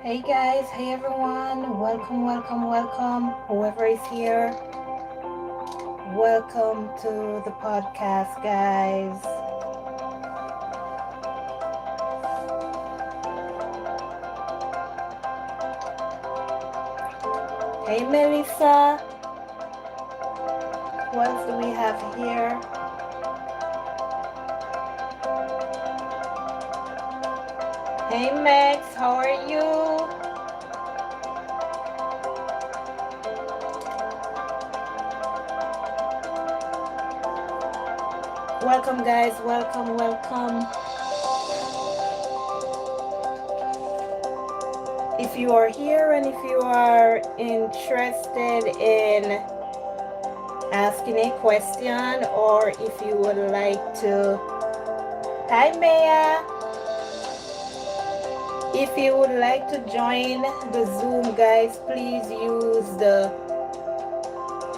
Hey guys, hey everyone, welcome, welcome, welcome. Whoever is here, welcome to the podcast, guys. Hey Melissa, who else do we have here? Hey Max, how are you? Welcome, guys, welcome, welcome. If you are here and if you are interested in asking a question, or if you would like to, hi Maya, if you would like to join the Zoom, guys, please use the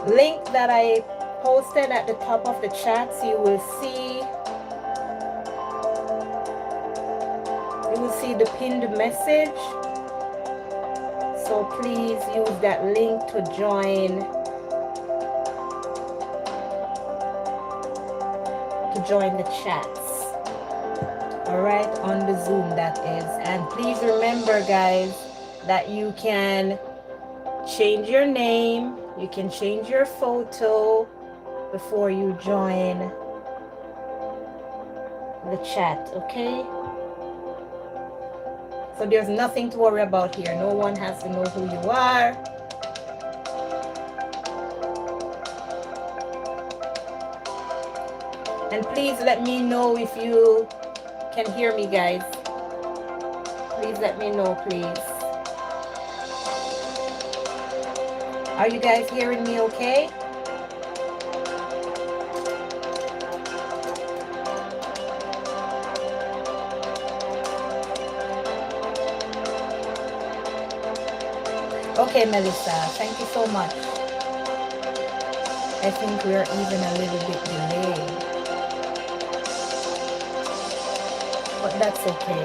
link that I posted at the top of the chat. So you will see the pinned message. So please use that link to join the chats. All right, on the Zoom, that is. And please remember, guys, that you can change your name, you can change your photo before you join the chat, okay? So there's nothing to worry about here. No one has to know who you are. And please let me know if you can hear me, guys. Please let me know, please. Are you guys hearing me okay? Okay, Melissa, thank you so much. I think we're even a little bit delayed, but that's okay.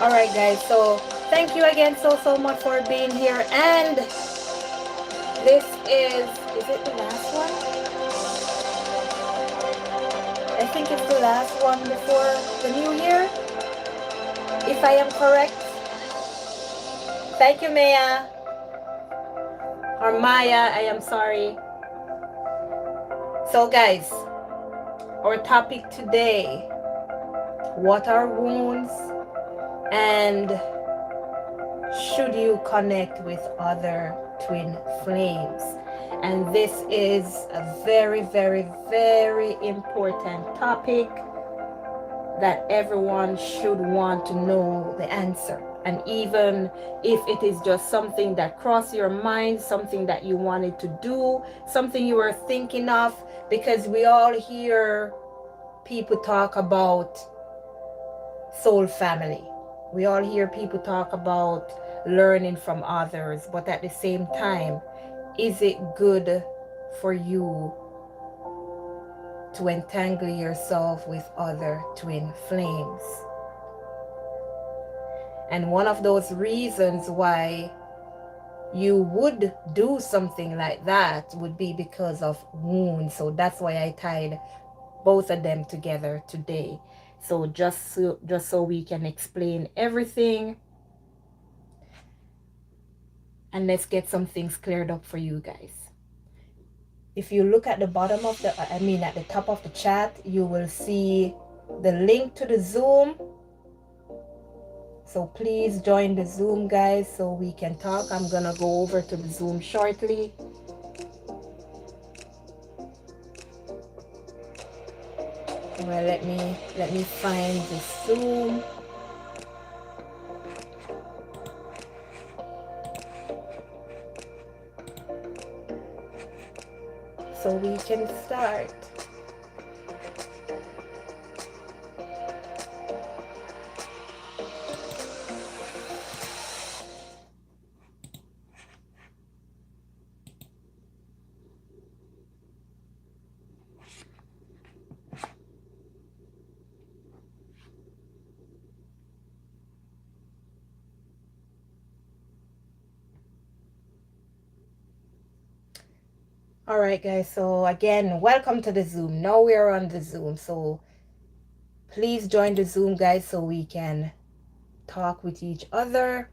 All right, guys, so thank you again so much for being here. And this is it the last one? I think it's the last one before the new year, if I am correct. Thank you, Maya. Or Maya, I am sorry. So guys, our topic today, what are wounds, and should you connect with other twin flames? And this is a very, very, very important topic that everyone should want to know the answer. And even if it is just something that crossed your mind, something that you wanted to do, something you were thinking of, because we all hear people talk about soul family. We all hear people talk about learning from others, but at the same time, is it good for you to entangle yourself with other twin flames? And one of those reasons why you would do something like that would be because of wounds. So that's why I tied both of them together today. So just so we can explain everything, and let's get some things cleared up for you guys. If you look at the bottom of at the top of the chat, you will see the link to the Zoom. So please join the Zoom, guys, so we can talk. I'm gonna go over to the Zoom shortly. Well, let me find the Zoom. So we can start. All right, guys. So again, welcome to the Zoom. Now we are on the Zoom. So please join the Zoom, guys, so we can talk with each other,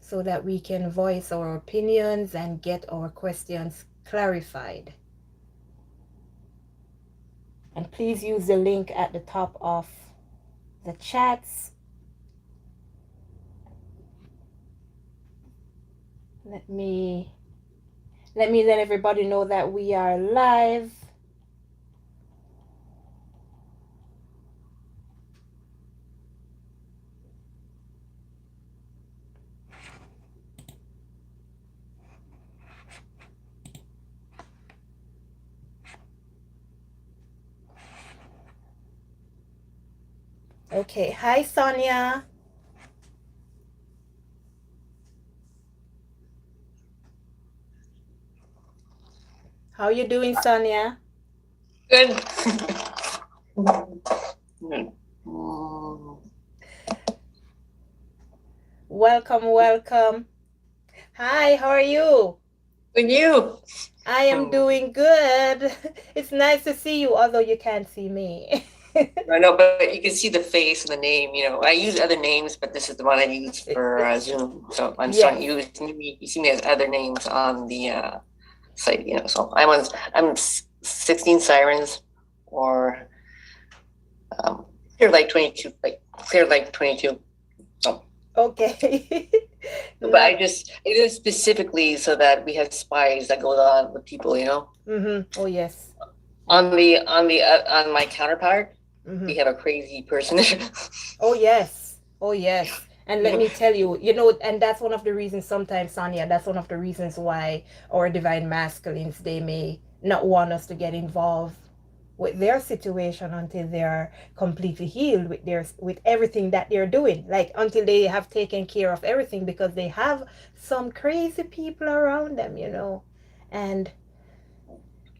so that we can voice our opinions and get our questions clarified. And please use the link at the top of the chats. Let me let everybody know that we are live. Okay, hi Sonia. How you doing, Sonia? Good. Welcome, welcome. Hi, how are you? And you? I am doing good. It's nice to see you, although you can't see me. I know, but you can see the face and the name. I use other names, but this is the one I use for Zoom. So I'm starting Yes. to use. You see me as other names on the site. So I'm 16 Sirens, or Clear Light 22, like Clear Light 22. So. Okay. But I just it is specifically so that we have spies that goes on with people. Mm-hmm. Oh yes. On my counterpart, Mm-hmm. we have a crazy person. Oh yes. Oh yes. And let me tell you, and that's one of the reasons sometimes, Sonia, that's one of the reasons why our divine masculines, they may not want us to get involved with their situation until they're completely healed with everything that they're doing, like until they have taken care of everything, because they have some crazy people around them. And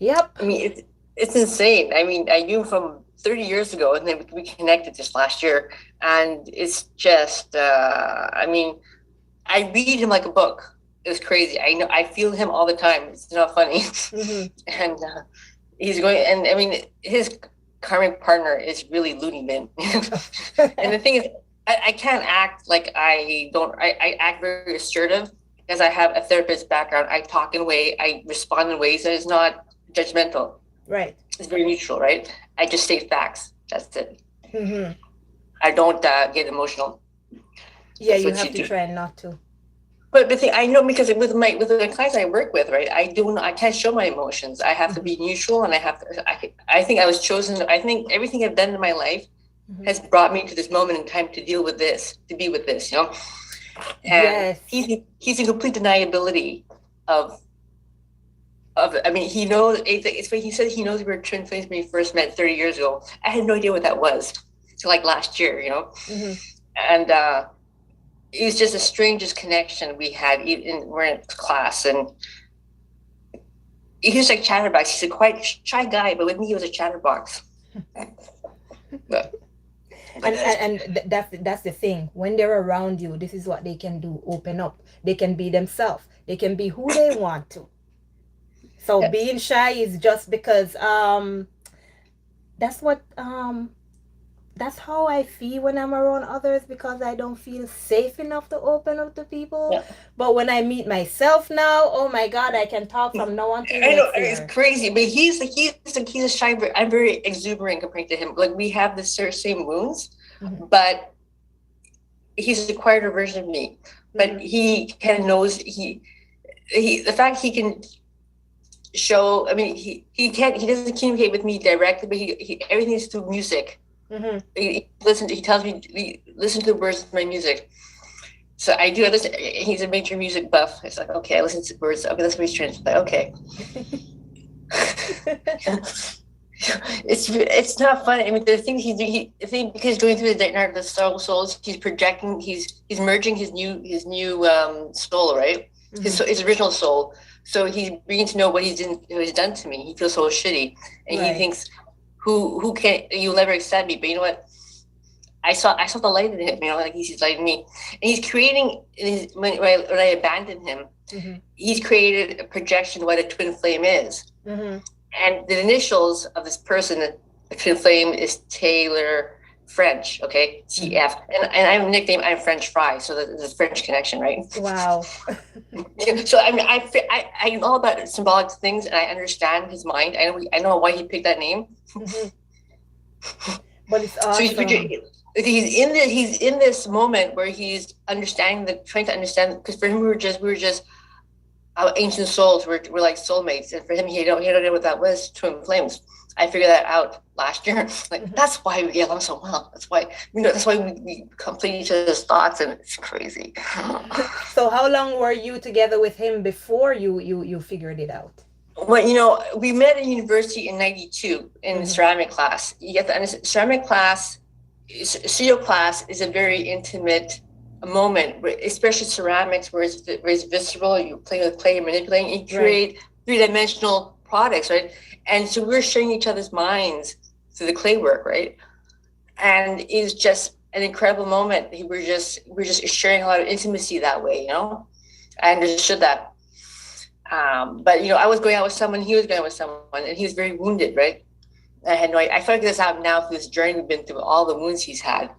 yep. I mean, it's insane. I mean, I knew from 30 years ago, and then we connected just last year, and it's just. I mean, I read him like a book. It's crazy. I know. I feel him all the time. It's not funny. Mm-hmm. And he's going, and I mean, his karmic partner is really Looney Bin. And the thing is, I can't act like I don't. I act very assertive because I have a therapist background. I talk in a way, I respond in ways that is not judgmental. Right. It's very neutral, right? I just state facts. That's it. Mm-hmm. I don't get emotional. Yeah, That's you what have you to do. try not to. But the thing I know, because with the clients I work with, right? I can't show my emotions. I have to be neutral, and I have to. I think I was chosen. I think everything I've done in my life has brought me to this moment in time to deal with this, to be with this, And Yes. he's in complete deniability of. I mean, he knows. It's funny. He said he knows we were twin flames when we first met 30 years ago. I had no idea what that was till like last year, And it was just the strangest connection we had. We're in class, and he was like chatterbox. He's a quite shy guy, but with me, he was a chatterbox. but And that's the thing. When they're around you, this is what they can do: open up. They can be themselves. They can be who they want to. So yes. being shy is just because that's what that's how I feel when I'm around others, because I don't feel safe enough to open up to people. Yeah. But when I meet myself now, oh my God, I can talk from now until I know next year. it's crazy, but he's a shy. I'm very exuberant compared to him. Like we have the same wounds, but he's a quieter version of me. But he kind of knows the fact he can show. I mean, he doesn't communicate with me directly, but he everything is through music. He tells me listen to the words of my music. So I do. I listen. He's a major music buff. It's like, okay, I listen to words. Okay, that's what he's trying to say. Okay. It's not fun. I mean, the things because he's going through the souls. He's projecting. He's merging his new soul, right? His original soul. So he's beginning to know what he's done to me. He feels so shitty, and he thinks, who can you'll never accept me. But you know what? I saw the light in him, like he's lighting me, and he's creating. When I abandoned him, Mm-hmm. He's created a projection of what a twin flame is. Mm-hmm. And the initials of this person, the twin flame, is Taylor French, okay? TF. And I'm nicknamed I'm French Fry, so there's a French connection, right? Wow. So I mean, I know about symbolic things, and I understand his mind. I know why he picked that name. Mm-hmm. But it's So awesome. he's in this moment where he's trying to understand, because for him we were just ancient souls. We're like soulmates, and for him he don't know what that was. Twin flames. I figured that out last year. Like, that's why we get along so well. That's why we complete each other's thoughts, and it's crazy. So how long were you together with him before you figured it out? Well, we met in university in '92 in Mm-hmm. ceramic class. You have to understand, ceramic class, studio class is a very intimate moment, especially ceramics, where it's visceral. You play with clay, manipulating, and you create three-dimensional products, right? And so we're sharing each other's minds through the clay work, right? And it's just an incredible moment. We're just sharing a lot of intimacy that way. I understood that. But I was going out with someone, he was going out with someone, and he was very wounded, right? I had no idea. I figured this out now through this journey we've been through, all the wounds he's had.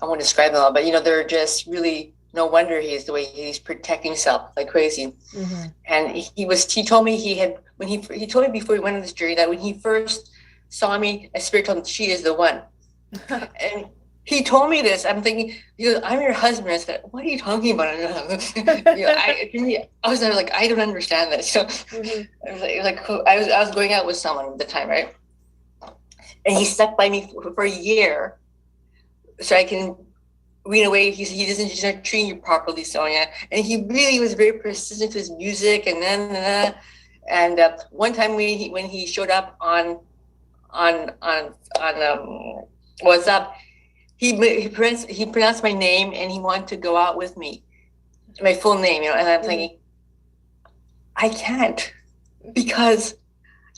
I won't describe them all, but they're just really, no wonder he's the way he's protecting himself like crazy. Mm-hmm. And he told me he told me before we went on this journey that when he first saw me, a spirit told him, she is the one. And he told me this. I'm thinking, I'm your husband. I said, what are you talking about? I was like, I don't understand this. So Mm-hmm. I was going out with someone at the time, right? And he stuck by me for a year, so I can read away. He's not treating you properly, Sonia. And he really was very persistent to his music, and one time when he showed up on WhatsApp, he pronounced my name, and he wanted to go out with me, my full name, and I'm thinking, I can't, because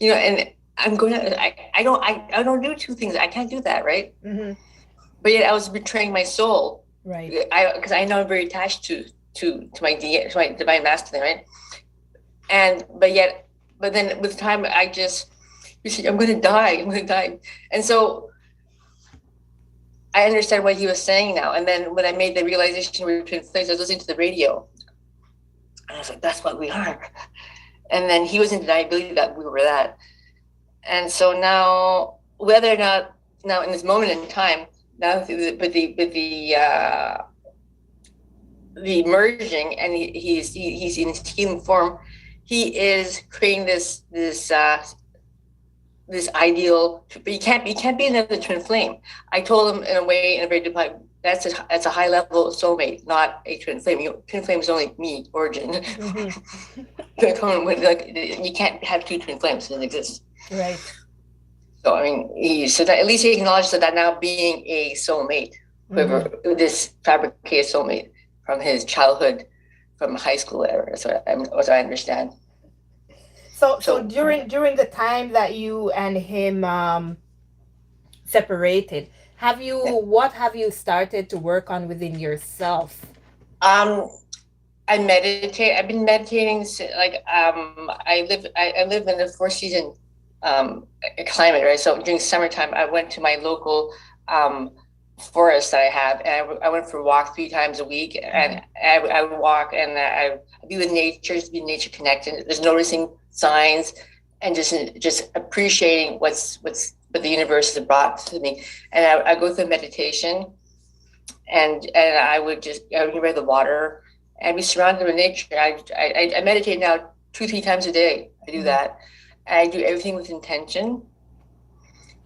and I'm going to, I don't do two things. I can't do that, right? Mm-hmm. But yet I was betraying my soul, Right? because I know I'm very attached to my divine masculine, right? But then with time, I'm going to die, and so I understand what he was saying now. And then when I made the realization we were twin flames, I was listening to the radio, and I was like, that's what we are. And then he was in deniability that we were that. And so now, whether or not now in this moment in time, now with the merging, and he's in his healing form, he is creating this ideal. But you can't be another twin flame. I told him in a very diplomatic, that's a high level soulmate, not a twin flame. Twin flame is only me, origin. Mm-hmm. You can't have two twin flames. It doesn't exist. Right. So I mean, so that at least he acknowledged that now being a soulmate, whoever this fabricated soulmate from his childhood, from high school era. So I understand. So during the time that you and him separated, what have you started to work on within yourself? I meditate. I've been meditating. I live in the four season climate, right? So during summertime, I went to my local forest that I have, and I went for a walk 3 times a week, and I would walk, and I be with nature, just be nature connected. There's noticing signs, and just appreciating what the universe has brought to me. And I go through meditation, and I would be by the water and be surrounded with nature. I meditate now 2-3 times a day. I do that. I do everything with intention.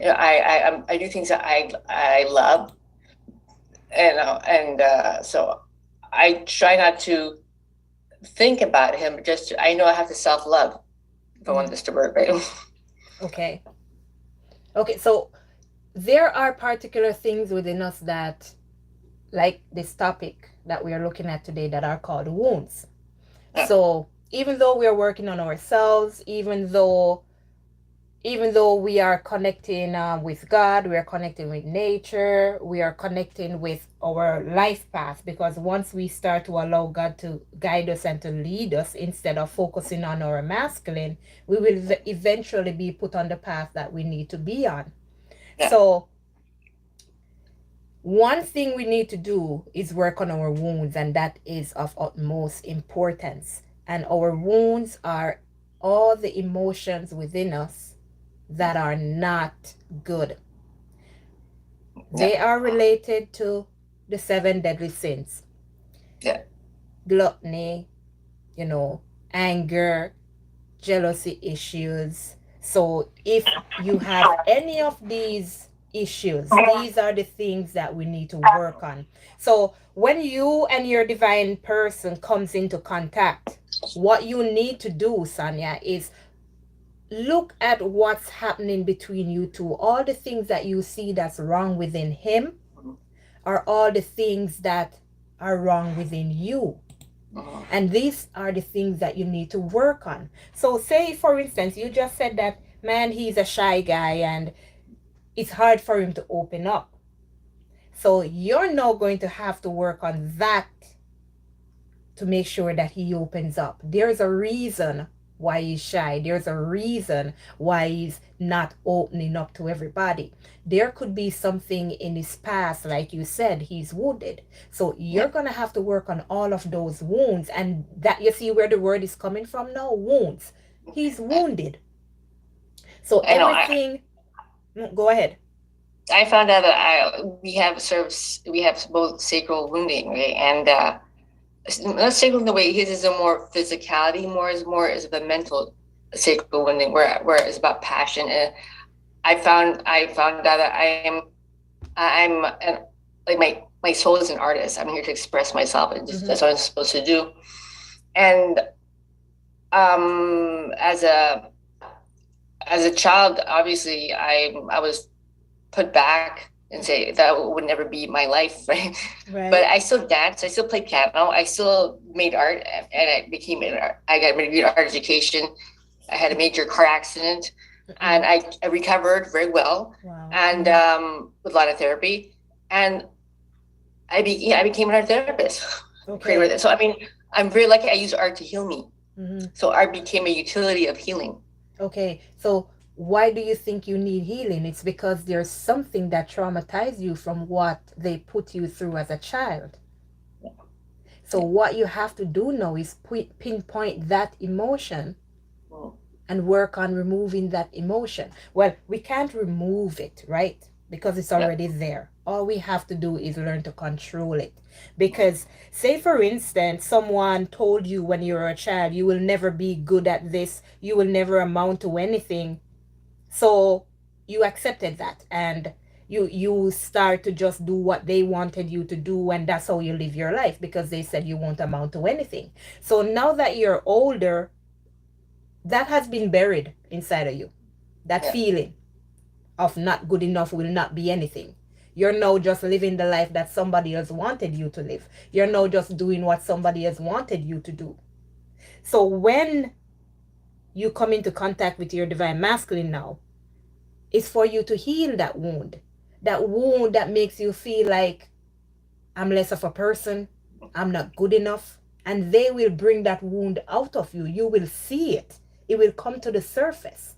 I do things that I love, and so I try not to think about him. I know I have to self-love if I want this to work, right? Okay. So there are particular things within us that, like this topic that we are looking at today, that are called wounds. So even though we are working on ourselves, even though even though we are connecting with God, we are connecting with nature, we are connecting with our life path, because once we start to allow God to guide us and to lead us instead of focusing on our masculine, we will eventually be put on the path that we need to be on. Yeah. So, one thing we need to do is work on our wounds, and that is of utmost importance. And our wounds are all the emotions within us that are not good. Yeah. They are related to the seven deadly sins: Yeah. gluttony, you know, anger, jealousy issues. So if you have any of these issues, these are the things that we need to work on. So when you and your divine person comes into contact, what you need to do, Sonia, is look at what's happening between you two. All the things that you see that's wrong within him are all the things that are wrong within you. And these are the things that you need to work on. So, say for instance, you just said that, man, he's a shy guy and it's hard for him to open up. So, you're now going to have to work on that to make sure that he opens up. There's a reason why he's shy. There's a reason why he's not opening up to everybody. There could be something in his past, like you said, he's wounded. So you're going to have to work on all of those wounds. And that, you see where the word is coming from now? Wounds. He's wounded. So I know. everything, go ahead. I found out that we have both sacral wounding, right? And not sacral in the way his is a more physicality, more is the mental sacral wounding, where it's about passion. And I found out that I'm like my soul is an artist. I'm here to express myself, and that's what I'm supposed to do. And as a child, obviously, I was put back and say that would never be my life, right? But I still danced, I still played piano, I still made art, and I got a good art education. I had a major car accident, and I recovered very well, and with a lot of therapy, and I became an art therapist. Okay. So I mean, I'm very lucky. I use art to heal me. So art became a utility of healing. Okay, so why do you think you need healing? It's because there's something that traumatized you from what they put you through as a child. So what you have to do now is pinpoint that emotion and work on removing that emotion. Well, we can't remove it, right? Because it's already there. All we have to do is learn to control it. Because, say for instance, someone told you when you were a child, you will never be good at this, you will never amount to anything. So you accepted that, and you start to just do what they wanted you to do, and that's how you live your life, because they said you won't amount to anything. So now that you're older, that has been buried inside of you. That feeling of not good enough, will not be anything. You're now just living the life that somebody else wanted you to live. You're now just doing what somebody else wanted you to do. So when you come into contact with your divine masculine now, it's for you to heal that wound. That wound that makes you feel like, I'm less of a person, I'm not good enough. And they will bring that wound out of you. You will see it. It will come to the surface.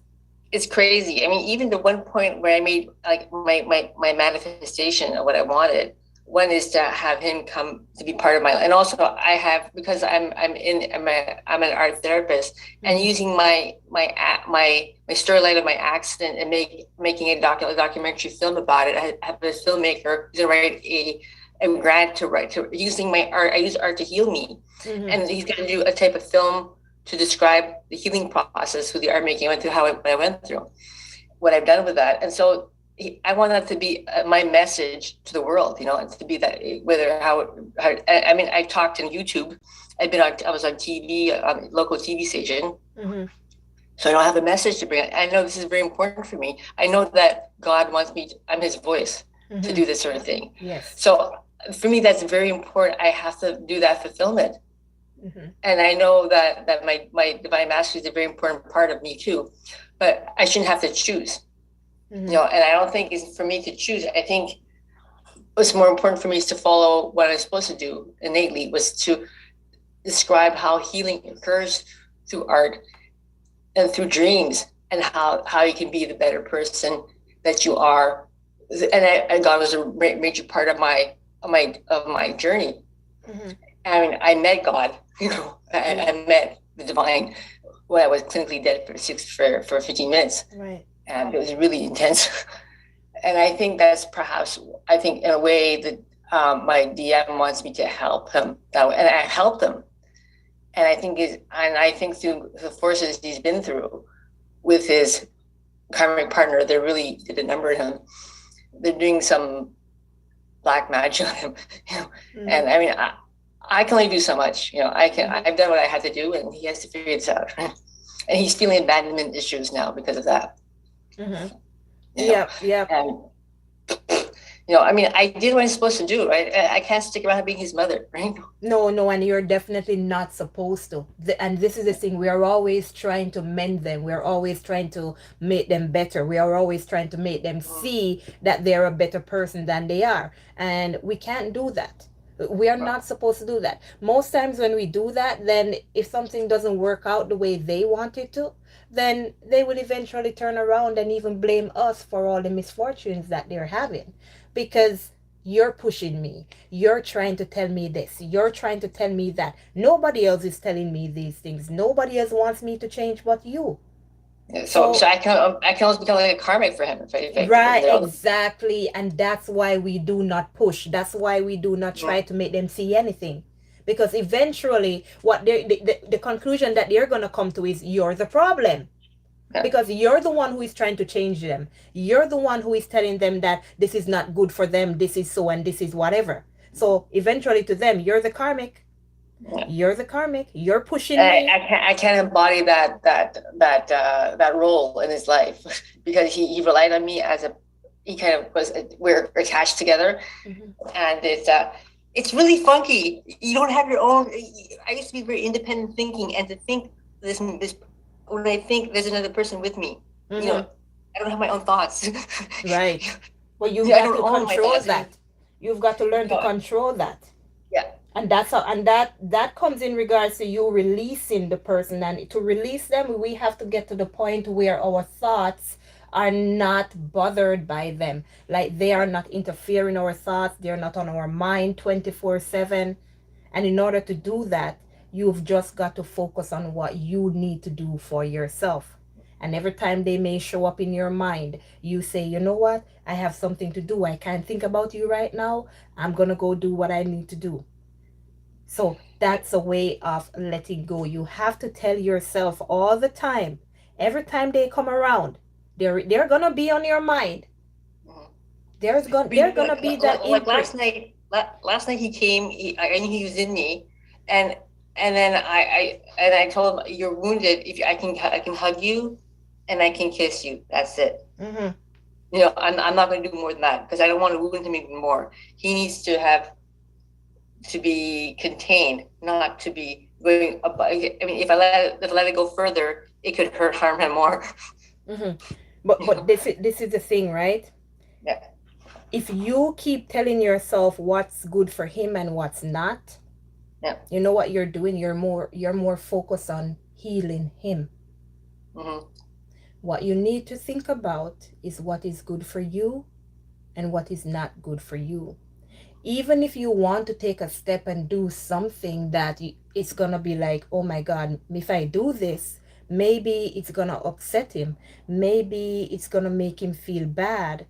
It's crazy. I mean, even the one point where I made like my manifestation of what I wanted. One is to have him come to be part of my life, and also I have, because I'm an art therapist, and using my storyline of my accident and making a documentary film about it. I have a filmmaker who's gonna write a grant to using my art. I use art to heal me, and he's gonna do a type of film to describe the healing process through the art making I went through, what I went through, what I've done with that. And so I want that to be my message to the world, and to be that, I mean, I talked on YouTube. I was on TV, on local TV station. So I don't have a message to bring. I know this is very important for me. I know that God wants me, I'm his voice to do this sort of thing. Yes. So for me, that's very important. I have to do that fulfillment. And I know that my divine master is a very important part of me too, but I shouldn't have to choose. And I don't think it's for me to choose. I think what's more important for me is to follow what I'm supposed to do innately, was to describe how healing occurs through art and through dreams, and how you can be the better person that you are. And God was a major part of my journey. I mean, I met God, I met the divine when I was clinically dead for 15 minutes. Right. And it was really intense. And I think that's perhaps, I think in a way that my DM wants me to help him that way, and I helped him. And I think through the forces he's been through with his karmic partner, they really did a number on him. They're doing some black magic on him, And I mean, I can only do so much. I've done what I had to do, and he has to figure this out. And he's feeling abandonment issues now because of that. Yeah. And I mean, I did what I'm supposed to do, right? I can't stick around being his mother, right? No, and you're definitely not supposed to. And this is the thing, we are always trying to mend them. We are always trying to make them better. We are always trying to make them see that they're a better person than they are. And we can't do that. We are not supposed to do that. Most times when we do that, then if something doesn't work out the way they want it to, then they will eventually turn around and even blame us for all the misfortunes that they're having. Because you're pushing me. You're trying to tell me this. You're trying to tell me that. Nobody else is telling me these things. Nobody else wants me to change but you. So I can almost become like a karmic for him. Right, exactly. And that's why we do not push. That's why we do not try to make them see anything. Because eventually, what the conclusion that they're going to come to is you're the problem. Because you're the one who is trying to change them. You're the one who is telling them that this is not good for them, this is so, and this is whatever. So eventually to them, you're the karmic. You're the karmic. You're pushing me. I can't embody that role in his life because he relied on me he kind of was, we're attached together. And it's really funky. You don't have your own. I used to be very independent thinking, and to think this when I think there's another person with me, I don't have my own thoughts. Right. Well, you've got to control that. You've got to learn to control that. Yeah. And that's how, and that comes in regards to you releasing the person. And to release them, we have to get to the point where our thoughts are not bothered by them. Like they are not interfering our thoughts. They're not on our mind 24/7. And in order to do that, you've just got to focus on what you need to do for yourself. And every time they may show up in your mind, you say, you know what? I have something to do. I can't think about you right now. I'm going to go do what I need to do. So that's a way of letting go. You have to tell yourself all the time, every time they come around, they're gonna be on your mind. They're gonna be that. Like last night he came. I knew he was in me, and then I told him, "You're wounded. If I can hug you, and I can kiss you. That's it. I'm not going to do more than that because I don't want to wound him even more. He needs to be contained, not to be going. I mean, if I let it go further, it could harm him more." But this is the thing, right? Yeah. If you keep telling yourself what's good for him and what's not, you know what you're doing? You're more focused on healing him. What you need to think about is what is good for you and what is not good for you. Even if you want to take a step and do something that it's gonna be like, oh my God, if I do this, maybe it's gonna upset him, maybe it's gonna make him feel bad,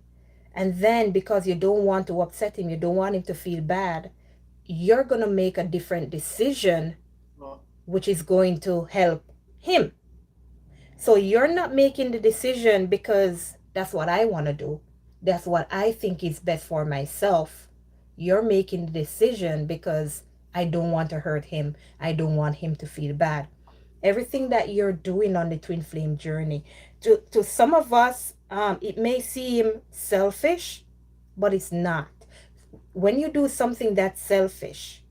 and then because you don't want to upset him, you don't want him to feel bad, you're gonna make a different decision which is going to help him. So you're not making the decision because that's what I want to do, that's what I think is best for myself. You're making the decision because I don't want to hurt him, I don't want him to feel bad. Everything that you're doing on the twin flame journey, to some of us, it may seem selfish, but it's not. When you do something that's selfish,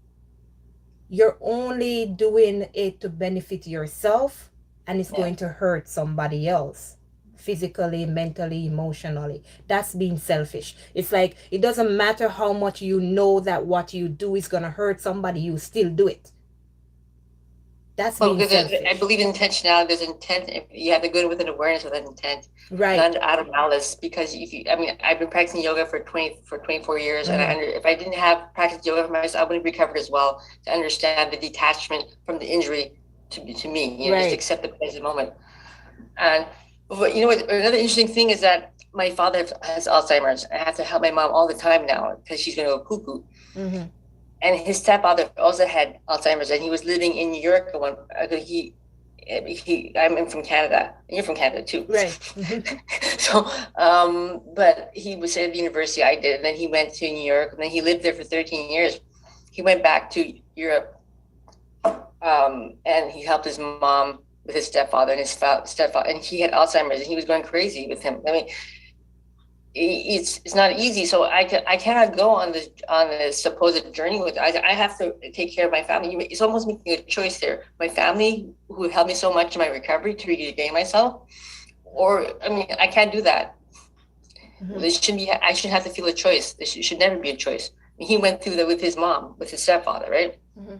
you're only doing it to benefit yourself, and it's Yeah. going to hurt somebody else physically, mentally, emotionally. That's being selfish. It's like it doesn't matter how much you know that what you do is going to hurt somebody, you still do it. That's Well, being because I selfish. believe in intentionality. There's intent. You have to go in with an awareness with an intent, Right. not out of malice. Because if you, I mean, I've been practicing yoga for 24 years, and Mm-hmm. if I didn't have practiced yoga for myself, I wouldn't have recovered as well to understand the detachment from the injury to me. Just Right. accept the present moment. And what? Another interesting thing is that my father has Alzheimer's. I have to help my mom all the time now because she's going to go cuckoo. Mm-hmm. And his stepfather also had Alzheimer's, and he was living in New York. I'm from Canada, and you're from Canada too. Right. Mm-hmm. So, but he was at the university. I did, and then he went to New York, and then he lived there for 13 years. He went back to Europe, and he helped his mom with his stepfather and his stepfather, and he had Alzheimer's, and he was going crazy with him. I mean, it's not easy. So I cannot go on this supposed journey with. I have to take care of my family. It's almost making a choice there. My family, who helped me so much in my recovery to regain myself, or I mean, I can't do that. Mm-hmm. This shouldn't be. I shouldn't have to feel a choice. This should never be a choice. He went through that with his mom, with his stepfather, right? Mm-hmm.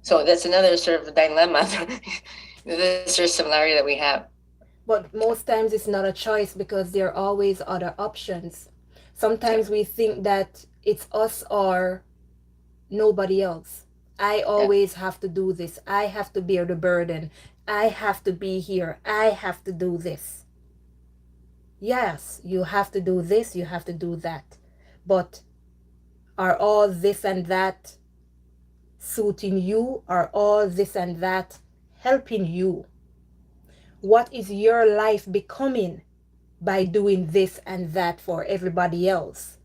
So that's another sort of dilemma. This sort of similarity that we have. But most times it's not a choice because there are always other options. Yeah, Sometimes we think that it's us or nobody else. I yeah. always have to do this. I have to bear the burden. I have to be here. I have to do this. Yes, you have to do this, you have to do that. But are all this and that suiting you? Are all this and that helping you? What is your life becoming by doing this and that for everybody else?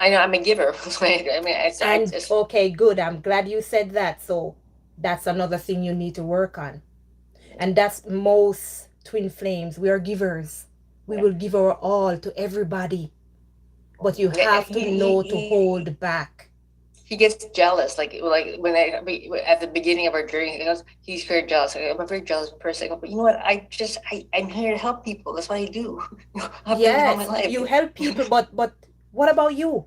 I know I'm a giver. I mean, And okay, good. I'm glad you said that. So that's another thing you need to work on. And that's most twin flames. We are givers. We yeah. will give our all to everybody. But you Yeah, and have to know to hold back. he gets jealous. Like when at the beginning of our journey, he goes, he's very jealous. I'm a very jealous person. I go, but you know what? I'm here to help people. That's what I do. I've done it all my Yes, life. you help people, but what about you?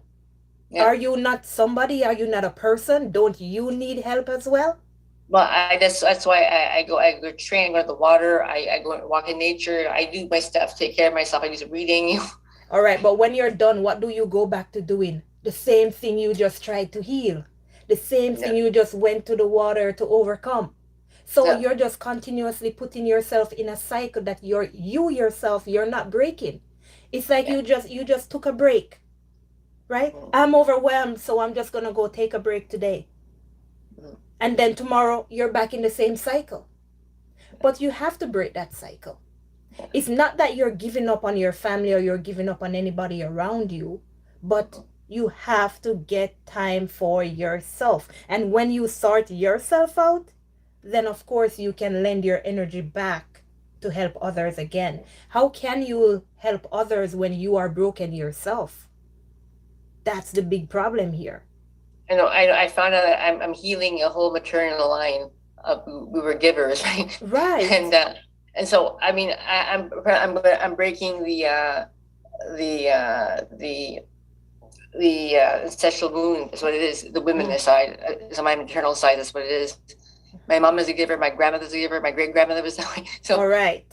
Yeah. Are you not somebody? Are you not a person? Don't you need help as well? Well, that's why I go train, go to the water. I go and walk in nature. I do my stuff, take care of myself. I do some reading. All right, but when you're done, what do you go back to doing? The same thing you just tried to heal. The same Yeah. thing you just went to the water to overcome. So Yeah. you're just continuously putting yourself in a cycle that you yourself you're not breaking. It's like Yeah. you just took a break, right? Mm, I'm overwhelmed, so I'm just going to go take a break today. mm, And then tomorrow you're back in the same cycle. But you have to break that cycle. It's not that you're giving up on your family or you're giving up on anybody around you, but you have to get time for yourself. And when you sort yourself out, then of course you can lend your energy back to help others again. How can you help others when you are broken yourself? That's the big problem here. I know. I found out that I'm healing a whole maternal line. We were givers, right? Right. And and so I mean I'm breaking the ancestral wound is what it is. The women Mm. side, so my maternal side is what it is. My mom is a giver. My grandmother's a giver. My great grandmother was that way. All So right.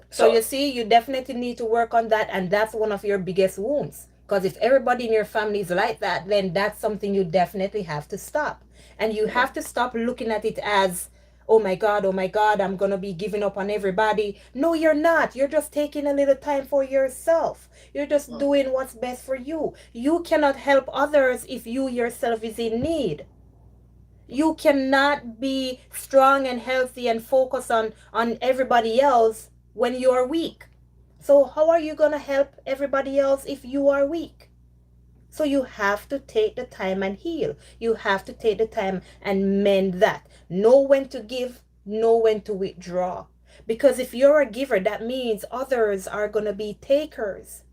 So so you see, you definitely need to work on that, and that's one of your biggest wounds. Because if everybody in your family is like that, then that's something you definitely have to stop. And you have to stop looking at it as, oh my God, I'm going to be giving up on everybody. No, you're not. You're just taking a little time for yourself. You're just doing what's best for you. You cannot help others if you yourself is in need. You cannot be strong and healthy and focus on everybody else when you are weak. So how are you going to help everybody else if you are weak? So you have to take the time and heal. You have to take the time and mend that. Know when to give, know when to withdraw. Because if you're a giver, that means others are going to be takers.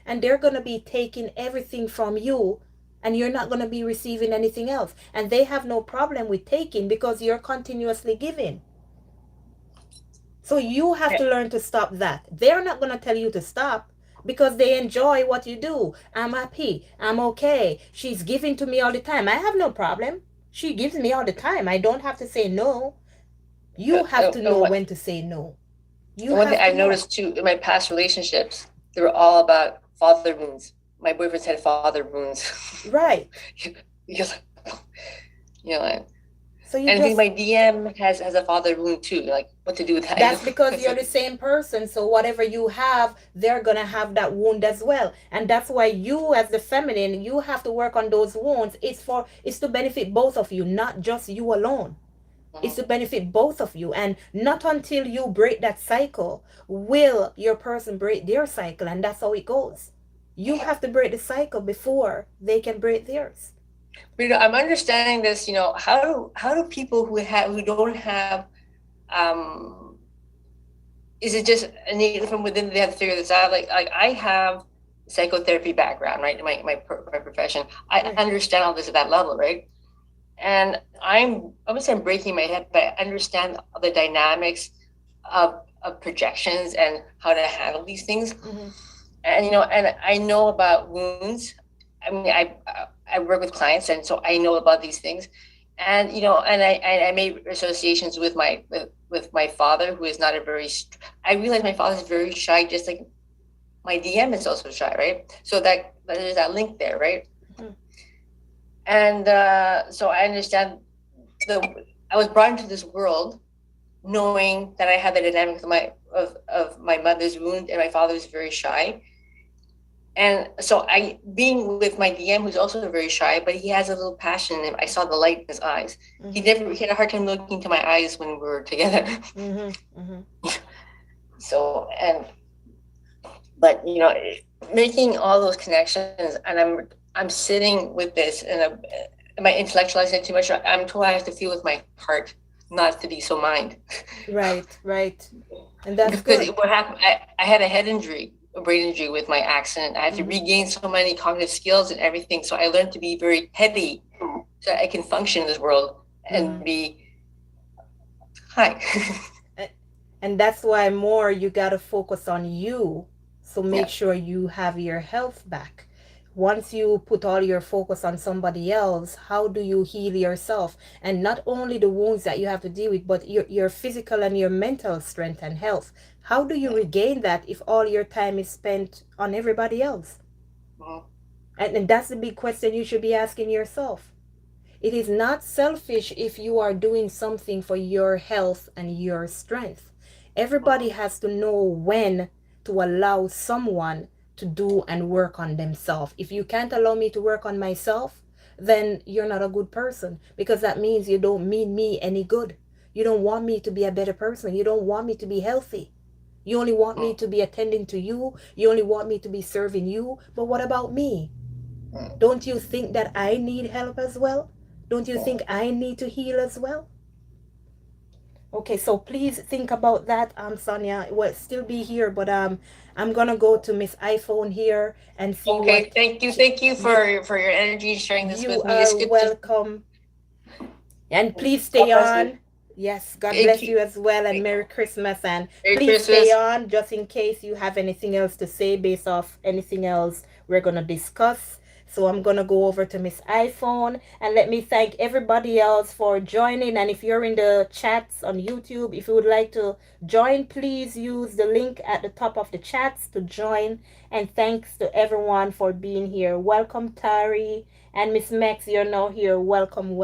And they're going to be taking everything from you. and you're not going to be receiving anything else. And they have no problem with taking because you're continuously giving. So you have to learn to stop that. They're not going to tell you to stop because they enjoy what you do. I'm happy. I'm okay. She's giving to me all the time. I have no problem. She gives me all the time. I don't have to say no. You have to know when to say no. You And one thing have to I've know. noticed too in my past relationships, they were all about father wounds. My boyfriends had father wounds. Right. Because, you know, So you and I think just, my DM has a father wound too. Like, what to do with that? that's because you're the same person. So whatever you have, they're going to have that wound as well. And that's why you as the feminine, you have to work on those wounds. It's to benefit both of you, not just you alone. It's to benefit both of you. And not until you break that cycle will your person break their cycle. And that's how it goes. You have to break the cycle before they can break theirs. But I'm understanding this. How do people who don't have, um, is it just innate from within they have to figure this out? Like I have psychotherapy background, right? My profession, I understand all this at that level, right? And obviously I'm breaking my head, but I understand the dynamics of projections and how to handle these things. And and I know about wounds. I mean, I work with clients, and so I know about these things. And and I made associations with my father, who is not a very. I realize my father is very shy, just like my DM is also shy, right? So that there's that link there, right? And so I understand I was brought into this world knowing that I had the dynamic of my mother's wound, and my father was very shy. And so being with my DM, who's also very shy, but he has a little passion in him. I saw the light in his eyes. He had a hard time looking into my eyes when we were together. So, but making all those connections, and I'm sitting with this, and am I intellectualizing it too much? I'm told I have to feel with my heart, not to be so mind. Right. And that's because good. what happened, I had a head injury, a brain injury with my accident. I had to regain so many cognitive skills and everything. So I learned to be very heady so I can function in this world and be hi. And that's why more you got to focus on you. So make sure you have your health back. Once you put all your focus on somebody else, how do you heal yourself? And not only the wounds that you have to deal with, but your physical and your mental strength and health. How do you regain that if all your time is spent on everybody else? And that's the big question you should be asking yourself. It is not selfish if you are doing something for your health and your strength. Everybody has to know when to allow someone to do and work on themselves. If you can't allow me to work on myself, then you're not a good person, because that means you don't mean me any good. You don't want me to be a better person. You don't want me to be healthy. You only want me to be attending to you. You only want me to be serving you. But what about me? Don't you think that I need help as well? Don't you think I need to heal as well? Okay, so please think about that, Sonia. It will still be here, but I'm gonna go to Miss iPhone here and see Okay, what. thank you for your energy sharing this You with me. are It's good welcome. And please God stay bless you. on. Yes, God Thank bless you. you as well, and Merry Christmas. And Merry please stay Christmas. on just in case you have anything else to say based off anything else we're going to discuss. So I'm going to go over to Miss iPhone, and let me thank everybody else for joining. And if you're in the chats on YouTube, if you would like to join, please use the link at the top of the chats to join. And thanks to everyone for being here. Welcome, Tari, and Miss Max, you're now here. Welcome.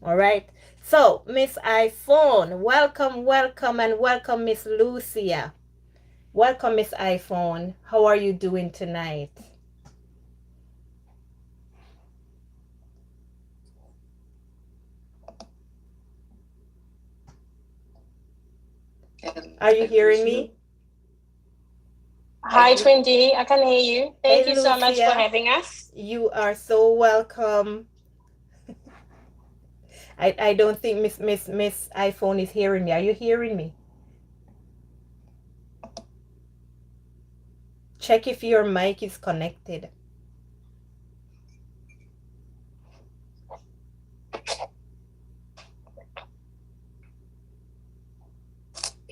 All right. So, Miss iPhone, welcome, and welcome, Miss Lucia. Welcome, Miss iPhone. How are you doing tonight? Are you hearing me? Hi, Twin D. I can hear you. Thank Hey, you so much for Lucia. having us. You are so welcome. I don't think Miss iPhone is hearing me. Are you hearing me? Check if your mic is connected.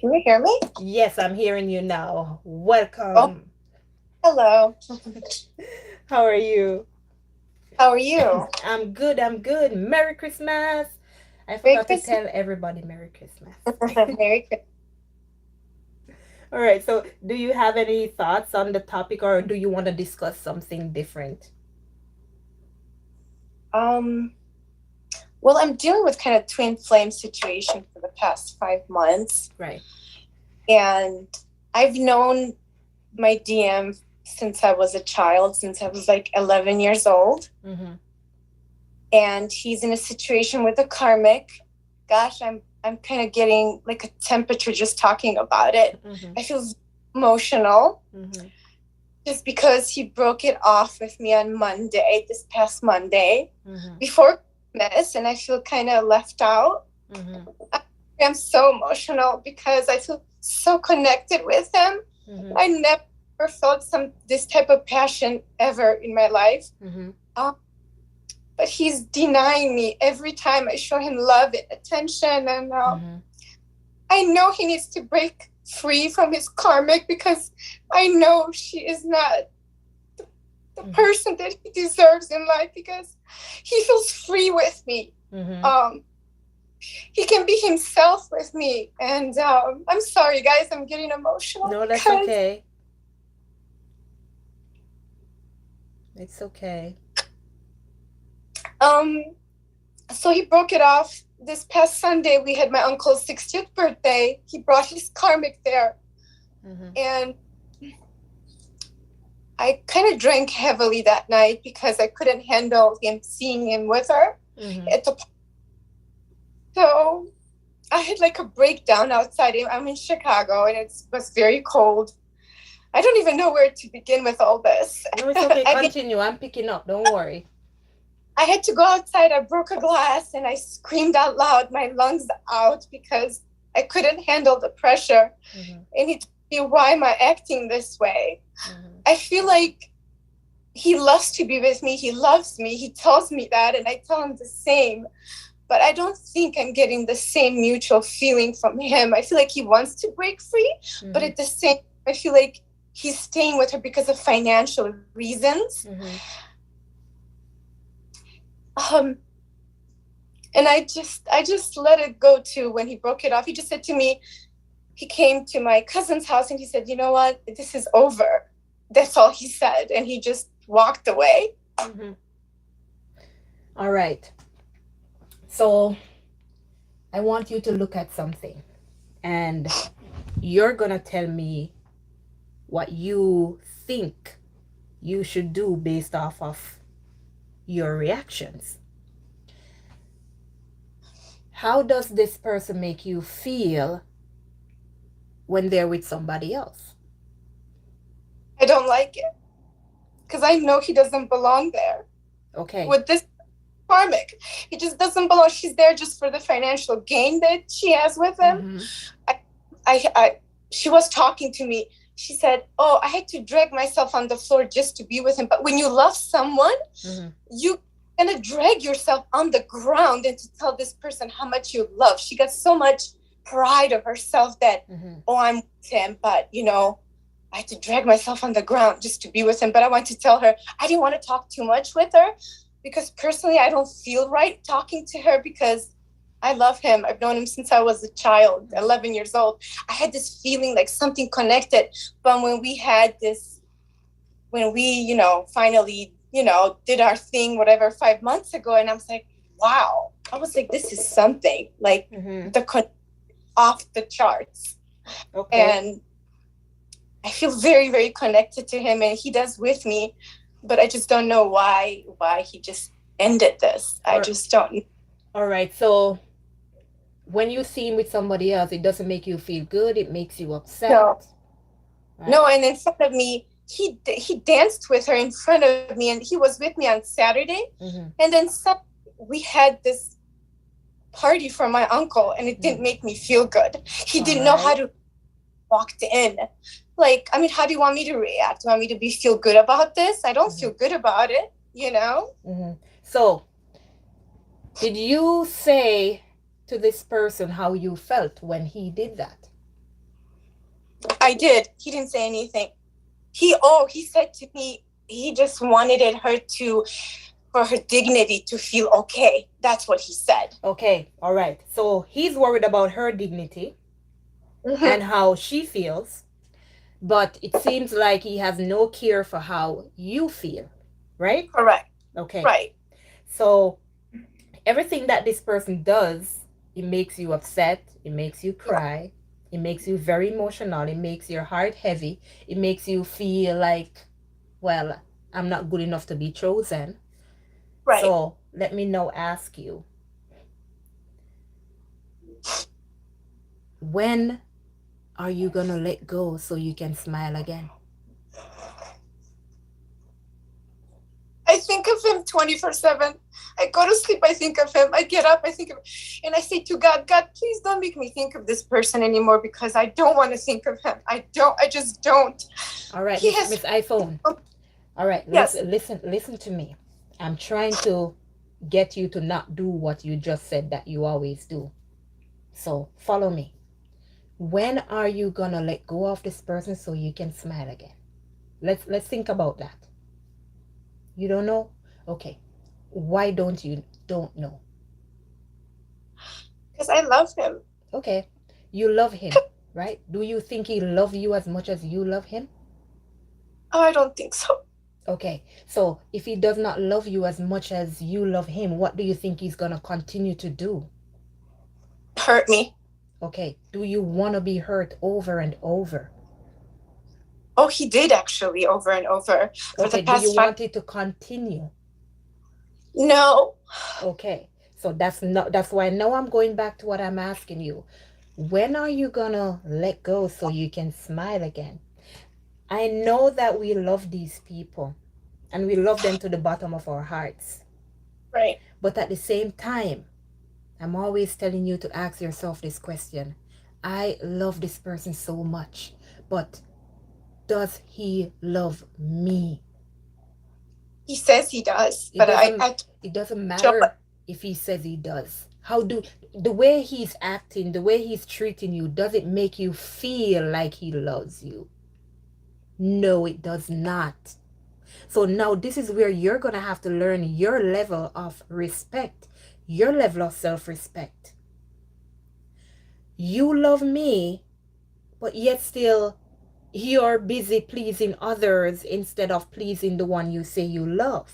Can you hear me? Yes, I'm hearing you now. Oh, Welcome. hello. How are you? How are you? I'm good. I'm good. Merry Christmas. I Merry forgot to Christmas. tell everybody Merry Christmas. Merry Christmas. All right. So, do you have any thoughts on the topic, or do you want to discuss something different? Um, well, I'm dealing with kind of twin flame situation for the past 5 months, Right. and I've known my DM since I was a child, since I was like 11 years old, Mm-hmm. and he's in a situation with a karmic. Gosh, I'm kind of getting like a temperature just talking about it. Mm-hmm. I feel emotional. Mm-hmm. Just because he broke it off with me on Monday, this past Monday, Mm-hmm. before Christmas, and I feel kind of left out. Mm-hmm. I'm so emotional because I feel so connected with him. Mm-hmm. I never felt this type of passion ever in my life. Mm-hmm. But he's denying me every time I show him love and attention, and Mm-hmm. I know he needs to break free from his karmic because I know she is not the person that he deserves in life, because he feels free with me. Mm-hmm. He can be himself with me, and I'm sorry, guys, I'm getting emotional No, that's because okay. It's okay. So he broke it off this past Sunday. We had my uncle's 60th birthday. He brought his karmic there, Mm-hmm. and I kind of drank heavily that night because I couldn't handle seeing him with her Mm-hmm. at the. So I had like a breakdown outside. I'm in Chicago, and it was very cold. I don't even know where to begin with all this. No, it's okay. I mean, Continue. I'm picking up. Don't worry. I had to go outside. I broke a glass and I screamed out loud, my lungs out, because I couldn't handle the pressure. Mm-hmm. And he told me, why am I acting this way? Mm-hmm. I feel like he loves to be with me. He loves me. He tells me that, and I tell him the same. But I don't think I'm getting the same mutual feeling from him. I feel like he wants to break free, Mm-hmm. but at the same time, I feel like he's staying with her because of financial reasons. Mm-hmm. And I just let it go too. When he broke it off, he just said to me, he came to my cousin's house and he said, you know what, this is over. That's all he said. And he just walked away. Mm-hmm. All right. So I want you to look at something, and you're going to tell me what you think you should do based off of your reactions. How does this person make you feel when they're with somebody else? I don't like it because I know he doesn't belong there. Okay. With this karmic, he just doesn't belong. She's there just for the financial gain that she has with him. Mm-hmm. She was talking to me. She said, oh, I had to drag myself on the floor just to be with him. But when you love someone, Mm-hmm. you gonna drag yourself on the ground and to tell this person how much you love. She got so much pride of herself that, Mm-hmm. oh, I'm with him, but I had to drag myself on the ground just to be with him. But I want to tell her I didn't want to talk too much with her because personally I don't feel right talking to her because I love him. I've known him since I was a child, 11 years old. I had this feeling like something connected. But when we finally, did our thing, whatever, 5 months ago, and I was like, wow. I was like, this is something, like Mm-hmm. off the charts. Okay. And I feel very, very connected to him, and he does with me, but I just don't know why he just ended this. I just don't. All right. So when you see him with somebody else, it doesn't make you feel good. It makes you upset. No. Right? No, and in front of me, he danced with her in front of me, and he was with me on Saturday. Mm-hmm. And then we had this party for my uncle, and it didn't make me feel good. He didn't know how to walked in. Like, I mean, how do you want me to react? Do you want me to feel good about this? I don't feel good about it, Mm-hmm. So, did you say to this person how you felt when he did that? I did. He didn't say anything. He said to me he just wanted her to, for her dignity to feel okay. That's what he said. Okay, all right. So he's worried about her dignity and how she feels, but it seems like he has no care for how you feel, right? Correct. Okay. Right. So everything that this person does, it makes you upset, it makes you cry, it makes you very emotional, it makes your heart heavy, it makes you feel like, well, I'm not good enough to be chosen. Right. So let me now ask you, when are you gonna let go so you can smile again? I think of him 24/7. I go to sleep, I think of him. I get up, I think of him. And I say to God, God, please don't make me think of this person anymore because I don't want to think of him. I just don't. All right, Yes. Miss iPhone. All right, yes. listen to me. I'm trying to get you to not do what you just said that you always do. So follow me. When are you gonna let go of this person so you can smile again? Let's think about that. You don't know? Okay. Why don't know? Because I love him. Okay. You love him, right? Do you think he loves you as much as you love him? Oh, I don't think so. Okay. So if he does not love you as much as you love him, what do you think he's gonna continue to do? Hurt me. Okay. Do you want to be hurt over and over? Oh, he did actually over and over. For Okay. the Do you past 5 want it to continue? No. Okay. So that's why now I'm going back to what I'm asking you. When are you gonna let go so you can smile again? I know that we love these people and we love them to the bottom of our hearts. Right. But at the same time, I'm always telling you to ask yourself this question. I love this person so much, but does he love me? He says he does, It but doesn't I it doesn't show matter if he says he does. How do the way he's acting, the way he's treating you, does it make you feel like he loves you? No, it does not. So now this is where you're going to have to learn your level of respect, your level of self-respect. You love me, but yet still you're busy pleasing others instead of pleasing the one you say you love.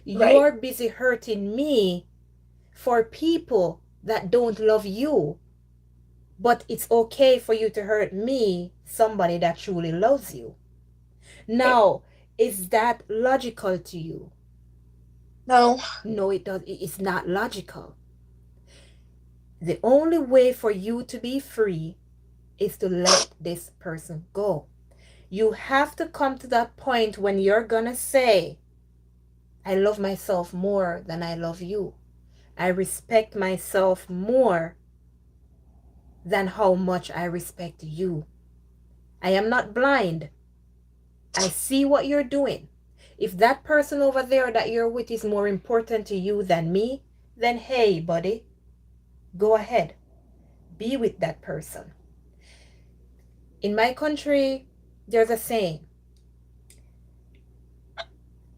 You're busy hurting me for people that don't love you, but it's okay for you to hurt me, somebody that truly loves you. Now, is that logical to you? No. No, it does. It's not logical. The only way for you to be free is to let this person go. You have to come to that point when you're gonna say, I love myself more than I love you. I respect myself more than how much I respect you. I am not blind. I see what you're doing. If that person over there that you're with is more important to you than me, then hey, buddy, go ahead. Be with that person. In my country, there's a saying,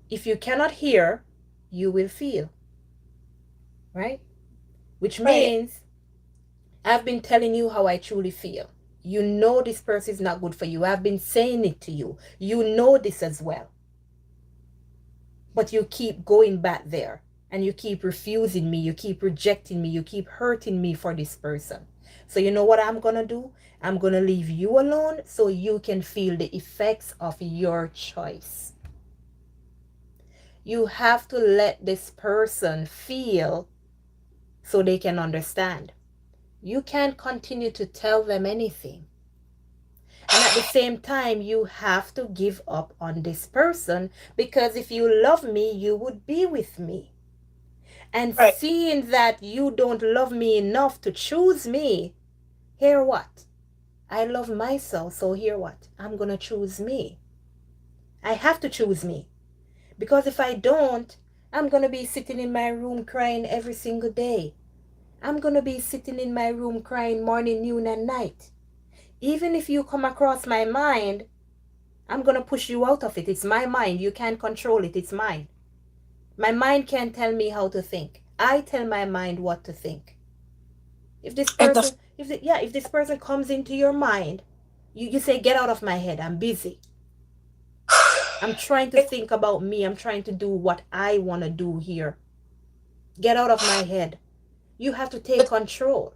if you cannot hear, you will feel, right? Which means I've been telling you how I truly feel. You know this person is not good for you. I've been saying it to you. You know this as well. But you keep going back there and you keep refusing me. You keep rejecting me. You keep hurting me for this person. So you know what I'm going to do? I'm going to leave you alone so you can feel the effects of your choice. You have to let this person feel so they can understand. You can't continue to tell them anything. And at the same time, you have to give up on this person because if you love me, you would be with me. And seeing that you don't love me enough to choose me, hear what? I love myself, so hear what? I'm going to choose me. I have to choose me. Because if I don't, I'm going to be sitting in my room crying every single day. I'm going to be sitting in my room crying morning, noon, and night. Even if you come across my mind, I'm going to push you out of it. It's my mind. You can't control it. It's mine. My mind can't tell me how to think. I tell my mind what to think. If this And the person, if this person comes into your mind, you say, get out of my head. I'm busy. I'm trying to it, think about me. I'm trying to do what I want to do here. Get out of my head. You have to take but control.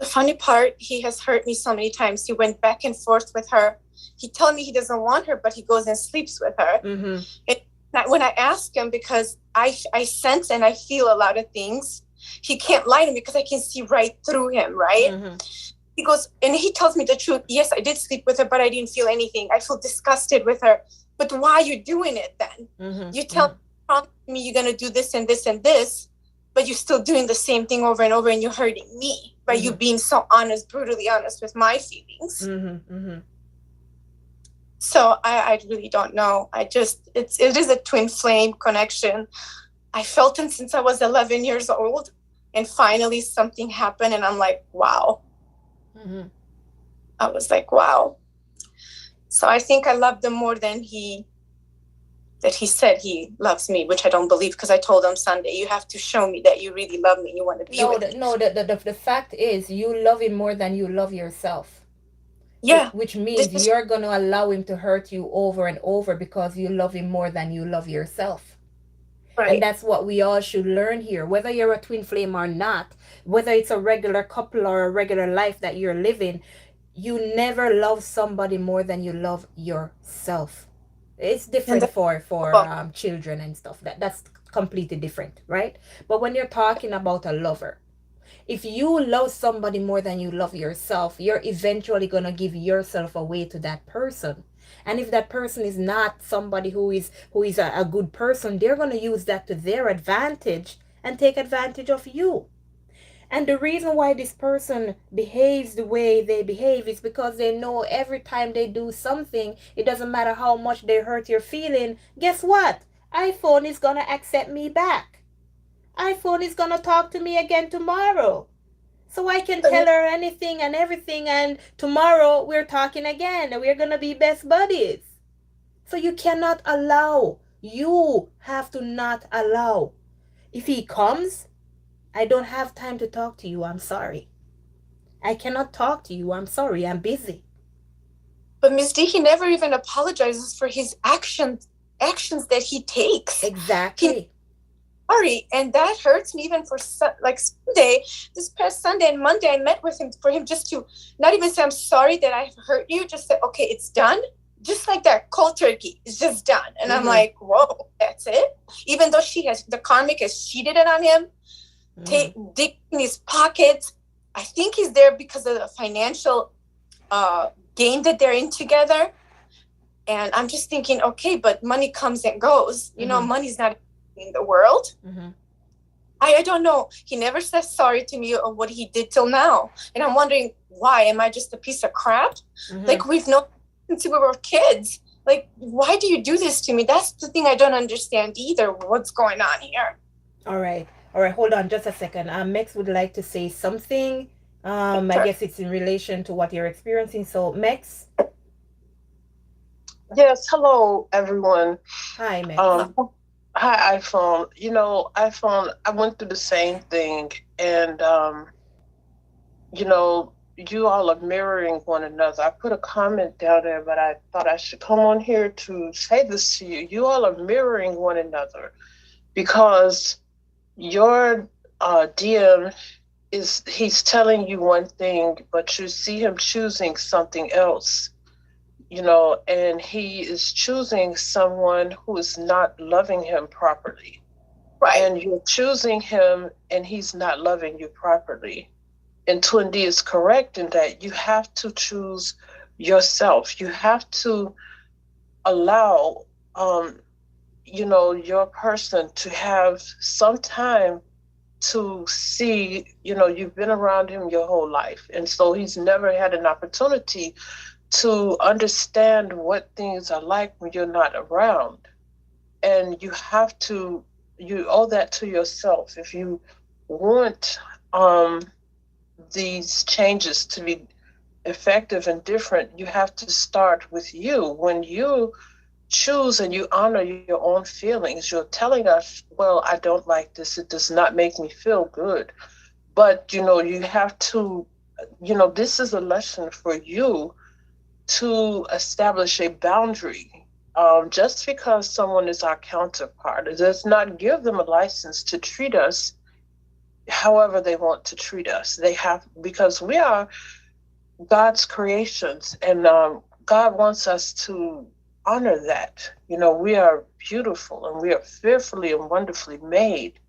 the funny part, he has hurt me so many times. He went back and forth with her. He told me he doesn't want her, but he goes and sleeps with her. Mm-hmm. When I ask him, because I sense and I feel a lot of things, he can't lie to me because I can see right through him, right? Mm-hmm. He goes, and he tells me the truth. Yes, I did sleep with her, but I didn't feel anything. I feel disgusted with her. But why are you doing it then? Mm-hmm. You tell me you're going to do this and this and this, but you're still doing the same thing over and over, and you're hurting me by you being so honest, brutally honest with my feelings. Mm-hmm. Mm-hmm. So I really don't know. It is a twin flame connection. I felt it since I was 11 years old, and finally something happened, and I'm like, wow. Mm-hmm. I was like, wow. So I think I loved him more than he said he loves me, which I don't believe, because I told him Sunday, you have to show me that you really love me. You want to be with me. No, the fact is you love him more than you love yourself. Yeah. Which means you're going to allow him to hurt you over and over because you love him more than you love yourself. Right. And that's what we all should learn here. Whether you're a twin flame or not, whether it's a regular couple or a regular life that you're living, you never love somebody more than you love yourself. It's different for children and stuff. That's completely different, right? But when you're talking about a lover, if you love somebody more than you love yourself, you're eventually going to give yourself away to that person. And if that person is not somebody who is a good person, they're going to use that to their advantage and take advantage of you. And the reason why this person behaves the way they behave is because they know every time they do something, it doesn't matter how much they hurt your feeling, guess what? iPhone is going to accept me back. iPhone is going to talk to me again tomorrow. So I can tell her anything and everything, and tomorrow we're talking again and we're going to be best buddies. So you cannot allow. You have to not allow. If he comes, I don't have time to talk to you. I'm sorry. I cannot talk to you. I'm sorry. I'm busy. But Miss D, he never even apologizes for his actions that he takes. Exactly. Sorry, and that hurts me even for Sunday, this past Sunday and Monday, I met with him for him just to not even say I'm sorry that I've hurt you, just say, okay, it's done. Just like that, cold turkey, it's just done. And I'm like, whoa, that's it? Even though the karmic has cheated it on him, digging in his pockets. I think he's there because of the financial gain that they're in together. And I'm just thinking, okay, but money comes and goes. You know, money's not in the world. I don't know. He never says sorry to me or what he did till now. And I'm wondering, why? Am I just a piece of crap? Like, we've known since we were kids. Like, why do you do this to me? That's the thing I don't understand either. What's going on here? All right. Hold on just a second. Mex would like to say something. I guess it's in relation to what you're experiencing. So, Mex? Yes, hello, everyone. Hi, Mex. Hi, iPhone. You know, iPhone, I went through the same thing, and, you know, you all are mirroring one another. I put a comment down there, but I thought I should come on here to say this to you. You all are mirroring one another because your DM he's telling you one thing, but you see him choosing something else. You know, and he is choosing someone who is not loving him properly. Right. And you're choosing him and he's not loving you properly. And Twin D is correct in that you have to choose yourself. You have to allow, you know, your person to have some time to see, you know, you've been around him your whole life. And so he's never had an opportunity to understand what things are like when you're not around. And you owe that to yourself. If you want these changes to be effective and different, you have to start with you. When you choose and you honor your own feelings, you're telling us, well, I don't like this. It does not make me feel good. But, you have to, this is a lesson for you to establish a boundary. Just because someone is our counterpart, it does not give them a license to treat us however they want to treat us. They have, because we are God's creations, and God wants us to honor that. We are beautiful and we are fearfully and wonderfully made.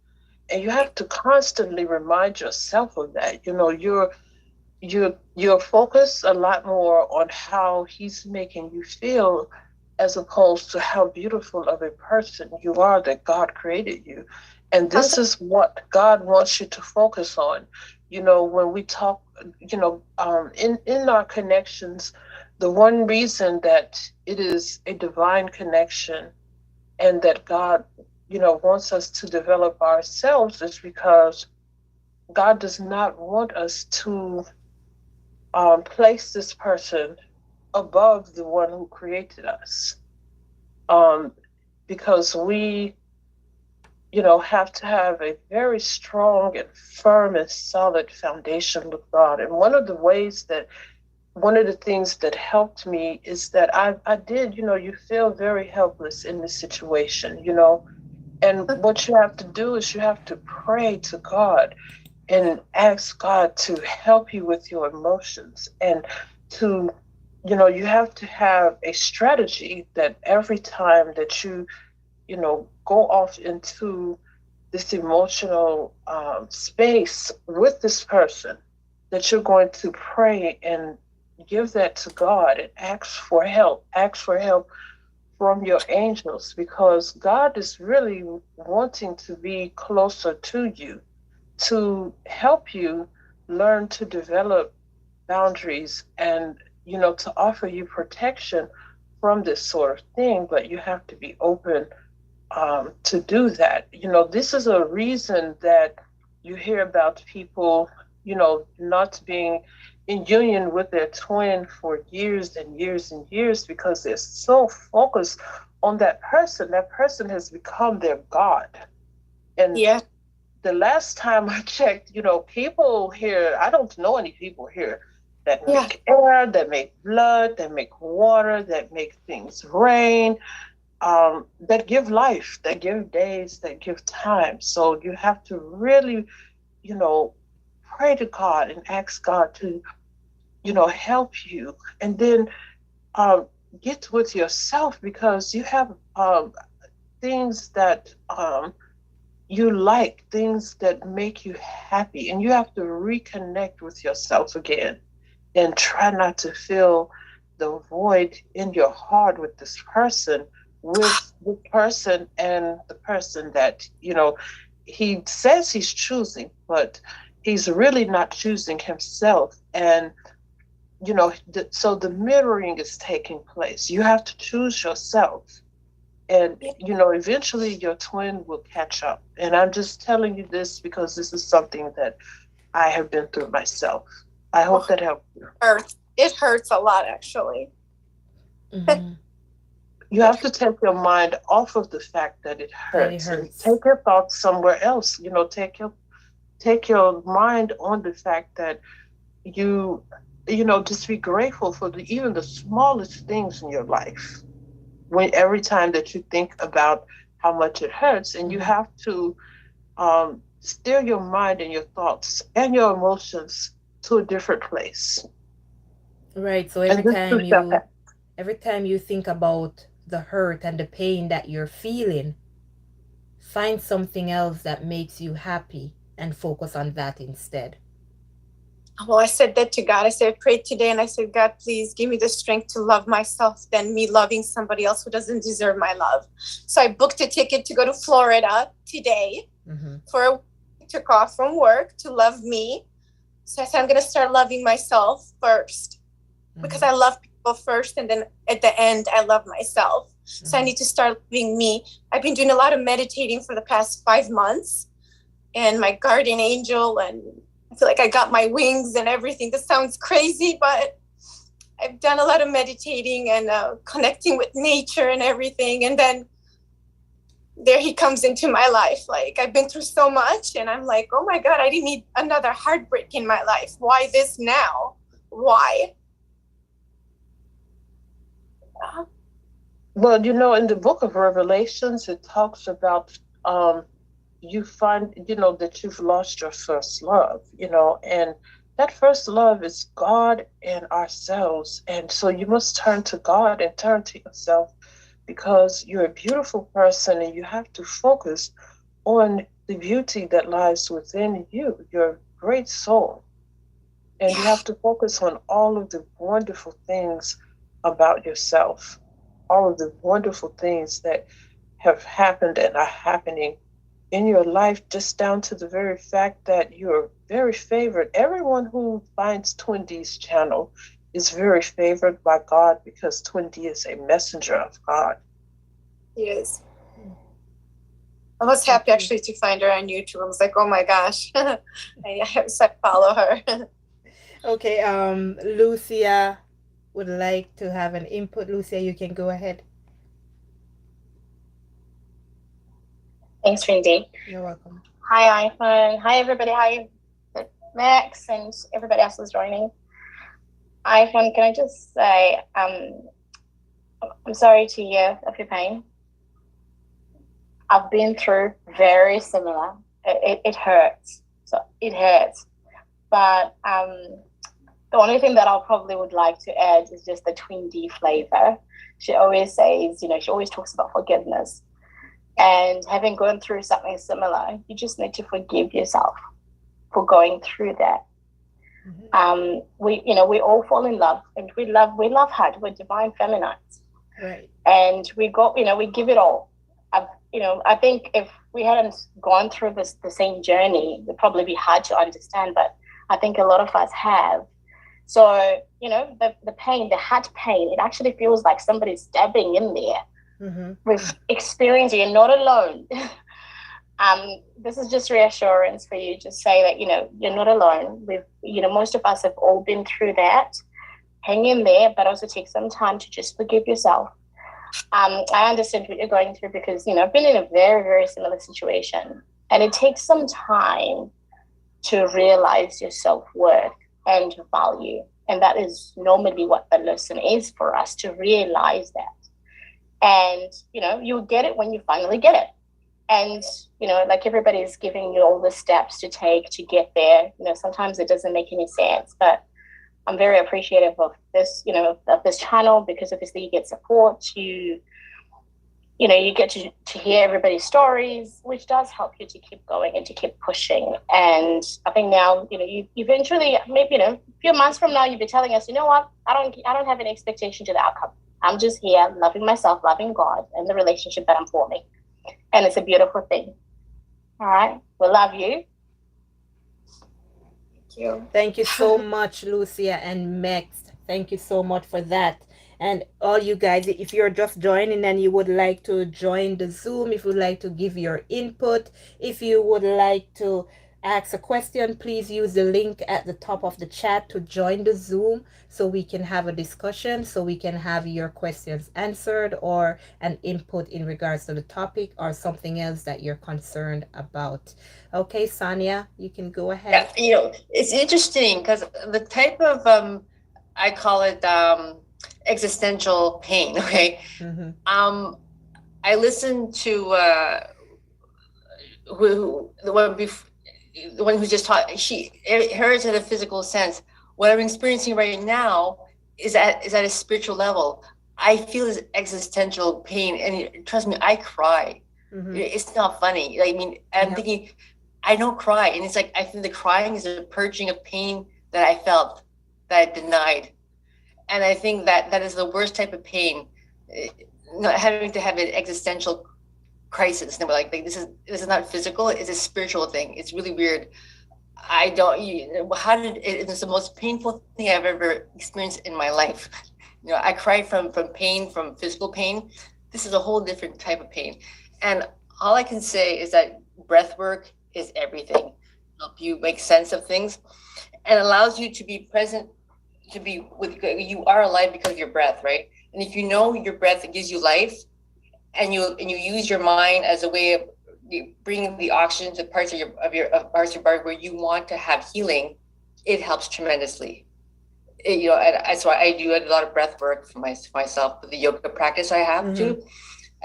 And you have to constantly remind yourself of that. You're focused a lot more on how he's making you feel as opposed to how beautiful of a person you are that God created you. And this is what God wants you to focus on. When we talk, in our connections, the one reason that it is a divine connection and that God, wants us to develop ourselves is because God does not want us to place this person above the one who created us. Because we, have to have a very strong and firm and solid foundation with God. And one of the things that helped me is that I did, you feel very helpless in this situation, and what you have to do is you have to pray to God and ask God to help you with your emotions, and to, you have to have a strategy that every time that you go off into this emotional space with this person, that you're going to pray and give that to God and ask for help. Ask for help from your angels, because God is really wanting to be closer to you, to help you learn to develop boundaries and, to offer you protection from this sort of thing. But you have to be open to do that. This is a reason that you hear about people, not being in union with their twin for years and years and years, because they're so focused on that person. That person has become their God. And Yeah. the last time I checked, people here, I don't know any people here that make air, that make blood, that make water, that make things rain, that give life, that give days, that give time. So you have to really, pray to God and ask God to, help you. And then get with yourself, because you have things that you like, things that make you happy, and you have to reconnect with yourself again and try not to fill the void in your heart with this person, with the person and the person that, he says he's choosing, but he's really not choosing himself. And, so the mirroring is taking place. You have to choose yourself. And, eventually your twin will catch up. And I'm just telling you this because this is something that I have been through myself. I hope that helped you. It hurts a lot, actually. Mm-hmm. You have to take your mind off of the fact that it hurts, and take your thoughts somewhere else. Take your mind on the fact that you just be grateful for even the smallest things in your life. When every time that you think about how much it hurts, and you have to steer your mind and your thoughts and your emotions to a different place. Right. So every time you think about the hurt and the pain that you're feeling, find something else that makes you happy and focus on that instead. Well, I said that to God. I said, I prayed today and I said, God, please give me the strength to love myself than me loving somebody else who doesn't deserve my love. So I booked a ticket to go to Florida today for a week. Took off from work to love me. So I said, I'm going to start loving myself first because I love people first. And then at the end, I love myself. So I need to start loving me. I've been doing a lot of meditating for the past 5 months, and my guardian angel, and I feel like I got my wings and everything. This sounds crazy, but I've done a lot of meditating and connecting with nature and everything. And then there he comes into my life. Like, I've been through so much, and I'm like, oh my God, I didn't need another heartbreak in my life. Why this now? Why? Well, you know, in the book of Revelations, it talks about you find, you know, that you've lost your first love, you know, and that first love is God and ourselves. And so you must turn to God and turn to yourself, because you're a beautiful person and you have to focus on the beauty that lies within you, your great soul. And you have to focus on all of the wonderful things about yourself, all of the wonderful things that have happened and are happening in your life, just down to the very fact that you're very favored. Everyone who finds Twin D's channel is very favored by God, because Twin D is a messenger of God. He is. I was happy actually to find her on YouTube. I was like, oh my gosh. I have to follow her. Okay, Lucia would like to have an input. Lucia, you can go ahead. Thanks, Rindy. You're welcome. Hi, iPhone. Hi, everybody. Hi, Max, and everybody else who's joining. iPhone, can I just say, I'm sorry to hear of your pain. I've been through very similar. It hurts. So it hurts. But the only thing that I probably would like to add is just the Twin D flavor. She always says, you know, she always talks about forgiveness. And having gone through something similar, you just need to forgive yourself for going through that. Mm-hmm. We all fall in love, and we love hard. We're divine feminines. Right. And we give it all. I think if we hadn't gone through the same journey, it'd probably be hard to understand, but I think a lot of us have. So, the pain, the heart pain, it actually feels like somebody's stabbing in there. Mm-hmm. With experience, you're not alone. This is just reassurance for you. Just say that, you're not alone. Most of us have all been through that. Hang in there, but also take some time to just forgive yourself. I understand what you're going through, because, I've been in a very, very similar situation, and it takes some time to realize your self-worth and value. And that is normally what the lesson is for us, to realize that. And, you'll get it when you finally get it. And, like everybody is giving you all the steps to take to get there. Sometimes it doesn't make any sense, but I'm very appreciative of this, of this channel, because obviously you get support, you get to hear everybody's stories, which does help you to keep going and to keep pushing. And I think now, you eventually, maybe, a few months from now, you'll be telling us, you know what, I don't have any expectation to the outcome. I'm just here loving myself, loving God, and the relationship that I'm forming. And it's a beautiful thing. All right. We love you. Thank you. Thank you so much, Lucia and Max. Thank you so much for that. And all you guys, if you're just joining and you would like to join the Zoom, if you would like to give your input, if you would like to ask a question, please use the link at the top of the chat to join the Zoom, so we can have a discussion, so we can have your questions answered, or an input in regards to the topic or something else that you're concerned about. Okay, Sonia, you can go ahead. Yeah, it's interesting, because the type of I call it existential pain. Okay. Mm-hmm. I listened to the one who just taught. Hers in a physical sense. What I'm experiencing right now is at a spiritual level. I feel this existential pain, and trust me, I cry. Mm-hmm. It's not funny. I mean, I'm thinking, I don't cry, and it's like I think the crying is a purging of pain that I felt, that I denied. And I think that is the worst type of pain, not having to have an existential crisis. And we're like this is not physical; it's a spiritual thing. It's really weird. It's the most painful thing I've ever experienced in my life. I cried from pain, from physical pain. This is a whole different type of pain. And all I can say is that breath work is everything. Help you make sense of things, and allows you to be present to be with you are alive because of your breath, right? And if you know your breath gives you life, and you use your mind as a way of bringing the oxygen to parts of parts of your body where you want to have healing, it helps tremendously. And that's why I do a lot of breath work for myself with the yoga practice I have too.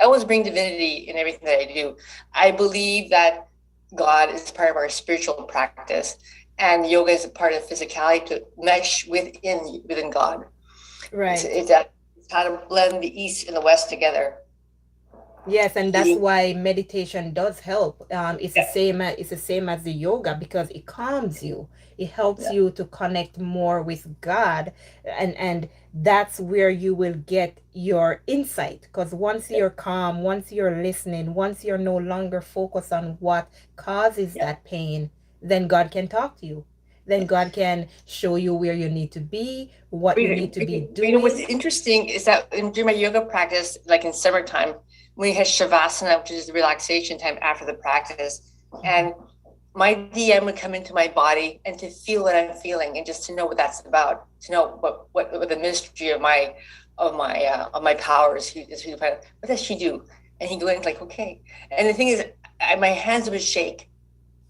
I always bring divinity in everything that I do. I believe that God is part of our spiritual practice, and yoga is a part of physicality to mesh within God. Right. It's how to blend the East and the West together. Yes, and that's why meditation does help. It's the same. It's the same as the yoga because it calms you. It helps you to connect more with God, and that's where you will get your insight. Because once you're calm, once you're listening, once you're no longer focused on what causes that pain, then God can talk to you. Then God can show you where you need to be, what you need to be doing. What's interesting is that during my yoga practice, like in summertime, we had shavasana, which is the relaxation time after the practice, and my DM would come into my body and to feel what I'm feeling and just to know what that's about, to know what the mystery of my powers. What does she do? And he'd go in like, okay. And the thing is, my hands would shake,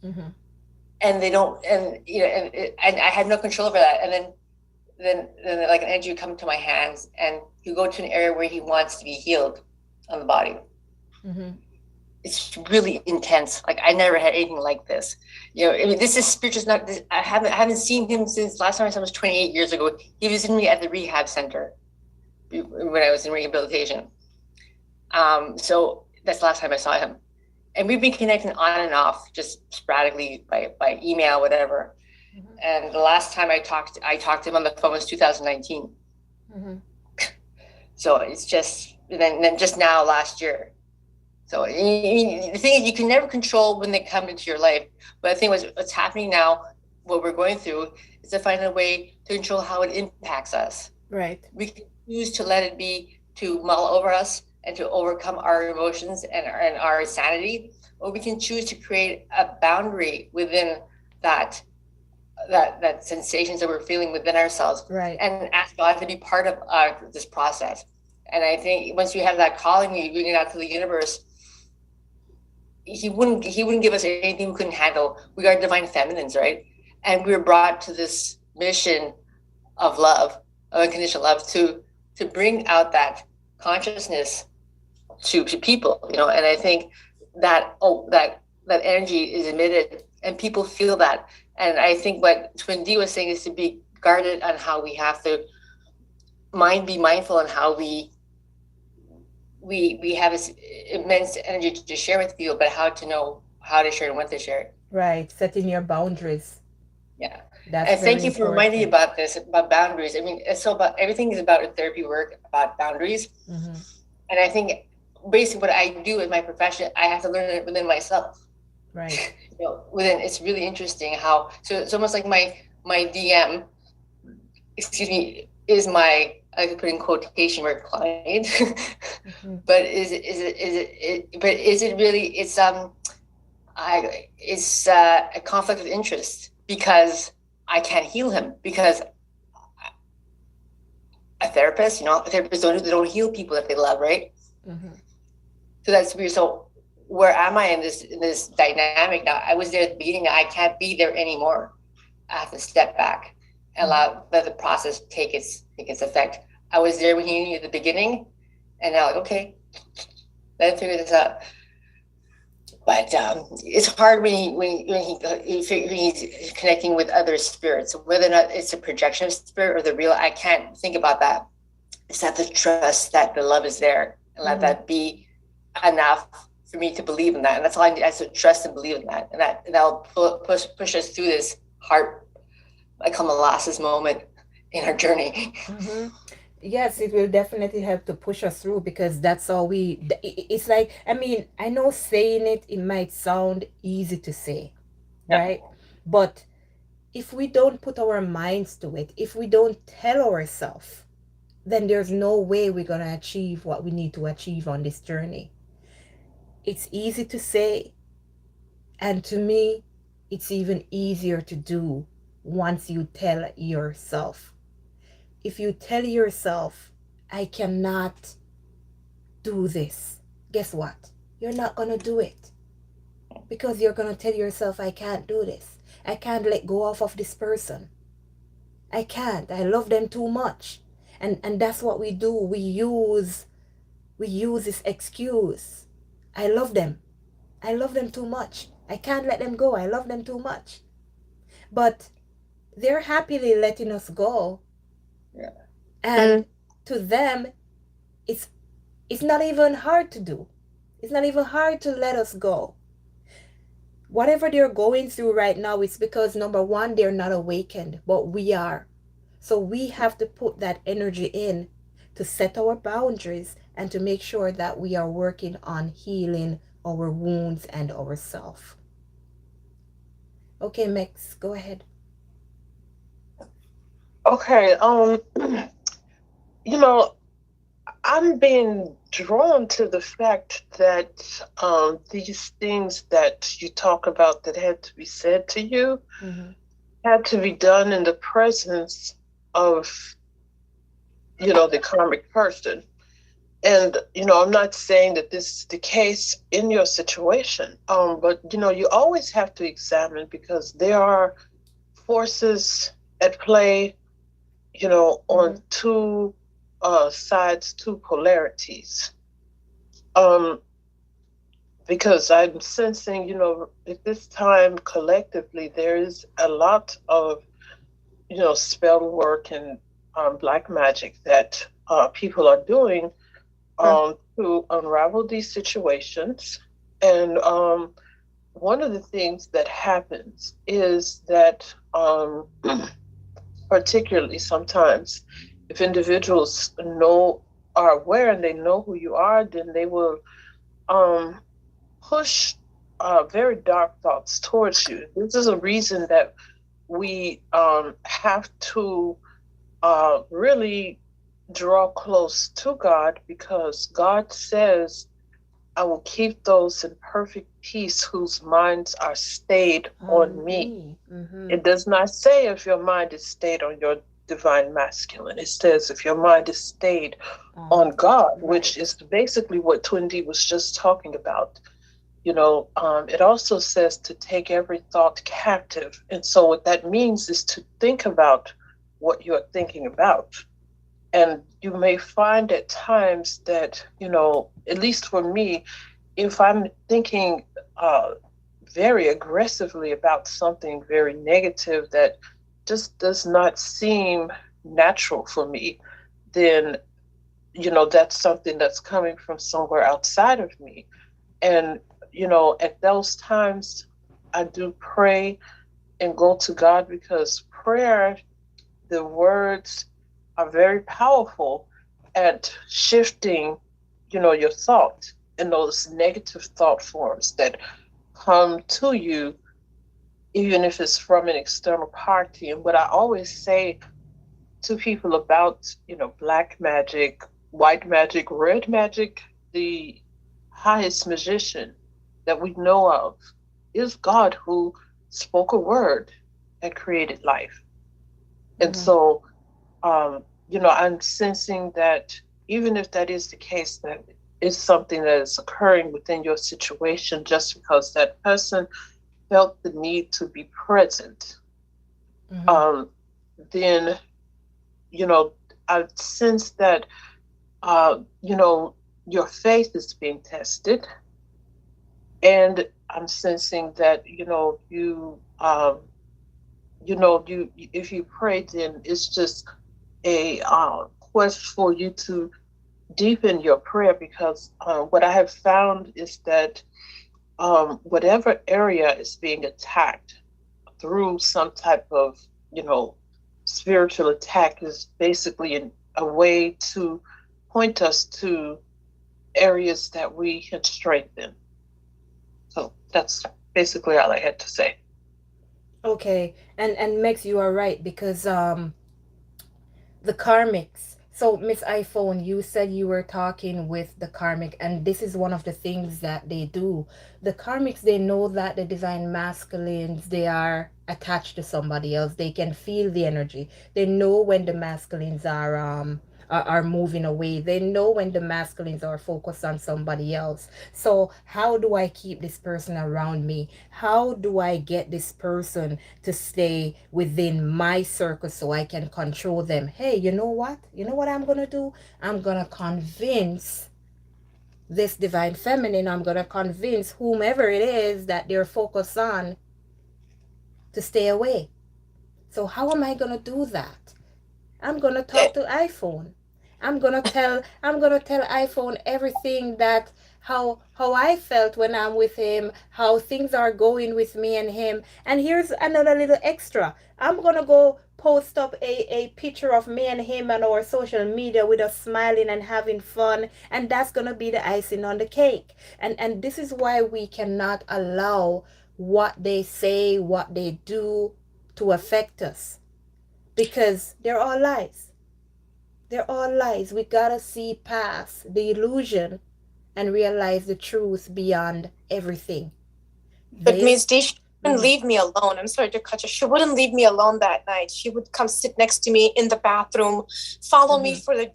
and they don't, and and I had no control over that. And then like an energy would come to my hands, and he'd go to an area where he wants to be healed on the body. It's really intense. Like I never had anything like this. I mean, this is spiritual. Not this, I haven't seen him since last time I saw him was 28 years ago. He visited me at the rehab center when I was in rehabilitation. So that's the last time I saw him, and we've been connecting on and off, just sporadically by email, whatever. And the last time I talked to him on the phone was 2019. So it's just then just now last year. So the thing is, you can never control when they come into your life. But the thing was, what's happening now, what we're going through, is to find a way to control how it impacts us. Right. We can choose to let it be to mull over us and to overcome our emotions and our sanity, or we can choose to create a boundary within that sensations that we're feeling within ourselves, right, and ask God to be part of this process. And I think once you have that calling, you bring it out to the universe. He wouldn't give us anything we couldn't handle. We are divine feminines, right? And we were brought to this mission of love, of unconditional love, to bring out that consciousness to people, And I think that energy is emitted, and people feel that. And I think what Twin D was saying is to be guarded on how we have to be mindful on how we have this immense energy to share with people, but how to know how to share and when to share it. Right, setting your boundaries. Yeah, and thank you for reminding me about this, about boundaries. I mean, it's so about everything is about therapy work, about boundaries. And I think basically what I do in my profession, I have to learn it within myself. Right. Within, it's really interesting how, so it's almost like my DM, is my, I could put in quotation mark client, but is it really, it's a conflict of interest, because I can't heal him, because a therapist, therapists don't heal people that they love, right? So that's weird. So where am I in this dynamic now? I was there at the beginning. I can't be there anymore. I have to step back and let the process take its effect. I was there when he knew at the beginning, and now like, okay, let him figure this out. But it's hard when he's connecting with other spirits, whether or not it's a projection of spirit or the real. I can't think about that. It's not the trust that the love is there, and let that be enough for me to believe in that. And that's all I need. I have to trust and believe in that, and that'll push us through this heart, I call molasses moment in our journey. Yes, it will definitely help to push us through, because that's all it's like, I mean, I know saying it might sound easy to say, right? But if we don't put our minds to it, if we don't tell ourselves, then there's no way we're going to achieve what we need to achieve on this journey. It's easy to say, and to me, it's even easier to do once you tell yourself. if you tell yourself, I cannot do this, guess what? You're not going to do it, because you're going to tell yourself, I can't do this. I can't let go of this person. I can't. I love them too much. And that's what we do. We use this excuse. I love them. I love them too much. I can't let them go. I love them too much. But they're happily letting us go. Yeah. And to them, it's it's not even hard to do. It's not even hard to let us go. Whatever they're going through right now, it's because number one, they're not awakened, but we are. So we have to put that energy in to set our boundaries and to make sure that we are working on healing our wounds and ourselves. Okay, Max, go ahead. Okay. You know, I'm being drawn to the fact that these things that you talk about that had to be said to you Mm-hmm. had to be done in the presence of, the karmic person. And, I'm not saying that this is the case in your situation, but, you always have to examine because there are forces at play, on two sides, two polarities. Um, because I'm sensing, at this time collectively, there is a lot of, spell work and black magic that people are doing to unravel these situations. And one of the things that happens is that, particularly sometimes, if individuals are aware and they know who you are, then they will um, push very dark thoughts towards you. This is a reason that we have to really draw close to God, because God says, I will keep those in perfect peace whose minds are stayed on me. Mm-hmm. It does not say if your mind is stayed on your divine masculine. It says if your mind is stayed on God, which is basically what Twin D was just talking about. It also says to take every thought captive. And so what that means is to think about what you're thinking about. And you may find at times that, at least for me, if I'm thinking very aggressively about something very negative that just does not seem natural for me, then, that's something that's coming from somewhere outside of me. And, at those times, I do pray and go to God, because prayer, the words are very powerful at shifting, your thought in those negative thought forms that come to you, even if it's from an external party. And what I always say to people about, black magic, white magic, red magic, the highest magician that we know of is God, who spoke a word and created life. And so, I'm sensing that even if that is the case, that is something that is occurring within your situation just because that person felt the need to be present. Then, I sense that, your faith is being tested. And I'm sensing that, if you pray, then it's just a quest for you to deepen your prayer, because what I have found is that whatever area is being attacked through some type of, spiritual attack is basically a way to point us to areas that we can strengthen. So that's basically all I had to say. Okay, and Max, you are right, because the karmics. So Miss iPhone, you said you were talking with the karmic, and this is one of the things that they do. The karmics, they know that the divine masculines, they are attached to somebody else. They can feel the energy. They know when the masculines are moving away. They know when the masculines are focused on somebody else. So how do I keep this person around me? How do I get this person to stay within my circle so I can control them? Hey, you know what? You know what I'm gonna do? I'm gonna convince this divine feminine, I'm gonna convince whomever it is that they're focused on to stay away. So how am I gonna do that? I'm gonna talk to iPhone. I'm gonna tell iPhone everything that how I felt when I'm with him, how things are going with me and him. And here's another little extra. I'm gonna go post up a picture of me and him on our social media with us smiling and having fun, and that's gonna be the icing on the cake. And this is why we cannot allow what they say, what they do to affect us, because they're all lies. They're all lies. We gotta see past the illusion and realize the truth beyond everything. But They Miss D, she wouldn't leave me alone. I'm sorry to cut you. She wouldn't leave me alone that night. She would come sit next to me in the bathroom, follow me for the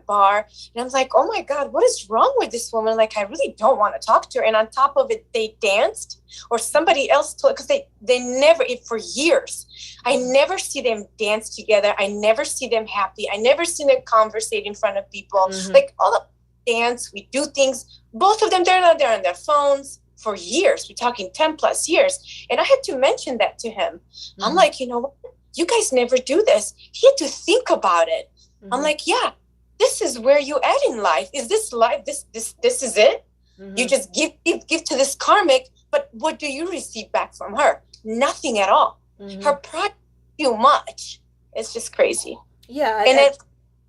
bar. And I'm like, oh my God, what is wrong with this woman? Like, I really don't want to talk to her. And on top of it, they danced, or somebody else told, because they never, for years, I never see them dance together. I never see them happy. I never see them conversate in front of people. Like, all the dance, we do things. Both of them, they're not there on their phones for years. We're talking 10 plus years. And I had to mention that to him. I'm like, you know what? You guys never do this. He had to think about it. I'm like, yeah, this is where you at in life. Is this life? This is it? You just give to this karmic, but what do you receive back from her? Nothing at all. Her pride too much. It's just crazy. Yeah, and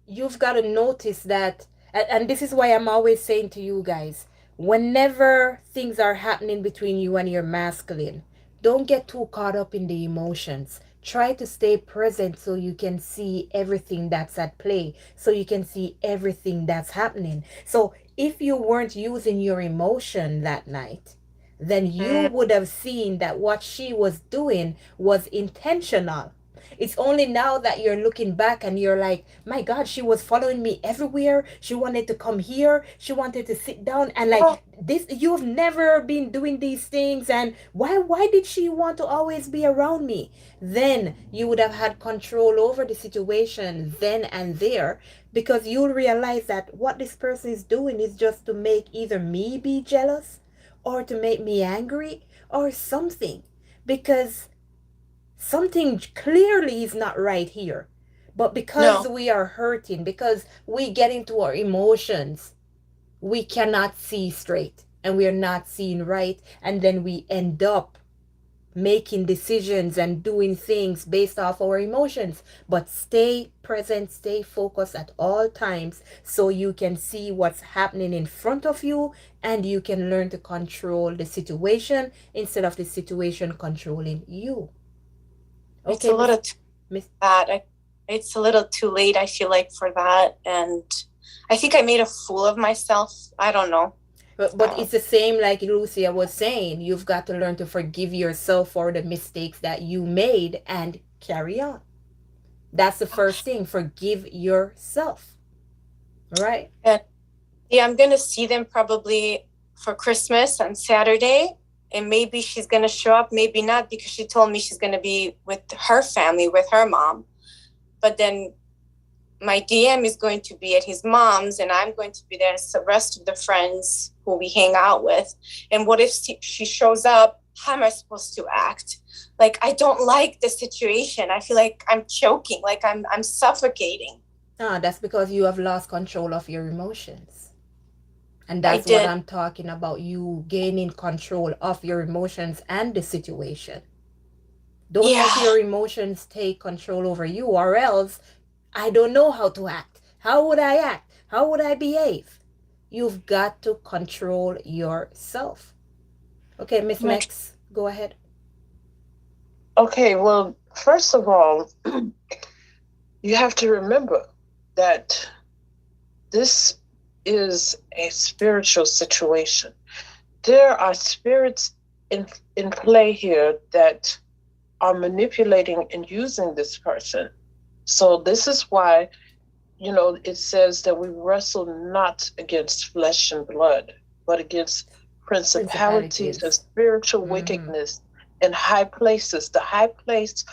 you've got to notice that, and this is why I'm always saying to you guys, whenever things are happening between you and your masculine, don't get too caught up in the emotions. Try to stay present so you can see everything that's at play, so you can see everything that's happening. So if you weren't using your emotion that night, then you would have seen that what she was doing was intentional. It's only now that you're looking back and you're like, my God, she was following me everywhere. She wanted to come here. She wanted to sit down, and like this, you've never been doing these things. And why did she want to always be around me? Then you would have had control over the situation then and there, because you'll realize that what this person is doing is just to make either me be jealous or to make me angry or something, because something clearly is not right here. But because we are hurting, because we get into our emotions, we cannot see straight and we are not seeing right. And then we end up making decisions and doing things based off our emotions. But stay present, stay focused at all times so you can see what's happening in front of you, and you can learn to control the situation instead of the situation controlling you. Okay, it's a little it's a little too late, I feel like, for that. And I think I made a fool of myself. I don't know. But it's the same like Lucia was saying. You've got to learn to forgive yourself for the mistakes that you made and carry on. That's the first thing. Forgive yourself. Right? And yeah, I'm going to see them probably for Christmas on Saturday. And maybe she's going to show up, maybe not, because she told me she's going to be with her family, with her mom. But then my DM is going to be at his mom's, and I'm going to be there as the rest of the friends who we hang out with. And what if she shows up? How am I supposed to act? Like, I don't like the situation. I feel like I'm choking, like I'm suffocating. That's because you have lost control of your emotions. And that's what I'm talking about, you gaining control of your emotions and the situation. Don't let your emotions take control over you, or else I don't know how to act. How would I act? How would I behave? You've got to control yourself. Okay, Miss Mex, go ahead. Okay, well, first of all, you have to remember that this is a spiritual situation. There are spirits in play here that are manipulating and using this person. So this is why, it says that we wrestle not against flesh and blood, but against principalities and Principalities. spiritual Mm-hmm. wickedness in high places. The high place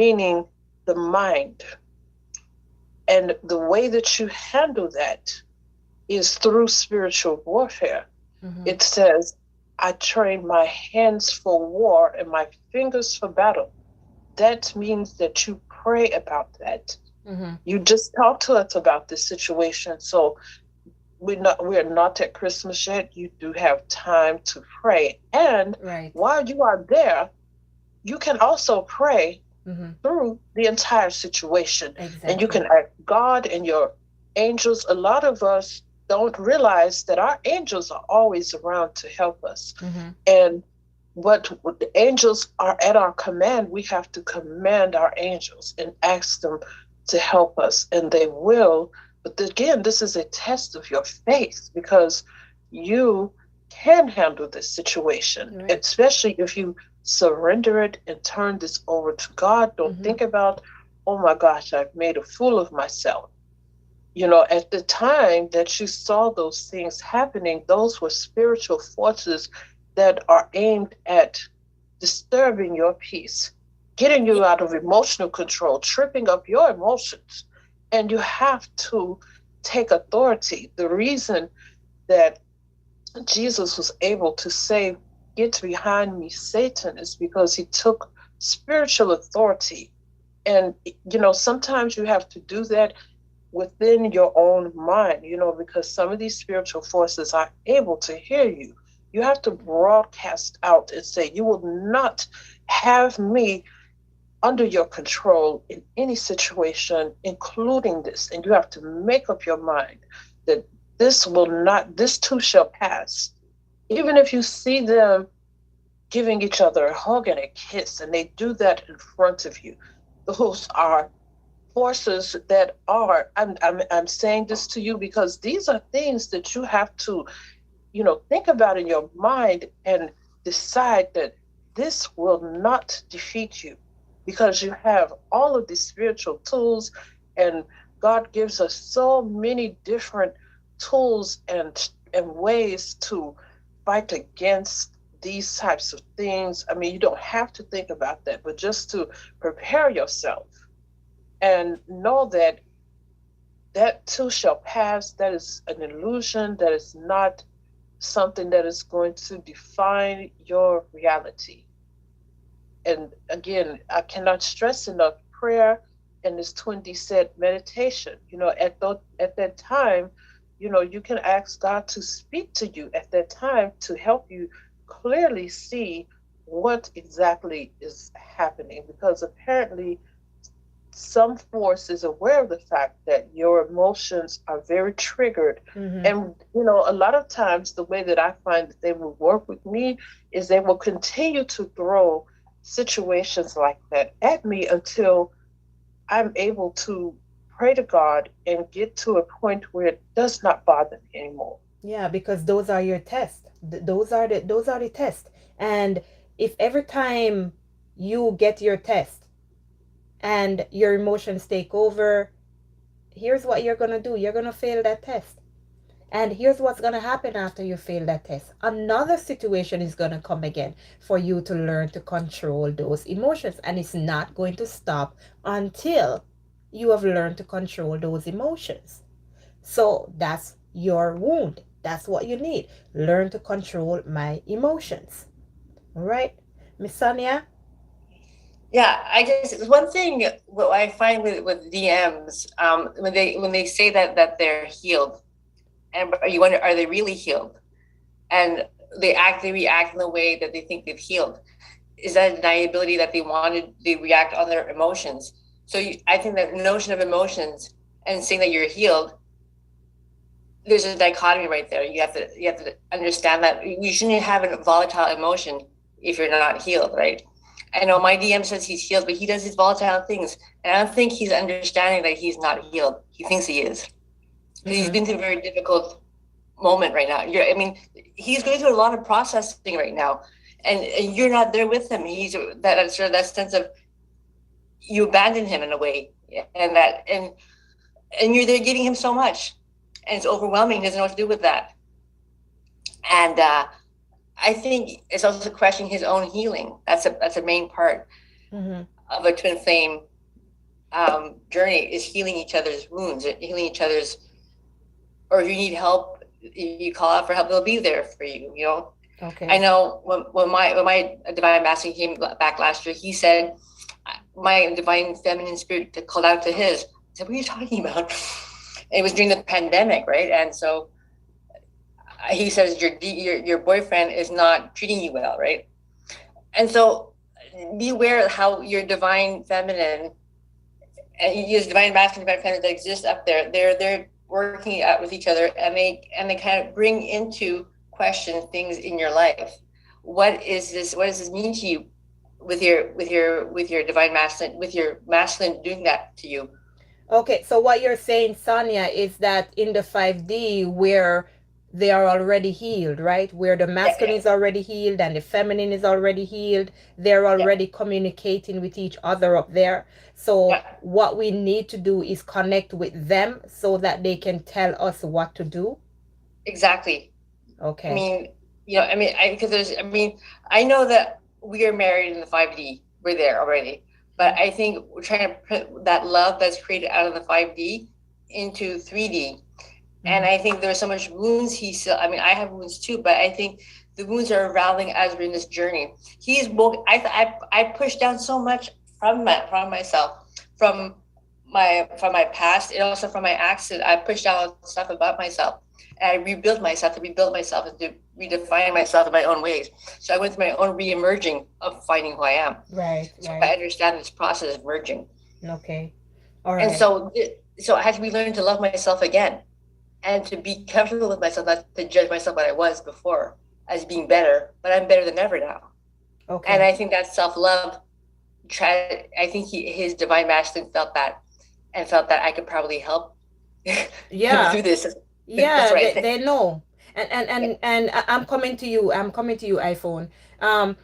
meaning the mind. And the way that you handle that is through spiritual warfare. Mm-hmm. It says, I train my hands for war and my fingers for battle. That means that you pray about that. Mm-hmm. You just talk to us about this situation. So we're not at Christmas yet. You do have time to pray. And Right. while you are there, you can also pray Mm-hmm. through the entire situation. Exactly. And you can ask God and your angels. A lot of us don't realize that our angels are always around to help us. Mm-hmm. And what the angels are at our command, we have to command our angels and ask them to help us, and they will. But again, this is a test of your faith, because you can handle this situation, Right. especially if you surrender it and turn this over to God. Don't Mm-hmm. think about, oh my gosh, I've made a fool of myself. At the time that you saw those things happening, those were spiritual forces that are aimed at disturbing your peace, getting you out of emotional control, tripping up your emotions. And you have to take authority. The reason that Jesus was able to say, Get behind me, Satan, is because he took spiritual authority. And, sometimes you have to do that within your own mind, because some of these spiritual forces are able to hear you. You have to broadcast out and say, you will not have me under your control in any situation, including this. And you have to make up your mind that this too shall pass. Even if you see them giving each other a hug and a kiss, and they do that in front of you, those are forces that are, I'm saying this to you because these are things that you have to, think about in your mind and decide that this will not defeat you, because you have all of these spiritual tools, and God gives us so many different tools and ways to fight against these types of things. I mean, you don't have to think about that, but just to prepare yourself and know that that too shall pass. That is an illusion. That is not something that is going to define your reality. And again, I cannot stress enough prayer and this 20 set meditation. At that time, you can ask God to speak to you at that time to help you clearly see what exactly is happening, because apparently some force is aware of the fact that your emotions are very triggered. Mm-hmm. And, a lot of times the way that I find that they will work with me is they will continue to throw situations like that at me until I'm able to pray to God and get to a point where it does not bother me anymore. Yeah, because those are your tests. Those are the tests. And if every time you get your test and your emotions take over, here's what you're gonna do. You're gonna fail that test. And here's what's gonna happen after you fail that test. Another situation is gonna come again for you to learn to control those emotions. And it's not going to stop until you have learned to control those emotions. So that's your wound. That's what you need. Learn to control my emotions. All right, Miss Sonia? Yeah, I just one thing what I find with DMs, when they say that they're healed, and you wonder, are they really healed? And they react in the way that they think they've healed. Is that a deniability that they react on their emotions? So I think that notion of emotions and saying that you're healed, there's a dichotomy right there. You have to understand that you shouldn't have a volatile emotion if you're not healed, right? I know my DM says he's healed, but he does these volatile things, and I don't think he's understanding that he's not healed. He thinks he is. Mm-hmm. He's been through a very difficult moment right now. He's going through a lot of processing right now, and you're not there with him. He's that sort of that sense of you abandon him in a way, and you're there giving him so much, and it's overwhelming. He doesn't know what to do with that, and I think it's also questioning his own healing. That's a main part of a twin flame journey, is healing each other's wounds, healing each other's, or if you need help, you call out for help, they'll be there for you, you know. Okay. I know when my divine masculine came back last year, he said my divine feminine spirit called out to his. I said, what are you talking about? And it was during the pandemic, right? And so he says your boyfriend is not treating you well, right? And so be aware of how your divine feminine and use divine masculine, divine feminine that exist up there. They're working out with each other, and they kind of bring into question things in your life. What is this? What does this mean to you? With your divine masculine, with your masculine doing that to you. Okay, so what you're saying, Sonia, is that in the 5D where they are already healed, right? Where the masculine is already healed and the feminine is already healed, they're already communicating with each other up there. So what we need to do is connect with them so that they can tell us what to do. Exactly. Okay. I mean, I know that we are married in the 5D. We're there already. But I think we're trying to put that love that's created out of the 5D into 3D. And I think there's so much wounds I have wounds too, but I think the wounds are unraveling as we're in this journey. I pushed down so much from myself, from my past, and also from my accident. I pushed down stuff about myself. And I rebuilt myself and to redefine myself in my own ways. So I went through my own re-emerging of finding who I am. Right. So I understand this process of merging. Okay. All right. And so I had to relearn to love myself again, and to be comfortable with myself, not to judge myself what I was before as being better, but I'm better than ever now. Okay. And I think that self-love, I think his divine masculine felt that I could probably help through this. Yeah, they know. And I'm coming to you, iPhone.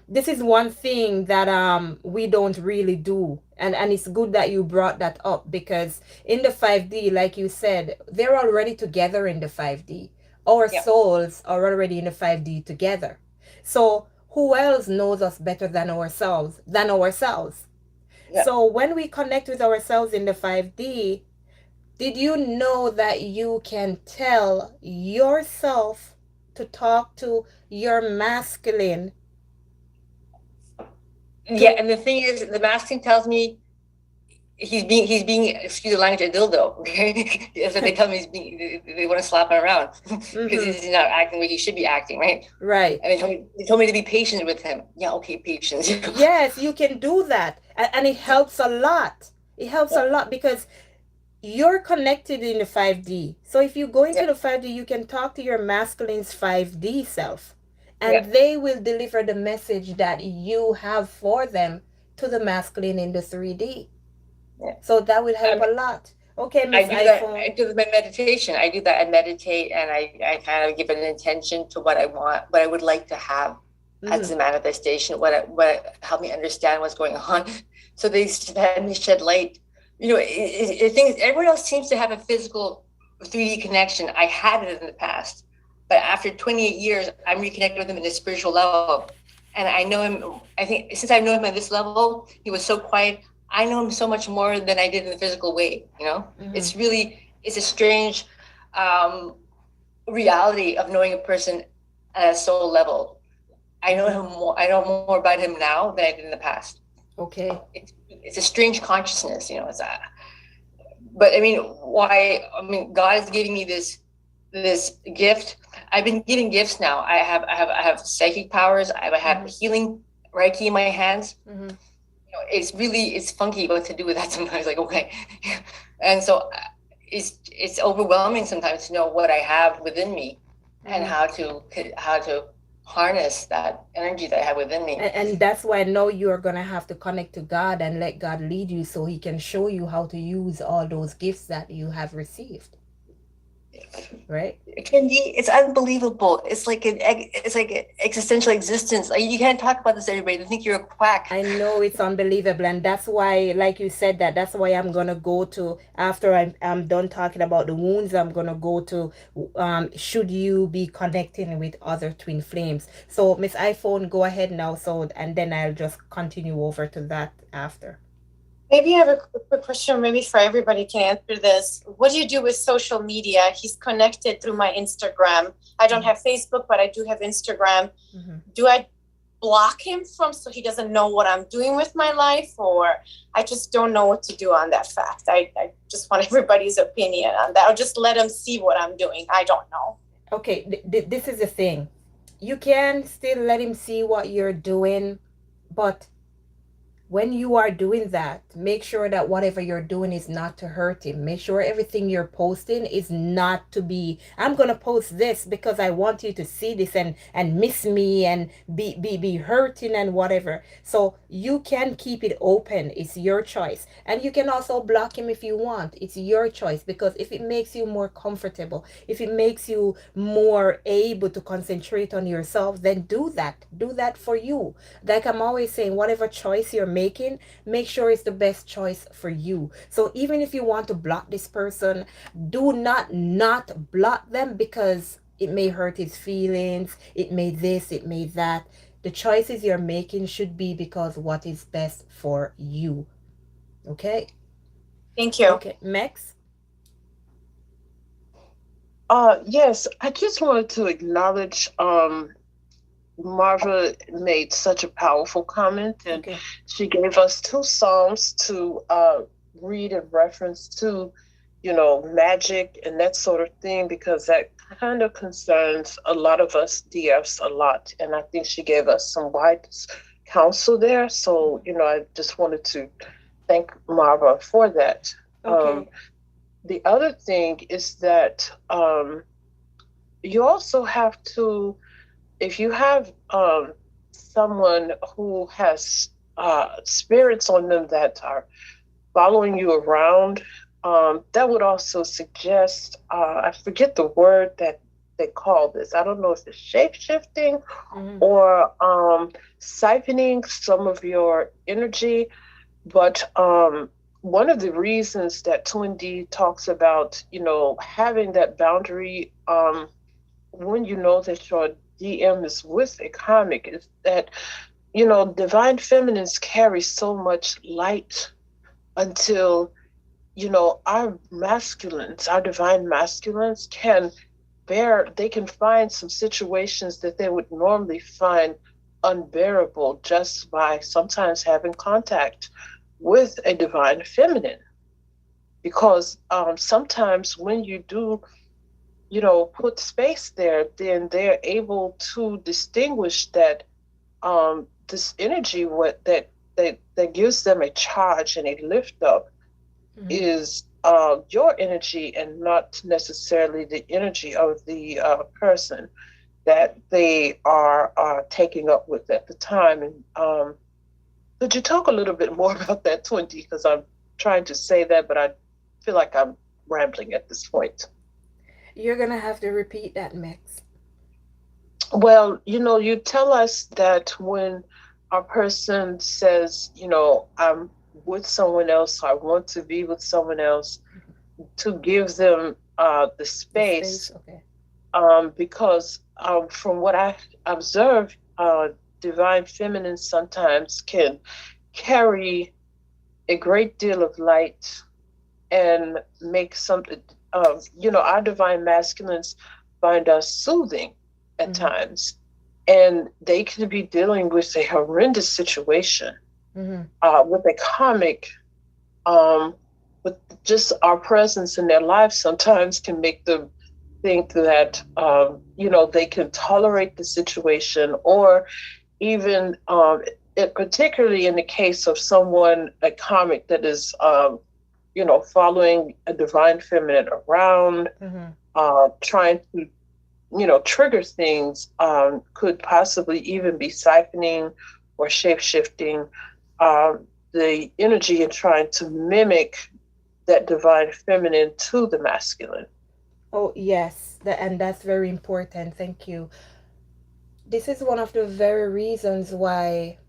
This is one thing that we don't really do, and it's good that you brought that up, because in the 5D, like you said, they're already together in the 5D. Our souls are already in the 5D together. So who else knows us better than ourselves? So when we connect with ourselves in the 5D, did you know that you can tell yourself to talk to your masculine? Yeah, and the thing is, the masculine tells me he's being excuse the language, a dildo. Okay, so they tell me they want to slap him around because he's not acting the way he should be acting, right? Right. And they told me to be patient with him. Yeah, okay, patience. Yes, you can do that, and it helps a lot. It helps a lot because you're connected in the 5D. So if you go into the 5D, you can talk to your masculine's 5D self, and they will deliver the message that you have for them to the masculine in the 3D. So that will help a lot. Okay, Miss iPhone. I do my meditation. I do that. I meditate, and I kind of give an intention to what I want, what I would like to have as a manifestation, what help me understand what's going on. So they shed light. You know, things. Everyone else seems to have a physical 3D connection. I had it in the past, but after 28 years, I'm reconnected with him in a spiritual level, and I know him. I think since I know him at this level, he was so quiet. I know him so much more than I did in the physical way. You know, it's a strange reality of knowing a person at a soul level. I know him more. I know more about him now than I did in the past. Okay. It's a strange consciousness, you know. But I mean, why? I mean, God is giving me this gift. I've been getting gifts now. I have psychic powers. I have healing Reiki in my hands. You know, it's funky what to do with that sometimes. Like, okay, and so it's overwhelming sometimes to know what I have within me and how to harness that energy that I have within me. And that's why now you're going to have to connect to God and let God lead you so he can show you how to use all those gifts that you have received. right? It can be. It's unbelievable. It's like an existential existence. Like, you can't talk about this to everybody. They think you're a quack. I know it's unbelievable, and that's why, like you said, that's why I'm gonna go to, after I'm done talking about the wounds, I'm gonna go to, should you be connecting with other twin flames? So Miss iPhone, go ahead now. So, and then I'll just continue over to that after. Maybe I have a quick question, maybe for everybody can answer this. What do you do with social media? He's connected through my Instagram. I don't have Facebook, but I do have Instagram. Mm-hmm. Do I block him from so he doesn't know what I'm doing with my life, or I just don't know what to do on that fact? I just want everybody's opinion on that. I'll just let him see what I'm doing. I don't know. Okay, this is the thing. You can still let him see what you're doing, but when you are doing that, make sure that whatever you're doing is not to hurt him. Make sure everything you're posting is not to be, I'm gonna post this because I want you to see this and miss me and be hurting and whatever. So you can keep it open. It's your choice. And you can also block him if you want. It's your choice, because if it makes you more comfortable, if it makes you more able to concentrate on yourself, then do that. Do that for you. Like I'm always saying, whatever choice you're making, make sure it's the best choice for you. So even if you want to block this person, do not block them, because it may hurt his feelings, it may this, it may that. The choices you're making should be because what is best for you. Okay? Thank you. Okay, Max? Yes, I just wanted to acknowledge Marva made such a powerful comment, and Okay. she gave us two Psalms to read in reference to, magic and that sort of thing, because that kind of concerns a lot of us DFs a lot. And I think she gave us some wise counsel there. So, I just wanted to thank Marva for that. Okay. The other thing is that you also have to, if you have someone who has spirits on them that are following you around, that would also suggest, I forget the word that they call this. I don't know if it's shape shifting or siphoning some of your energy. But one of the reasons that 2D talks about, having that boundary when you know that your DM is with a karmic, is that, divine feminines carry so much light until, our masculines, our divine masculines they can find some situations that they would normally find unbearable just by sometimes having contact with a divine feminine. Because sometimes when you do, put space there, then they're able to distinguish that this energy that gives them a charge and a lift up is your energy, and not necessarily the energy of the person that they are taking up with at the time. And could you talk a little bit more about that, 20? Because I'm trying to say that, but I feel like I'm rambling at this point. You're gonna have to repeat that, Max. Well, you tell us that when a person says, I'm with someone else, I want to be with someone else, to give them the space. Okay. Because from what I observe, divine feminine sometimes can carry a great deal of light and make something, our divine masculines find us soothing at times. And they could be dealing with a horrendous situation with a karmic, with just our presence in their lives sometimes can make them think that, they can tolerate the situation, or even, particularly in the case of someone, a karmic that is, following a divine feminine around, trying to, trigger things, could possibly even be siphoning or shape-shifting the energy and trying to mimic that divine feminine to the masculine. Oh, yes, and that's very important. Thank you. This is one of the very reasons why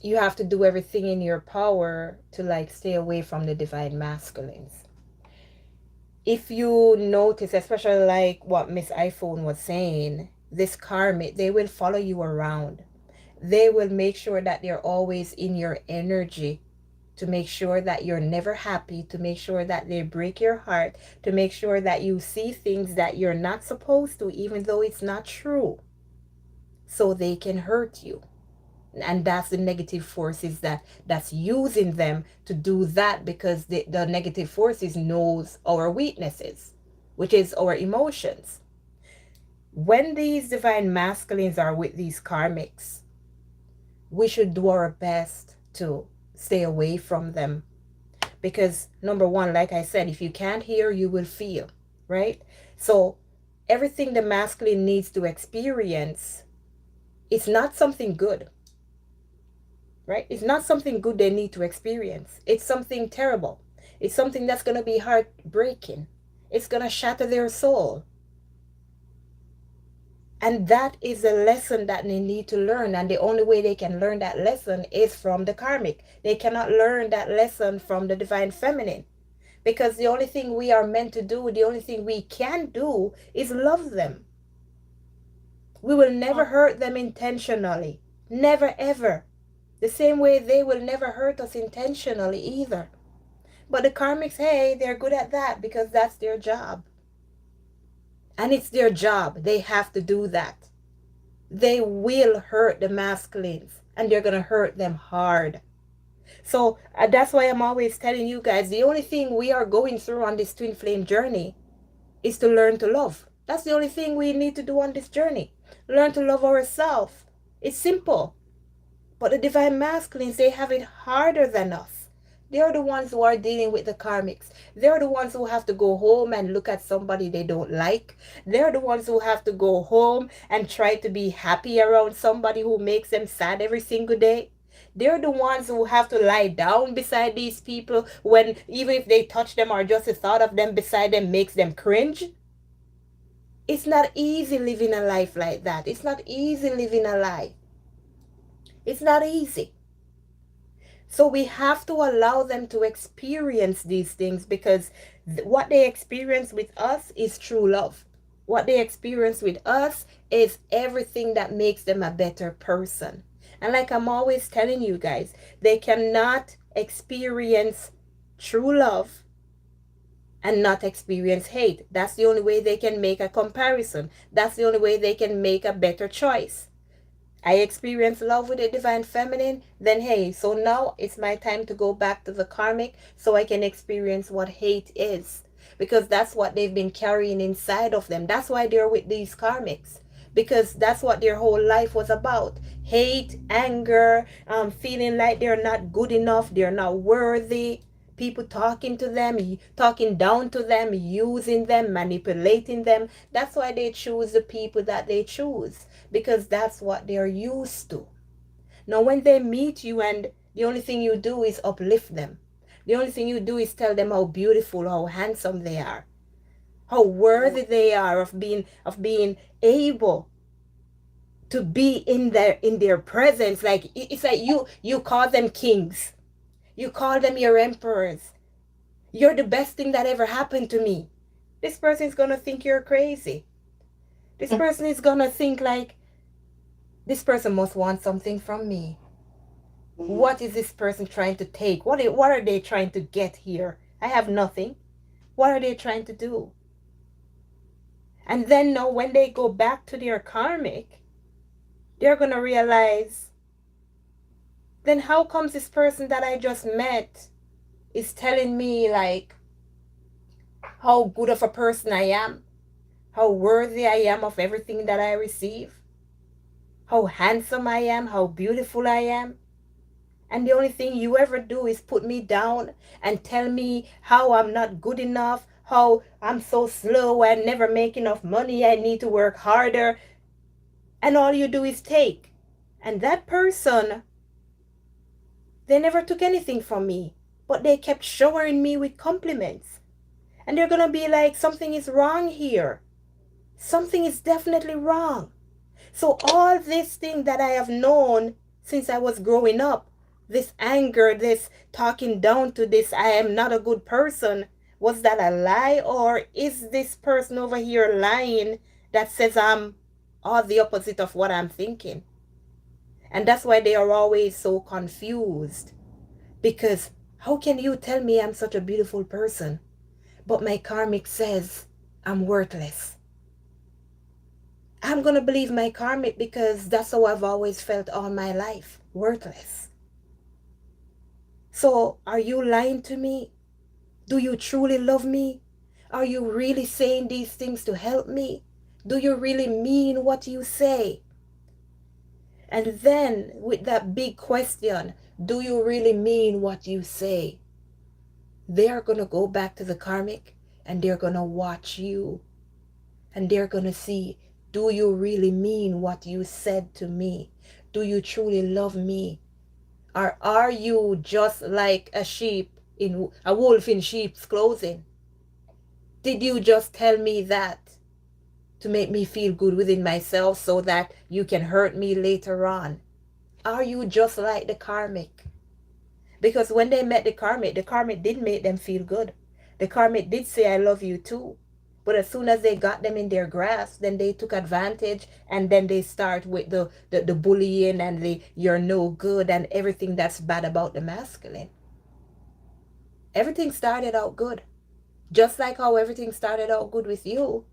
you have to do everything in your power to like stay away from the divine masculines. If you notice, especially like what Miss iPhone was saying, this karmic, they will follow you around. They will make sure that they're always in your energy, to make sure that you're never happy, to make sure that they break your heart, to make sure that you see things that you're not supposed to, even though it's not true, so they can hurt you. And that's the negative forces that's using them to do that, because the negative forces knows our weaknesses, which is our emotions. When these divine masculines are with these karmics, we should do our best to stay away from them, because number one, like I said, if you can't hear, you will feel, right? So everything the masculine needs to experience, it's not something good, right? It's not something good they need to experience. It's something terrible. It's something that's going to be heartbreaking. It's going to shatter their soul. And that is a lesson that they need to learn. And the only way they can learn that lesson is from the karmic. They cannot learn that lesson from the divine feminine. Because the only thing we are meant to do, the only thing we can do is love them. We will never hurt them intentionally. Never, ever. The same way they will never hurt us intentionally either. But the karmics, hey, they're good at that because that's their job. And it's their job. They have to do that. They will hurt the masculines, and they're going to hurt them hard. So that's why I'm always telling you guys, the only thing we are going through on this twin flame journey is to learn to love. That's the only thing we need to do on this journey. Learn to love ourselves. It's simple. But the divine masculines, they have it harder than us. They're the ones who are dealing with the karmics. They're the ones who have to go home and look at somebody they don't like. They're the ones who have to go home and try to be happy around somebody who makes them sad every single day. They're the ones who have to lie down beside these people when, even if they touch them or just the thought of them beside them makes them cringe. It's not easy living a life like that. It's not easy living a life. It's not easy. So we have to allow them to experience these things, because what they experience with us is true love. What they experience with us is everything that makes them a better person. And like I'm always telling you guys, they cannot experience true love and not experience hate. That's the only way they can make a comparison. That's the only way they can make a better choice. I experience love with the divine feminine, then hey, so now it's my time to go back to the karmic so I can experience what hate is. Because that's what they've been carrying inside of them. That's why they're with these karmics. Because that's what their whole life was about. Hate, anger, feeling like they're not good enough, they're not worthy. People talking to them, talking down to them, using them, manipulating them. That's why they choose the people that they choose, because that's what they're used to. Now, when they meet you and the only thing you do is uplift them, the only thing you do is tell them how beautiful, how handsome they are, how worthy they are of being able to be in their presence. Like it's like you call them kings, you call them your emperors. You're the best thing that ever happened to me. This person is gonna think you're crazy. This person is gonna think like, this person must want something from me. What is this person trying to take? What are they trying to get here? I have nothing. What are they trying to do? And then now when they go back to their karmic, they're going to realize, then how comes this person that I just met is telling me like how good of a person I am, how worthy I am of everything that I receive, how handsome I am, how beautiful I am. And the only thing you ever do is put me down and tell me how I'm not good enough, how I'm so slow, I never make enough money, I need to work harder. And all you do is take. And that person, they never took anything from me, but they kept showering me with compliments. And they're going to be like, something is wrong here. Something is definitely wrong. So all this thing that I have known since I was growing up, this anger, this talking down to this, I am not a good person, was that a lie? Or is this person over here lying that says I'm all the opposite of what I'm thinking? And that's why they are always so confused. Because how can you tell me I'm such a beautiful person, but my karmic says I'm worthless? I'm going to believe my karmic because that's how I've always felt all my life, worthless. So are you lying to me? Do you truly love me? Are you really saying these things to help me? Do you really mean what you say? And then with that big question, do you really mean what you say? They're going to go back to the karmic and they're going to watch you. And they're going to see, do you really mean what you said to me? Do you truly love me? Or are you just like a wolf in sheep's clothing? Did you just tell me that to make me feel good within myself so that you can hurt me later on? Are you just like the karmic? Because when they met the karmic did make them feel good. The karmic did say, I love you too. But as soon as they got them in their grasp, then they took advantage, and then they start with the bullying and the you're no good and everything that's bad about the masculine. Everything started out good. Just like how everything started out good with you.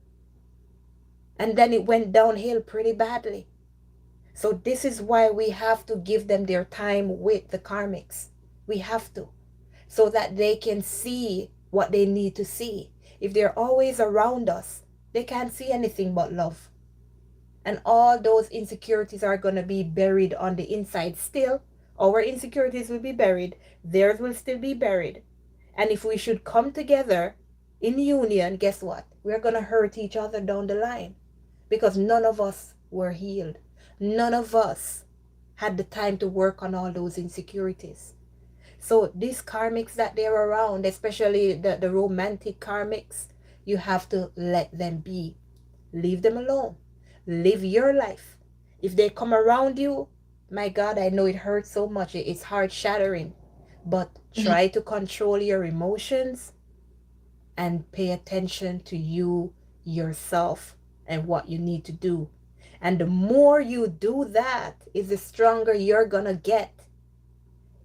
And then it went downhill pretty badly. So this is why we have to give them their time with the karmics. We have to. So that they can see what they need to see. If they're always around us, they can't see anything but love. And all those insecurities are going to be buried on the inside still. Our insecurities will be buried. Theirs will still be buried. And if we should come together in union, guess what? We're going to hurt each other down the line. Because none of us were healed. None of us had the time to work on all those insecurities. So these karmics that they're around, especially the romantic karmics, you have to let them be. Leave them alone. Live your life. If they come around you, my God, I know it hurts so much. It's heart shattering. But try to control your emotions and pay attention to you, yourself, and what you need to do. And the more you do that, is the stronger you're gonna get.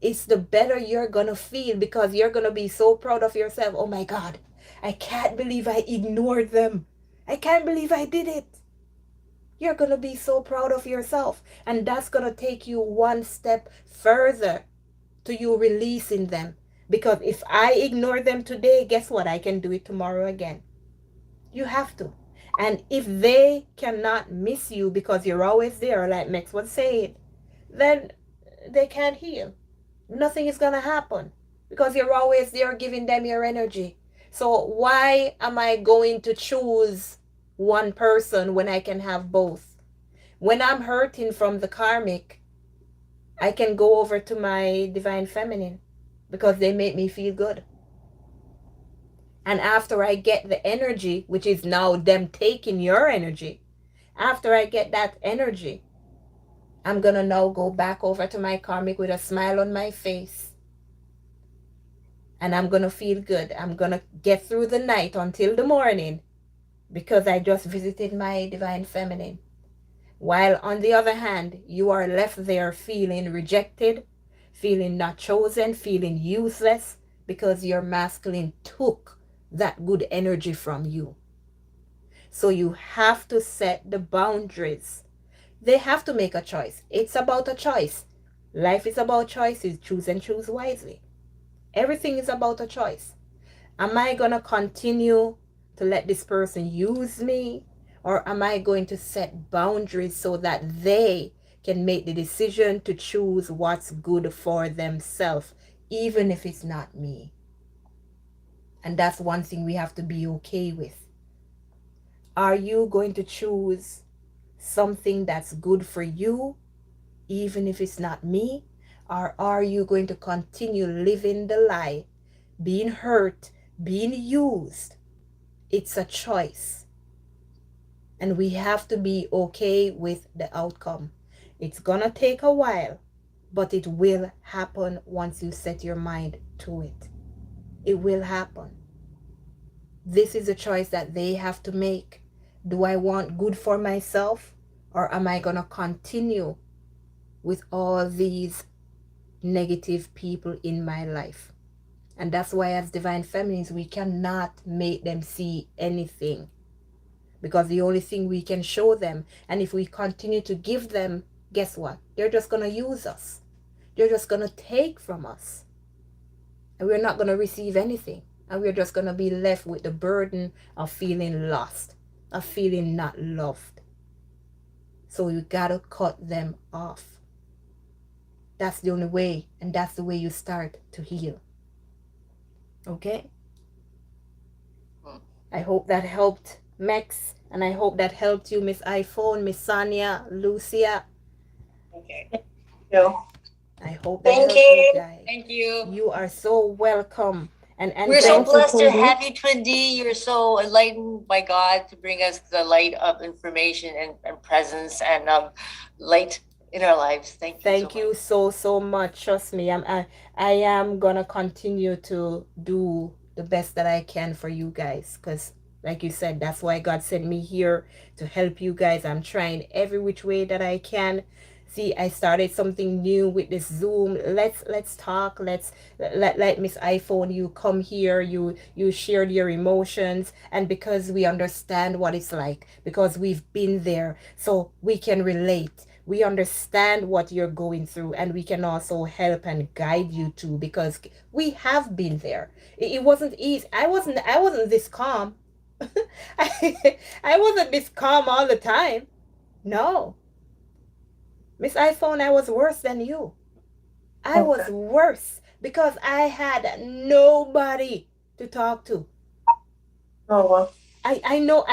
It's the better you're gonna feel, because you're gonna be so proud of yourself. Oh my God, I can't believe I ignored them. I can't believe I did it. You're gonna be so proud of yourself. And that's gonna take you one step further to you releasing them. Because if I ignore them today, guess what? I can do it tomorrow again. You have to. And if they cannot miss you because you're always there, like Max was saying, then they can't heal. Nothing is going to happen because you're always there giving them your energy. So why am I going to choose one person when I can have both? When I'm hurting from the karmic, I can go over to my divine feminine because they make me feel good. And after I get the energy, which is now them taking your energy, after I get that energy, I'm going to now go back over to my karmic with a smile on my face. And I'm going to feel good. I'm going to get through the night until the morning because I just visited my divine feminine. While on the other hand, you are left there feeling rejected, feeling not chosen, feeling useless because your masculine took that good energy from you. So you have to set the boundaries. They have to make a choice. It's about a choice. Life is about choices. Choose and choose wisely. Everything is about a choice. Am I going to continue to let this person use me? Or am I going to set boundaries so that they can make the decision to choose what's good for themselves, even if it's not me? And that's one thing we have to be okay with. Are you going to choose something that's good for you, even if it's not me? Or are you going to continue living the lie, being hurt, being used, It's a choice. And we have to be okay with the outcome. It's gonna take a while, but it will happen once you set your mind to it. It will happen. This is a choice that they have to make. Do I want good for myself, or am I gonna continue with all these negative people in my life? And that's why, as divine feminines, we cannot make them see anything, because the only thing we can show them, and if we continue to give them, guess what? They're just going to use us. They're just going to take from us. And we're not going to receive anything. And we're just going to be left with the burden of feeling lost, of feeling not loved. So you got to cut them off. That's the only way, and that's the way you start to heal. Okay? I hope that helped Max, and I hope that helped you, Miss iPhone, Miss Sonia, Lucia. Okay. I hope that Thank helped you you. guys. Thank you. You are so welcome. And We're so thank you, blessed to Cindy. have you, Twin D. You're so enlightened by God to bring us the light of information and presence and light in our lives. Thank you. Thank you so much. Trust me, I am gonna continue to do the best that I can for you guys, because like you said, that's why God sent me here, to help you guys. I'm trying every which way that I can. See, I started something new with this Zoom. Let's talk. Let Miss iPhone, you come here. You shared your emotions, and because we understand what it's like, because we've been there, so we can relate. We understand what you're going through, and we can also help and guide you too, because we have been there. It wasn't easy. I wasn't this calm. I wasn't this calm all the time. No. Miss iPhone, I was worse than you. I was worse because I had nobody to talk to. Oh, well. I know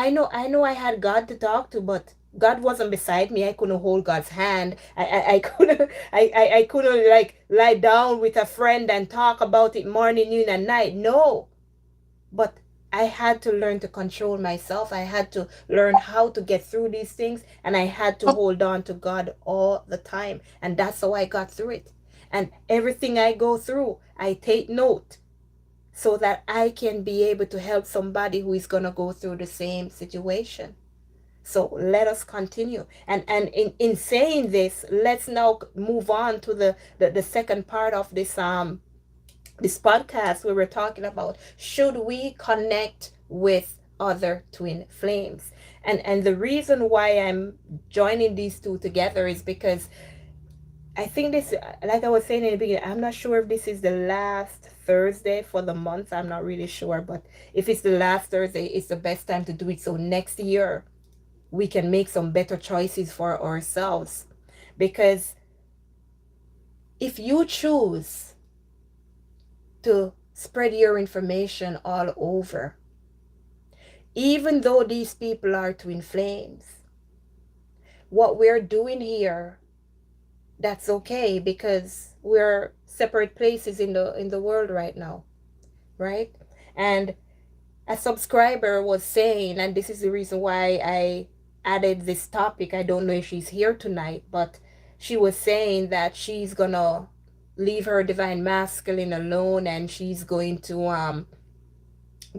I had God to talk to, but God wasn't beside me. I couldn't hold God's hand. I couldn't I couldn't like lie down with a friend and talk about it morning, noon, and night. No. But I had to learn to control myself. I had to learn how to get through these things, and I had to hold on to God all the time. And that's how I got through it. And everything I go through, I take note, so that I can be able to help somebody who is going to go through the same situation. So let us continue. And in saying this, let's now move on to the second part of this podcast, where we're talking about, should we connect with other twin flames? And the reason why I'm joining these two together is because I think this, like I was saying in the beginning, I'm not sure if this is the last Thursday for the month. I'm not really sure, but if it's the last Thursday, it's the best time to do it. So next year, we can make some better choices for ourselves. Because if you choose to spread your information all over, even though these people are twin flames, what we're doing here, that's okay, because we're separate places in the world right now, right? And a subscriber was saying, and this is the reason why I added this topic, I don't know if she's here tonight, but she was saying that she's gonna leave her divine masculine alone, and she's going to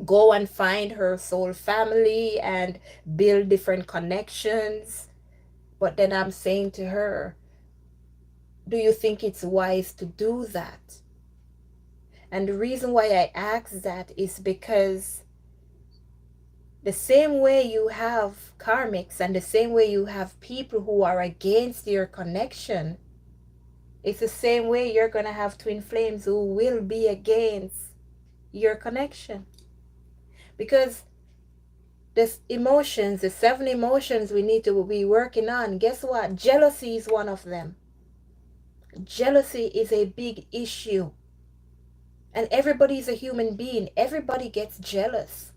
go and find her soul family and build different connections. But then I'm saying to her, do you think it's wise to do that? And the reason why I ask that is because the same way you have karmics, and the same way you have people who are against your connection, it's the same way you're going to have twin flames who will be against your connection. Because the emotions, the 7 emotions we need to be working on, guess what? Jealousy is one of them. Jealousy is a big issue. And everybody is a human being. Everybody gets jealous.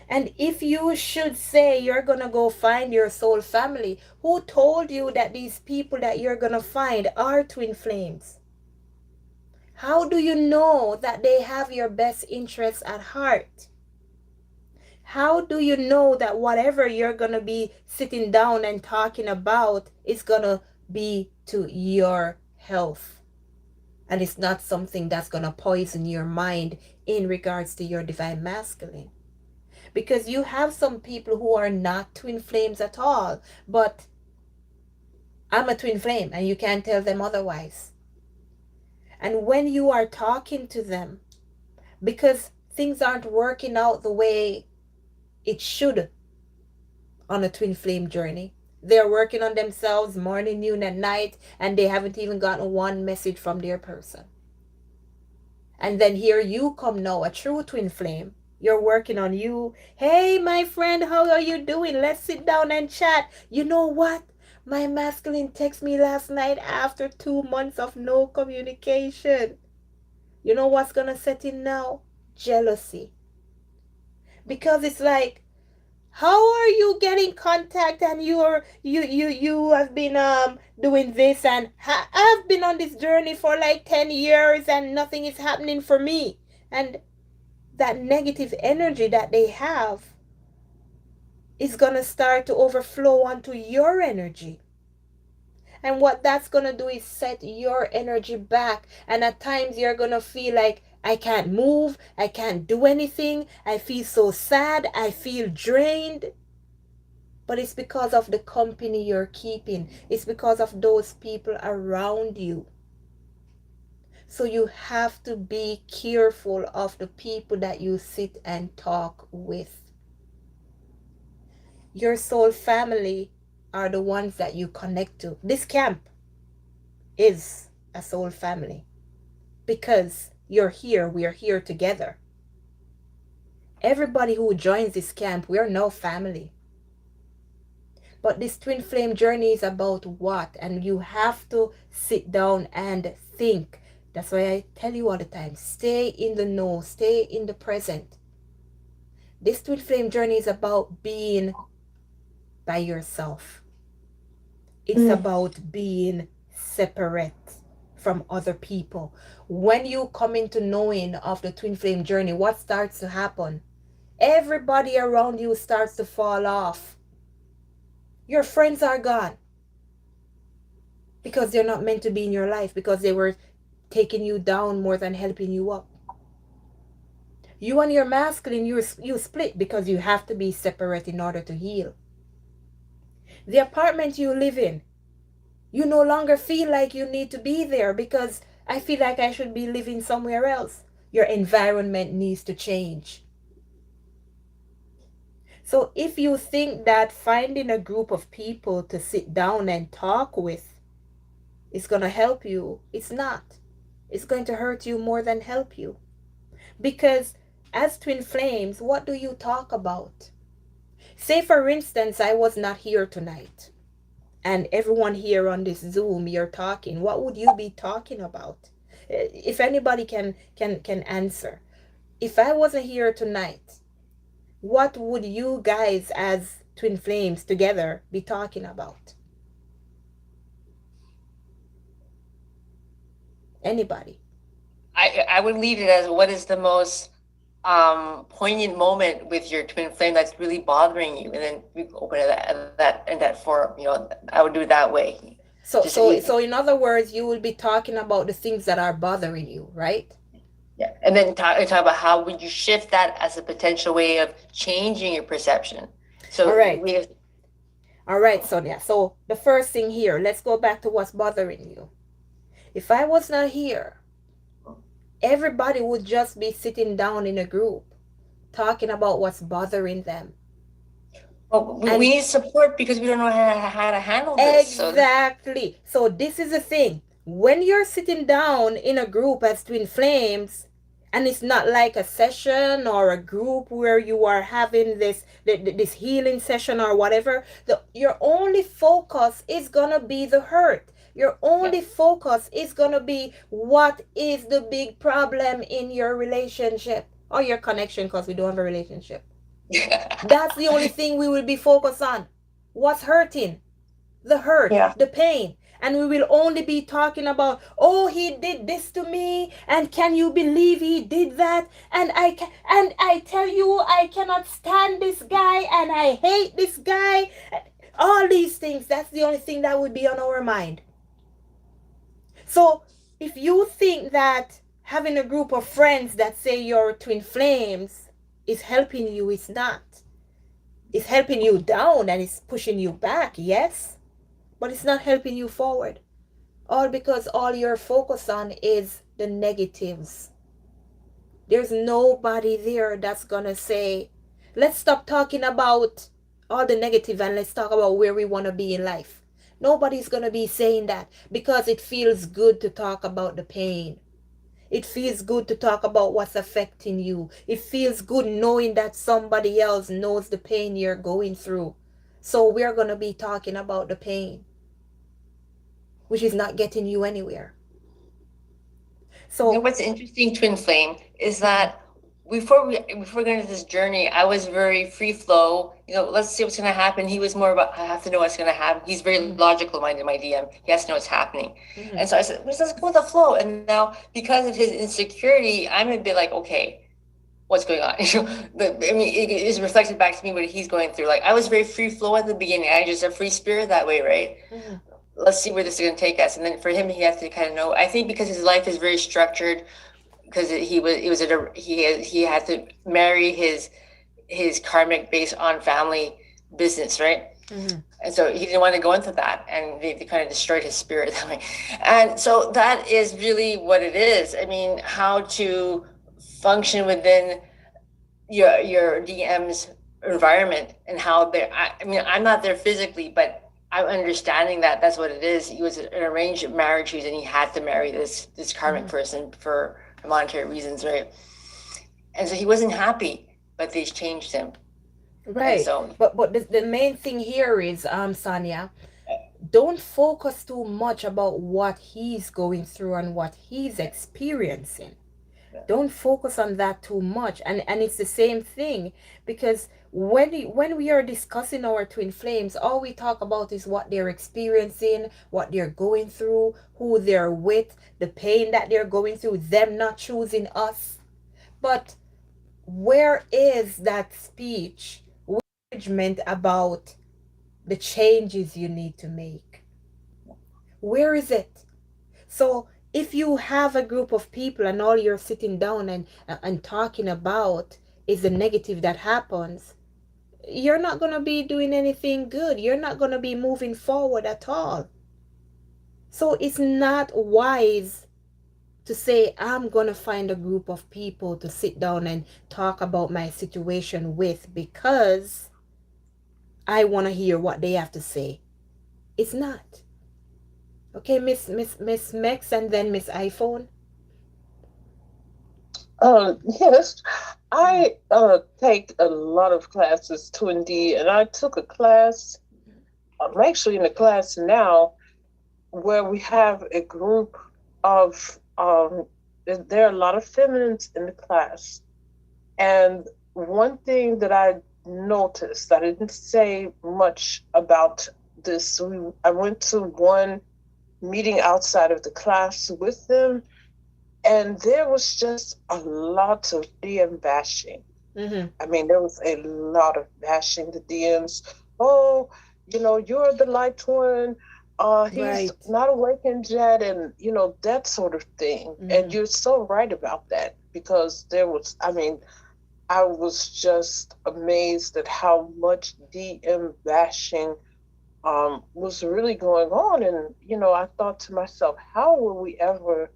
And if you should say you're going to go find your soul family, who told you that these people that you're going to find are twin flames? How do you know that they have your best interests at heart? How do you know that whatever you're going to be sitting down and talking about is going to be to your health? And it's not something that's going to poison your mind in regards to your divine masculine. Because you have some people who are not twin flames at all, but I'm a twin flame and you can't tell them otherwise. And when you are talking to them, because things aren't working out the way it should on a twin flame journey, they're working on themselves morning, noon, and night, and they haven't even gotten one message from their person. And then here you come now, a true twin flame. You're working on you. Hey, my friend, how are you doing? Let's sit down and chat. You know what? My masculine texted me last night after 2 months of no communication. You know what's gonna set in now? Jealousy. Because it's like, how are you getting contact and you have been doing this and I've been on this journey for like 10 years and nothing is happening for me. And that negative energy that they have is going to start to overflow onto your energy. And what that's going to do is set your energy back. And at times you're going to feel like, I can't move, I can't do anything, I feel so sad, I feel drained. But it's because of the company you're keeping. It's because of those people around you. So you have to be careful of the people that you sit and talk with. Your soul family are the ones that you connect to. This camp is a soul family because you're here, we are here together. Everybody who joins this camp, we are now family. But this twin flame journey is about what? And you have to sit down and think. That's why I tell you all the time, stay in the know, stay in the present. This twin flame journey is about being by yourself. It's about being separate from other people. When you come into knowing of the twin flame journey, what starts to happen? Everybody around you starts to fall off. Your friends are gone because they're not meant to be in your life, because they were taking you down more than helping you up. You and your masculine, you split because you have to be separate in order to heal. The apartment you live in, you no longer feel like you need to be there because I feel like I should be living somewhere else. Your environment needs to change. So if you think that finding a group of people to sit down and talk with is going to help you, it's not. It's going to hurt you more than help you. Because as twin flames, what do you talk about? Say for instance, I was not here tonight and everyone here on this Zoom, you're talking. What would you be talking about? If anybody can answer. If I wasn't here tonight, what would you guys as twin flames together be talking about? Anybody? I would leave it as, what is the most poignant moment with your twin flame that's really bothering you, and then we open it that in that forum. I would do it that way. So in other words, you will be talking about the things that are bothering you, right? Yeah, and then talk about how would you shift that as a potential way of changing your perception. So all right, Sonia. So the first thing here, let's go back to what's bothering you. If I was not here, everybody would just be sitting down in a group talking about what's bothering them. Well, we need support because we don't know how to handle this. Exactly. So this is the thing. When you're sitting down in a group as twin flames, and it's not like a session or a group where you are having this healing session or whatever, your only focus is gonna be the hurt. Your only focus is gonna be what is the big problem in your relationship or your connection, because we don't have a relationship. That's the only thing we will be focused on. What's hurting? The hurt, the pain. And we will only be talking about, oh, he did this to me, and can you believe he did that? And I tell you, I cannot stand this guy, and I hate this guy. All these things, that's the only thing that would be on our mind. So if you think that having a group of friends that say you're twin flames is helping you, it's not. It's helping you down and it's pushing you back, yes, but it's not helping you forward. All because all you're focused on is the negatives. There's nobody there that's gonna say, let's stop talking about all the negative and let's talk about where we want to be in life. Nobody's gonna be saying that because it feels good to talk about the pain. It feels good to talk about what's affecting you. It feels good knowing that somebody else knows the pain you're going through. So we're going to be talking about the pain, which is not getting you anywhere. You know So, what's interesting, Twin Flame, is that before going to this journey, I was very free flow. You know, let's see what's going to happen. He was more about I have to know what's going to happen. He's very logical minded. My DM, he has to know what's happening, and so I said, let's go with the flow. And now, because of his insecurity, I'm a bit like, okay, what's going on? But I mean, it is reflected back to me what he's going through. Like I was very free flow at the beginning. I just a free spirit that way, right? Let's see where this is going to take us. And then for him, he has to kind of know. I think because his life is very structured, because he had to marry his karmic based on family business, right? And so he didn't want to go into that, and they kind of destroyed his spirit that way. And so that is really what it is. I mean, how to function within your DM's environment and how they're. I mean, I'm not there physically, but I'm understanding that that's what it is. He was an arranged marriage, and he had to marry this karmic person for monetary reasons, right? And so he wasn't happy, but they changed him. right. So, but the main thing here is, Sonia, don't focus too much about what he's going through and what he's experiencing. Don't focus on that too much. And it's the same thing, because when we are discussing our twin flames, all we talk about is what they're experiencing, what they're going through, who they're with, the pain that they're going through, them not choosing us. But where is that speech, encouragement about the changes you need to make? Where is it? So if you have a group of people and all you're sitting down and talking about is the negative that happens, you're not going to be doing anything good. You're not going to be moving forward at all. So it's not wise to say, I'm going to find a group of people to sit down and talk about my situation with because I want to hear what they have to say. It's not. Okay, Miss Mex and then Miss iPhone. Yes, I take a lot of classes to Indeed, and I took a class. I'm actually in a class now where we have a group of there are a lot of feminines in the class, and one thing that I noticed, I didn't say much about this. I went to one meeting outside of the class with them, and there was just a lot of DM bashing. I mean, there was a lot of bashing the DMs. Oh, you're the light one. He's Right. not awakened yet, and that sort of thing. And you're so right about that, because I was just amazed at how much DM bashing was really going on. And, I thought to myself, how will we ever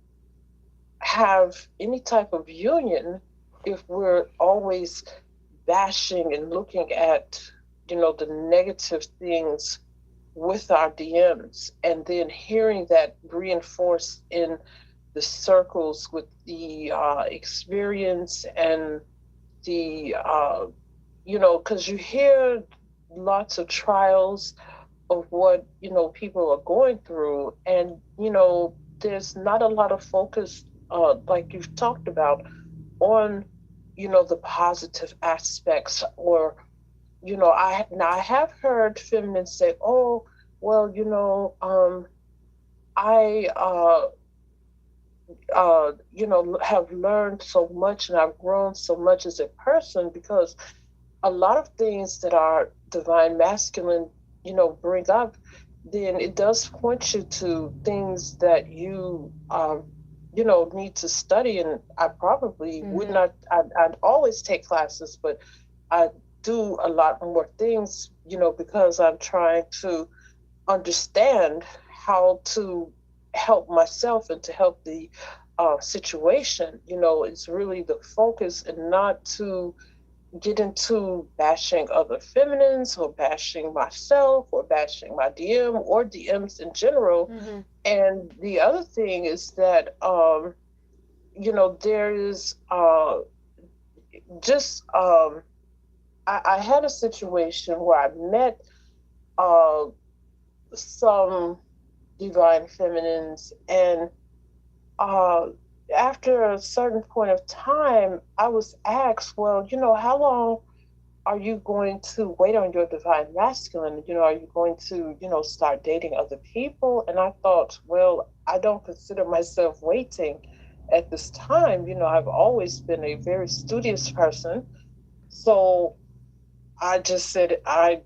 have any type of union if we're always bashing and looking at, the negative things with our DMs, and then hearing that reinforced in the circles with the experience and the, because you hear lots of trials of what, people are going through. And, there's not a lot of focus, like you've talked about, on, the positive aspects. Or, I have heard feminists say, oh, well, I have learned so much and I've grown so much as a person because a lot of things that our divine masculine, bring up, then it does point you to things that you need to study. And I probably would not, I'd always take classes, but I do a lot more things, because I'm trying to understand how to help myself and to help the situation. It's really the focus and not to get into bashing other feminines or bashing myself or bashing my DM or DMs in general. And the other thing is that, there is just, I had a situation where I met uh, some divine feminines, and uh, after a certain point of time, I was asked, well, how long are you going to wait on your divine masculine? Are you going to, start dating other people? And I thought, well, I don't consider myself waiting at this time. I've always been a very studious person. So I just said, I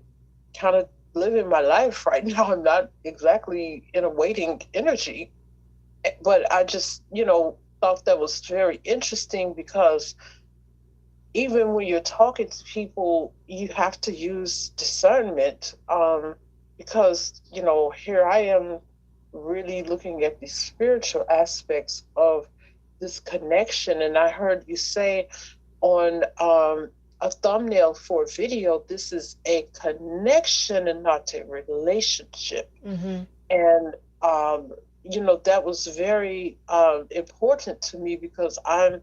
kind of living my life right now. I'm not exactly in a waiting energy, but I just, thought that was very interesting because even when you're talking to people, you have to use discernment, because, here I am really looking at the spiritual aspects of this connection. And I heard you say on a thumbnail for a video, this is a connection and not a relationship. And that was very important to me because I'm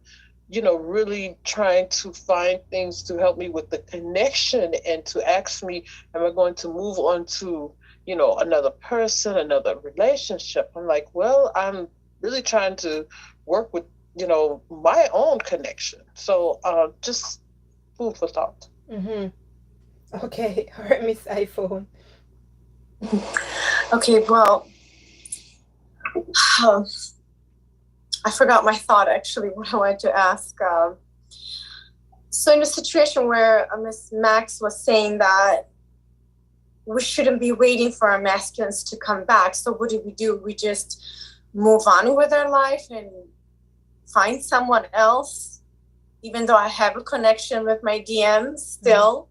really trying to find things to help me with the connection and to ask me, am I going to move on to another person, another relationship? I'm like, well, I'm really trying to work with my own connection. So just food for thought. Okay. All right, Miss iPhone. Okay, well, I forgot my thought actually, what I wanted to ask. So in a situation where Miss Max was saying that we shouldn't be waiting for our masculines to come back, so what do? We just move on with our life and find someone else, even though I have a connection with my DMs still.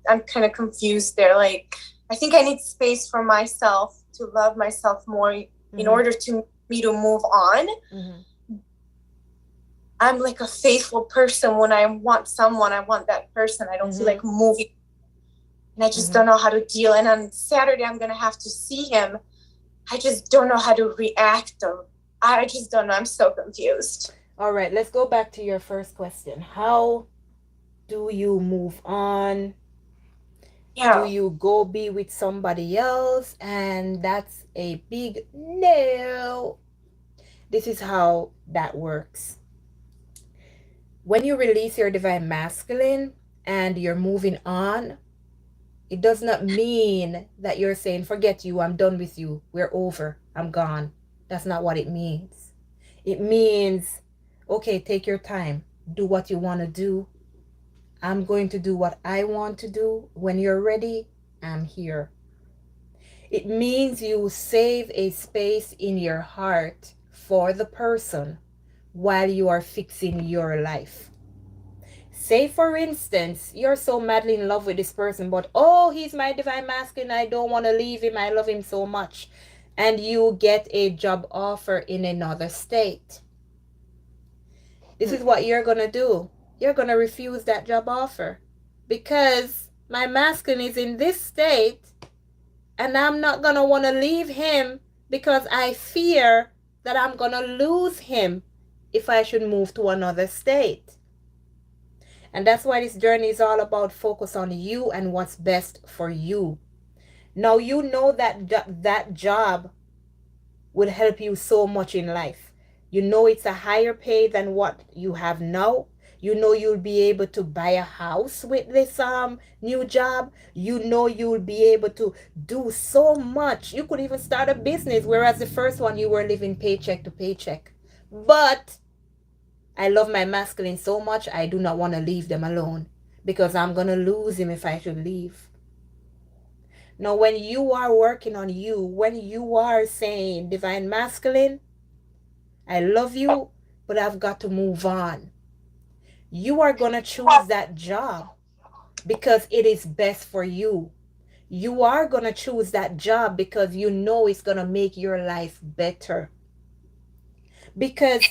I'm kind of confused there. Like, I think I need space for myself to love myself more in order to me to move on. I'm like a faithful person. When I want someone, I want that person. I don't feel like moving. And I just don't know how to deal. And on Saturday, I'm going to have to see him. I just don't know how to react. Or I just don't know. I'm so confused. All right, let's go back to your first question. How do you move on? Do you go be with somebody else? And that's a big no. This is how that works. When you release your divine masculine and you're moving on, it does not mean that you're saying, forget you, I'm done with you, we're over, I'm gone. That's not what it means. It means, okay, take your time, do what you want to do. I'm going to do what I want to do. When you're ready, I'm here. It means you save a space in your heart for the person while you are fixing your life. Say, for instance, you're so madly in love with this person, but oh, he's my divine masculine, I don't want to leave him, I love him so much. And you get a job offer in another state. This is what you're going to do. You're going to refuse that job offer because my masculine is in this state and I'm not going to want to leave him because I fear that I'm going to lose him if I should move to another state. And that's why this journey is all about focus on you and what's best for you. Now, you know that that job would help you so much in life. You know it's a higher pay than what you have now. You know you'll be able to buy a house with this new job. You know you'll be able to do so much. You could even start a business, whereas the first one you were living paycheck to paycheck. But I love my masculine so much, I do not want to leave them alone because I'm going to lose him if I should leave. Now, when you are working on you, when you are saying, divine masculine, I love you, but I've got to move on. You are going to choose that job because it is best for you. You are going to choose that job because you know it's going to make your life better. Because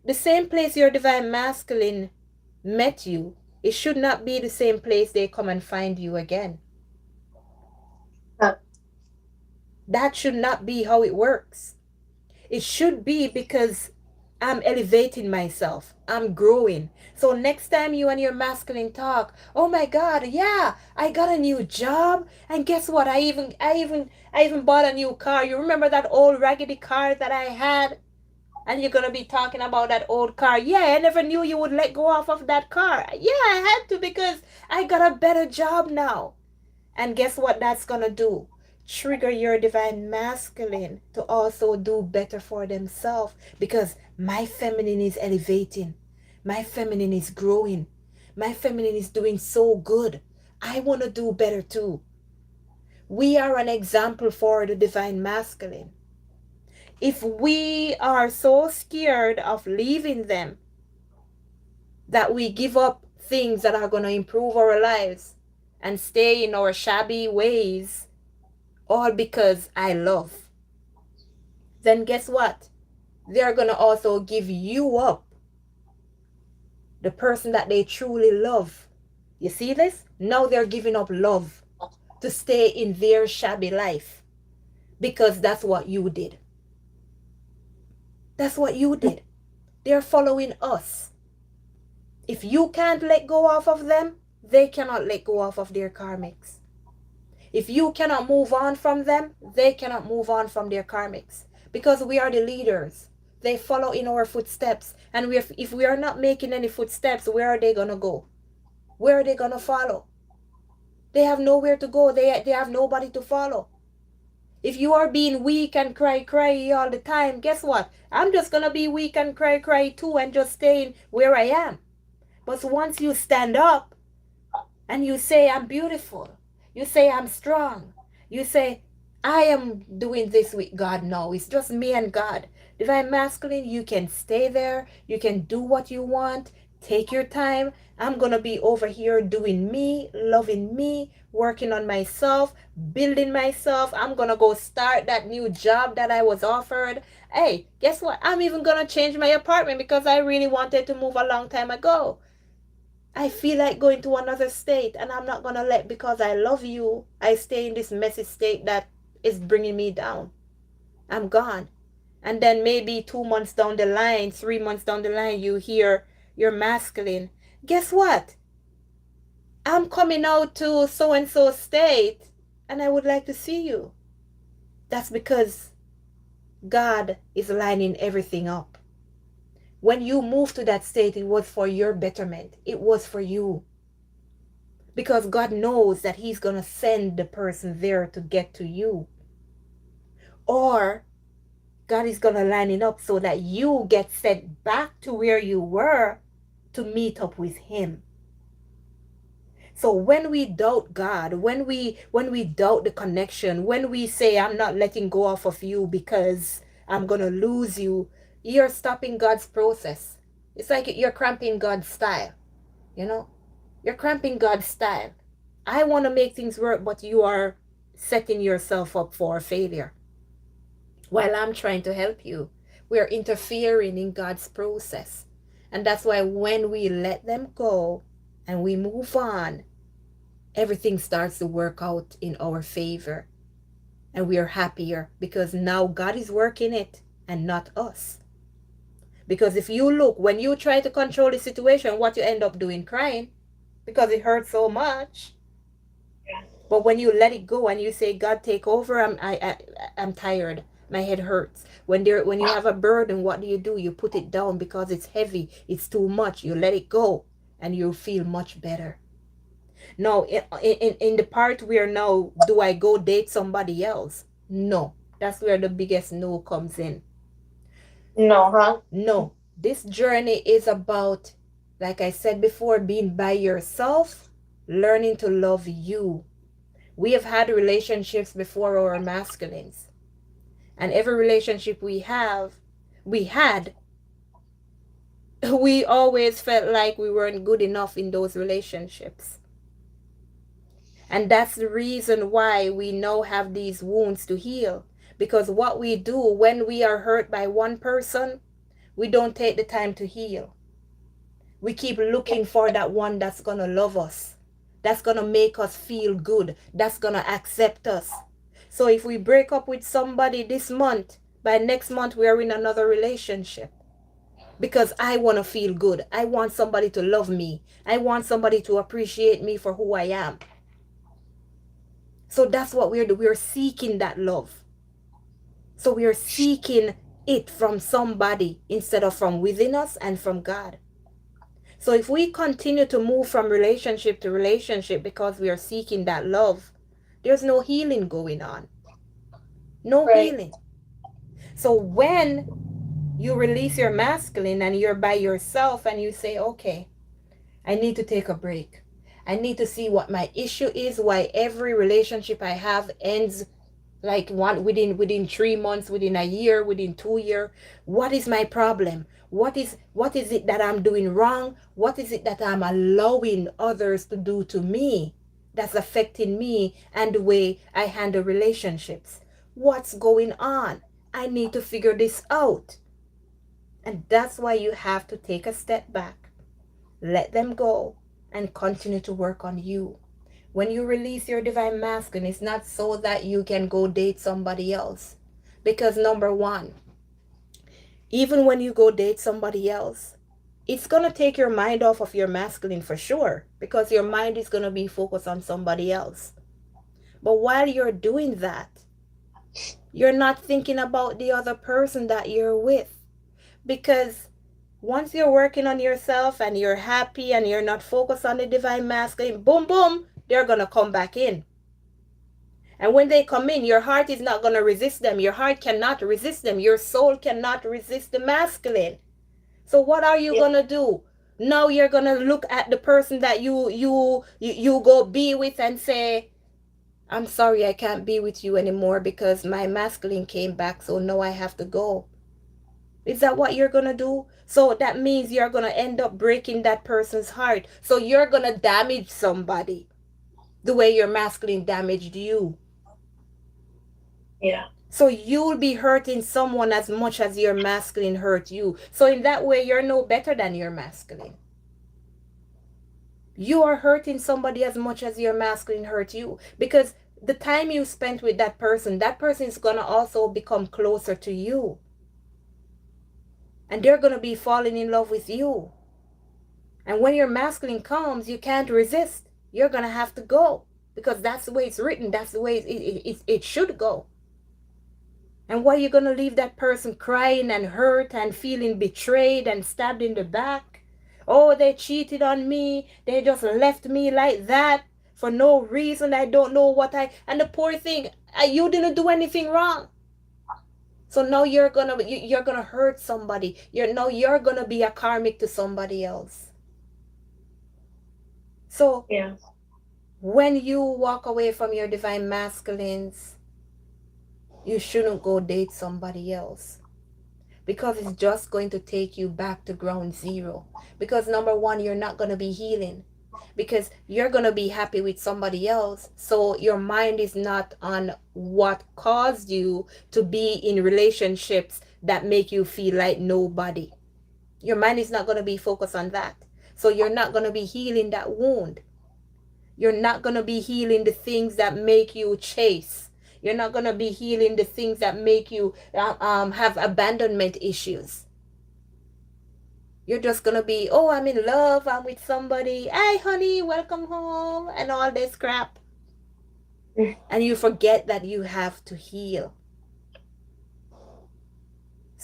the same place your divine masculine met you, it should not be the same place they come and find you again. That should not be how it works. It should be because I'm elevating myself. I'm growing. So next time you and your masculine talk, oh my God, yeah, I got a new job, and guess what? I even bought a new car. You remember that old raggedy car that I had? And you're gonna be talking about that old car. Yeah, I never knew you would let go off of that car. Yeah, I had to because I got a better job now. And guess what that's gonna do? Trigger your divine masculine to also do better for themselves because my feminine is elevating. My feminine is growing. My feminine is doing so good. I want to do better too. We are an example for the divine masculine. If we are so scared of leaving them that we give up things that are going to improve our lives and stay in our shabby ways, all because I love, then guess what? They're going to also give you up, the person that they truly love. You see this? Now they're giving up love to stay in their shabby life because that's what you did. That's what you did. They're following us. If you can't let go off of them, they cannot let go off of their karmics. If you cannot move on from them, they cannot move on from their karmics. Because we are the leaders. They follow in our footsteps. And if we are not making any footsteps, where are they going to go? Where are they going to follow? They have nowhere to go. They have nobody to follow. If you are being weak and cry all the time, guess what? I'm just going to be weak and cry too and just staying where I am. But once you stand up and you say, I'm beautiful, you say, I'm strong, you say, I am doing this with God now. It's just me and God. Divine masculine, you can stay there. You can do what you want. Take your time. I'm going to be over here doing me, loving me, working on myself, building myself. I'm going to go start that new job that I was offered. Hey, guess what? I'm even going to change my apartment because I really wanted to move a long time ago. I feel like going to another state, and I'm not going to let, because I love you, I stay in this messy state that is bringing me down. I'm gone. And then maybe 2 months down the line, 3 months down the line, you hear you're masculine. Guess what? I'm coming out to so-and-so state, and I would like to see you. That's because God is lining everything up. When you moved to that state, it was for your betterment. It was for you. Because God knows that He's going to send the person there to get to you. Or God is going to line it up so that you get sent back to where you were to meet up with Him. So when we doubt God, when we doubt the connection, when we say, I'm not letting go off of you because I'm going to lose you, you're stopping God's process. It's like you're cramping God's style. You know? You're cramping God's style. I want to make things work, but you are setting yourself up for failure. While I'm trying to help you, we're interfering in God's process. And that's why when we let them go and we move on, everything starts to work out in our favor. And we are happier because now God is working it and not us. Because if you look, when you try to control the situation, what you end up doing? Crying. Because it hurts so much. But when you let it go and you say, God, take over, I'm tired. My head hurts. When you have a burden, what do? You put it down because it's heavy, it's too much. You let it go and you'll feel much better. Now, in the part where now, do I go date somebody else? No. That's where the biggest no comes in. No, huh? No. This journey is about, like I said before, being by yourself, learning to love you. We have had relationships before our masculines. And every relationship we had, we always felt like we weren't good enough in those relationships. And that's the reason why we now have these wounds to heal. Because what we do when we are hurt by one person, we don't take the time to heal. We keep looking for that one that's going to love us, that's going to make us feel good, that's going to accept us. So if we break up with somebody this month, by next month we are in another relationship. Because I want to feel good. I want somebody to love me. I want somebody to appreciate me for who I am. So that's what we're doing. We're seeking that love. So we are seeking it from somebody instead of from within us and from God. So if we continue to move from relationship to relationship because we are seeking that love, there's no healing going on. No healing. So when you release your masculine and you're by yourself and you say, okay, I need to take a break. I need to see what my issue is, why every relationship I have ends like within 3 months, within a year, within 2 years. What is my problem? What is it that I'm doing wrong? What is it that I'm allowing others to do to me that's affecting me and the way I handle relationships? What's going on? I need to figure this out. And that's why you have to take a step back, let them go, and continue to work on you. When you release your divine masculine, it's not so that you can go date somebody else. Because number one, even when you go date somebody else, it's going to take your mind off of your masculine for sure. Because your mind is going to be focused on somebody else. But while you're doing that, you're not thinking about the other person that you're with. Because once you're working on yourself and you're happy and you're not focused on the divine masculine, boom, boom, they're going to come back in. And when they come in, your heart is not going to resist them. Your heart cannot resist them. Your soul cannot resist the masculine. So what are you going to do? Now you're going to look at the person that you go be with and say, I'm sorry, I can't be with you anymore because my masculine came back, so now I have to go. Is that what you're going to do? So that means you're going to end up breaking that person's heart. So you're going to damage somebody the way your masculine damaged you. Yeah. So you'll be hurting someone as much as your masculine hurt you. So in that way, you're no better than your masculine. You are hurting somebody as much as your masculine hurt you. Because the time you spent with that person is going to also become closer to you. And they're going to be falling in love with you. And when your masculine comes, you can't resist. You're going to have to go. Because that's the way it's written. That's the way it should go. And why are you going to leave that person crying and hurt and feeling betrayed and stabbed in the back? Oh, they cheated on me. They just left me like that for no reason. I don't know what And the poor thing, you didn't do anything wrong. So now you're gonna hurt somebody. You're gonna be a karmic to somebody else. So when you walk away from your divine masculines, you shouldn't go date somebody else. Because it's just going to take you back to ground zero. Because number one, you're not gonna be healing. Because you're gonna be happy with somebody else. So your mind is not on what caused you to be in relationships that make you feel like nobody. Your mind is not gonna be focused on that. So you're not gonna be healing that wound. You're not gonna be healing the things that make you chase. You're not gonna be healing the things that make you have abandonment issues. You're just gonna be, oh, I'm in love, I'm with somebody, hey honey, welcome home, and all this crap. And you forget that you have to heal.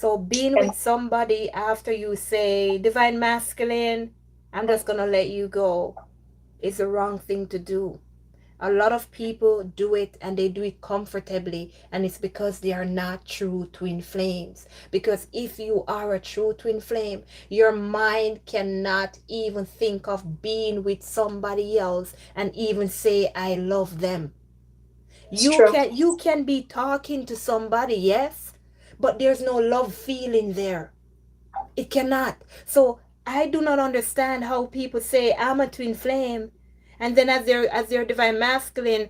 So being And with somebody after you say divine masculine, I'm just gonna let you go, is the wrong thing to do. A lot of people do it and they do it comfortably, and it's because they are not true twin flames. Because if you are a true twin flame, your mind cannot even think of being with somebody else and even say I love them. it's You true. can you can be talking to somebody, yes, but there's no love feeling there. It cannot. So I do not understand how people say I'm a twin flame, and then as their divine masculine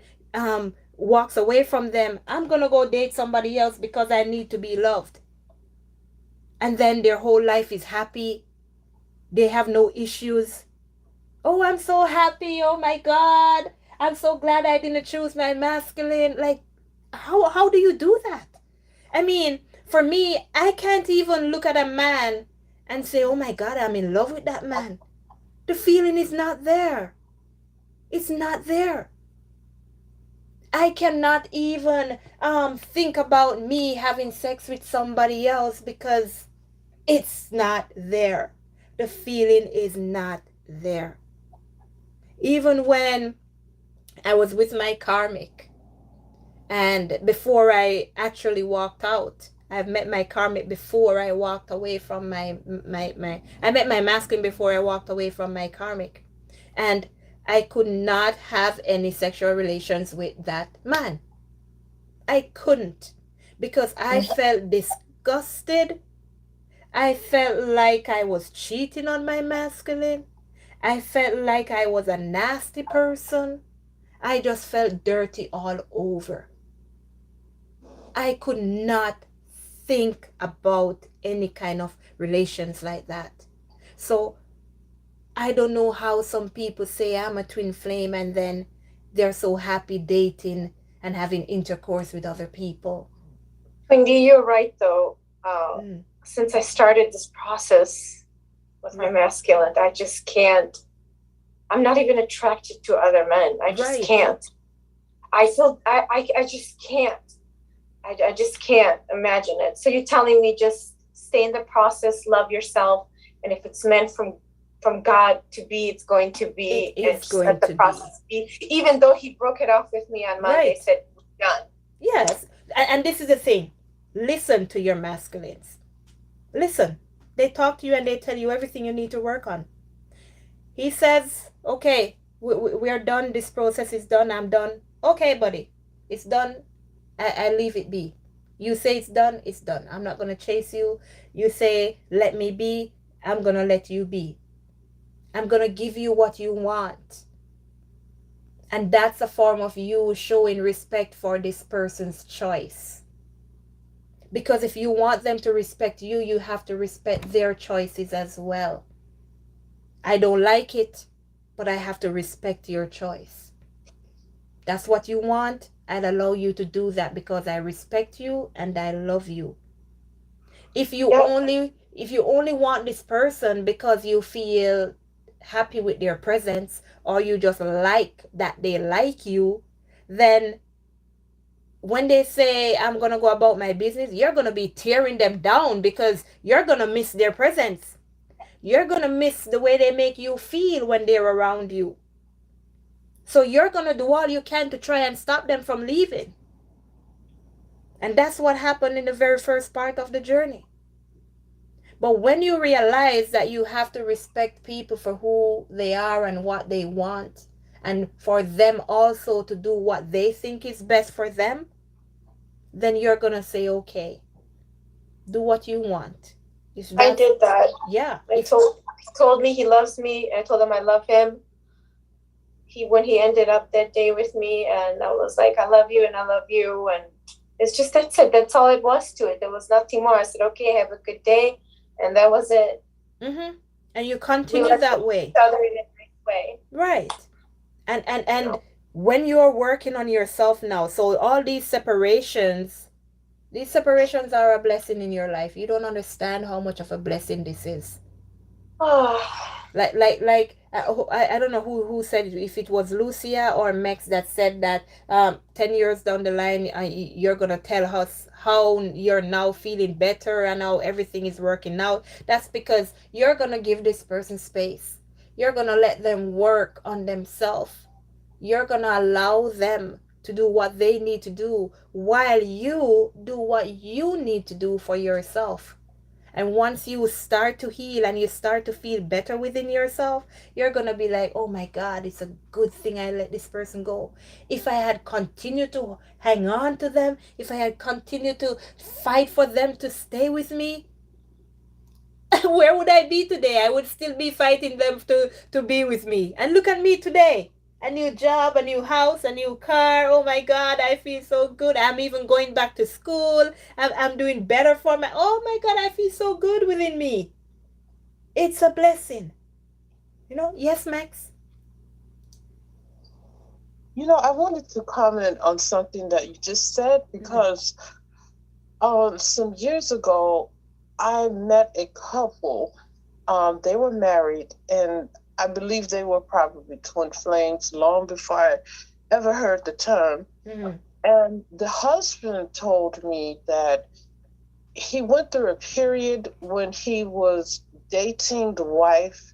walks away from them, I'm gonna go date somebody else because I need to be loved. And then their whole life is happy. They have no issues. Oh, I'm so happy. Oh my God. I'm so glad I didn't choose my masculine. Like, how do you do that? I mean, for me, I can't even look at a man and say, oh my God, I'm in love with that man. The feeling is not there. It's not there. I cannot even think about me having sex with somebody else because it's not there. The feeling is not there. Even when I was with my karmic, and before I actually walked out, I've met my karmic before I walked away from my I met my masculine before I walked away from my karmic. And I could not have any sexual relations with that man. I couldn't, because I felt disgusted. I felt like I was cheating on my masculine. I felt like I was a nasty person. I just felt dirty all over. I could not think about any kind of relations like that. So I don't know how some people say I'm a twin flame and then they're so happy dating and having intercourse with other people. Wendy, you're right though. Mm. Since I started this process with my masculine, I just can't. I'm not even attracted to other men. I just Right. can't. I feel I just can't. I just can't imagine it. So you're telling me just stay in the process, love yourself, and if it's meant from God to be, it's going to be. It And is just going let the to be. process be. Even though he broke it off with me on Monday, Right. said done. Yes. And this is the thing. Listen to your masculines. Listen. They talk to you and they tell you everything you need to work on. He says, okay, we are done. This process is done. I'm done. Okay, buddy. It's done. I leave it be. You say it's done. It's done. I'm not going to chase you. You say, let me be. I'm going to let you be. I'm going to give you what you want. And that's a form of you showing respect for this person's choice. Because if you want them to respect you, you have to respect their choices as well. I don't like it, but I have to respect your choice. That's what you want. I'll allow you to do that because I respect you and I love you. If you only want this person because you feel happy with their presence, or you just like that they like you, then when they say I'm gonna go about my business, you're gonna be tearing them down because you're gonna miss their presence. You're gonna miss the way they make you feel when they're around you. So you're gonna do all you can to try and stop them from leaving. And that's what happened in the very first part of the journey. But when you realize that you have to respect people for who they are and what they want, and for them also to do what they think is best for them, then you're gonna say, okay, do what you want. I did that. Yeah. He told me he loves me, and I told him I love him. When he ended up that day with me, and I was like, I love you and I love you, and it's just that's it. That's all it was to it. There was nothing more. I said, okay, have a good day, and that was it. Mm-hmm. And you continue that way. Each other in a nice way. Right. And when you're working on yourself now, so all these separations are a blessing in your life. You don't understand how much of a blessing this is. I don't know who said it, if it was Lucia or Max that said that 10 years down the line you're gonna tell us how you're now feeling better and how everything is working out, that's because you're gonna give this person space. You're gonna let them work on themselves. You're gonna allow them to do what they need to do while you do what you need to do for yourself. And once you start to heal and you start to feel better within yourself, you're going to be like, oh my God, it's a good thing I let this person go. If I had continued to hang on to them, if I had continued to fight for them to stay with me, where would I be today? I would still be fighting them to be with me. And look at me today. A new job, a new house, a new car. Oh my God, I feel so good. I'm even going back to school. I'm doing better for my. Oh my God, I feel so good within me. It's a blessing. Yes, Max? I wanted to comment on something that you just said because some years ago, I met a couple. They were married, and I believe they were probably twin flames long before I ever heard the term. Mm-hmm. And the husband told me that he went through a period when he was dating the wife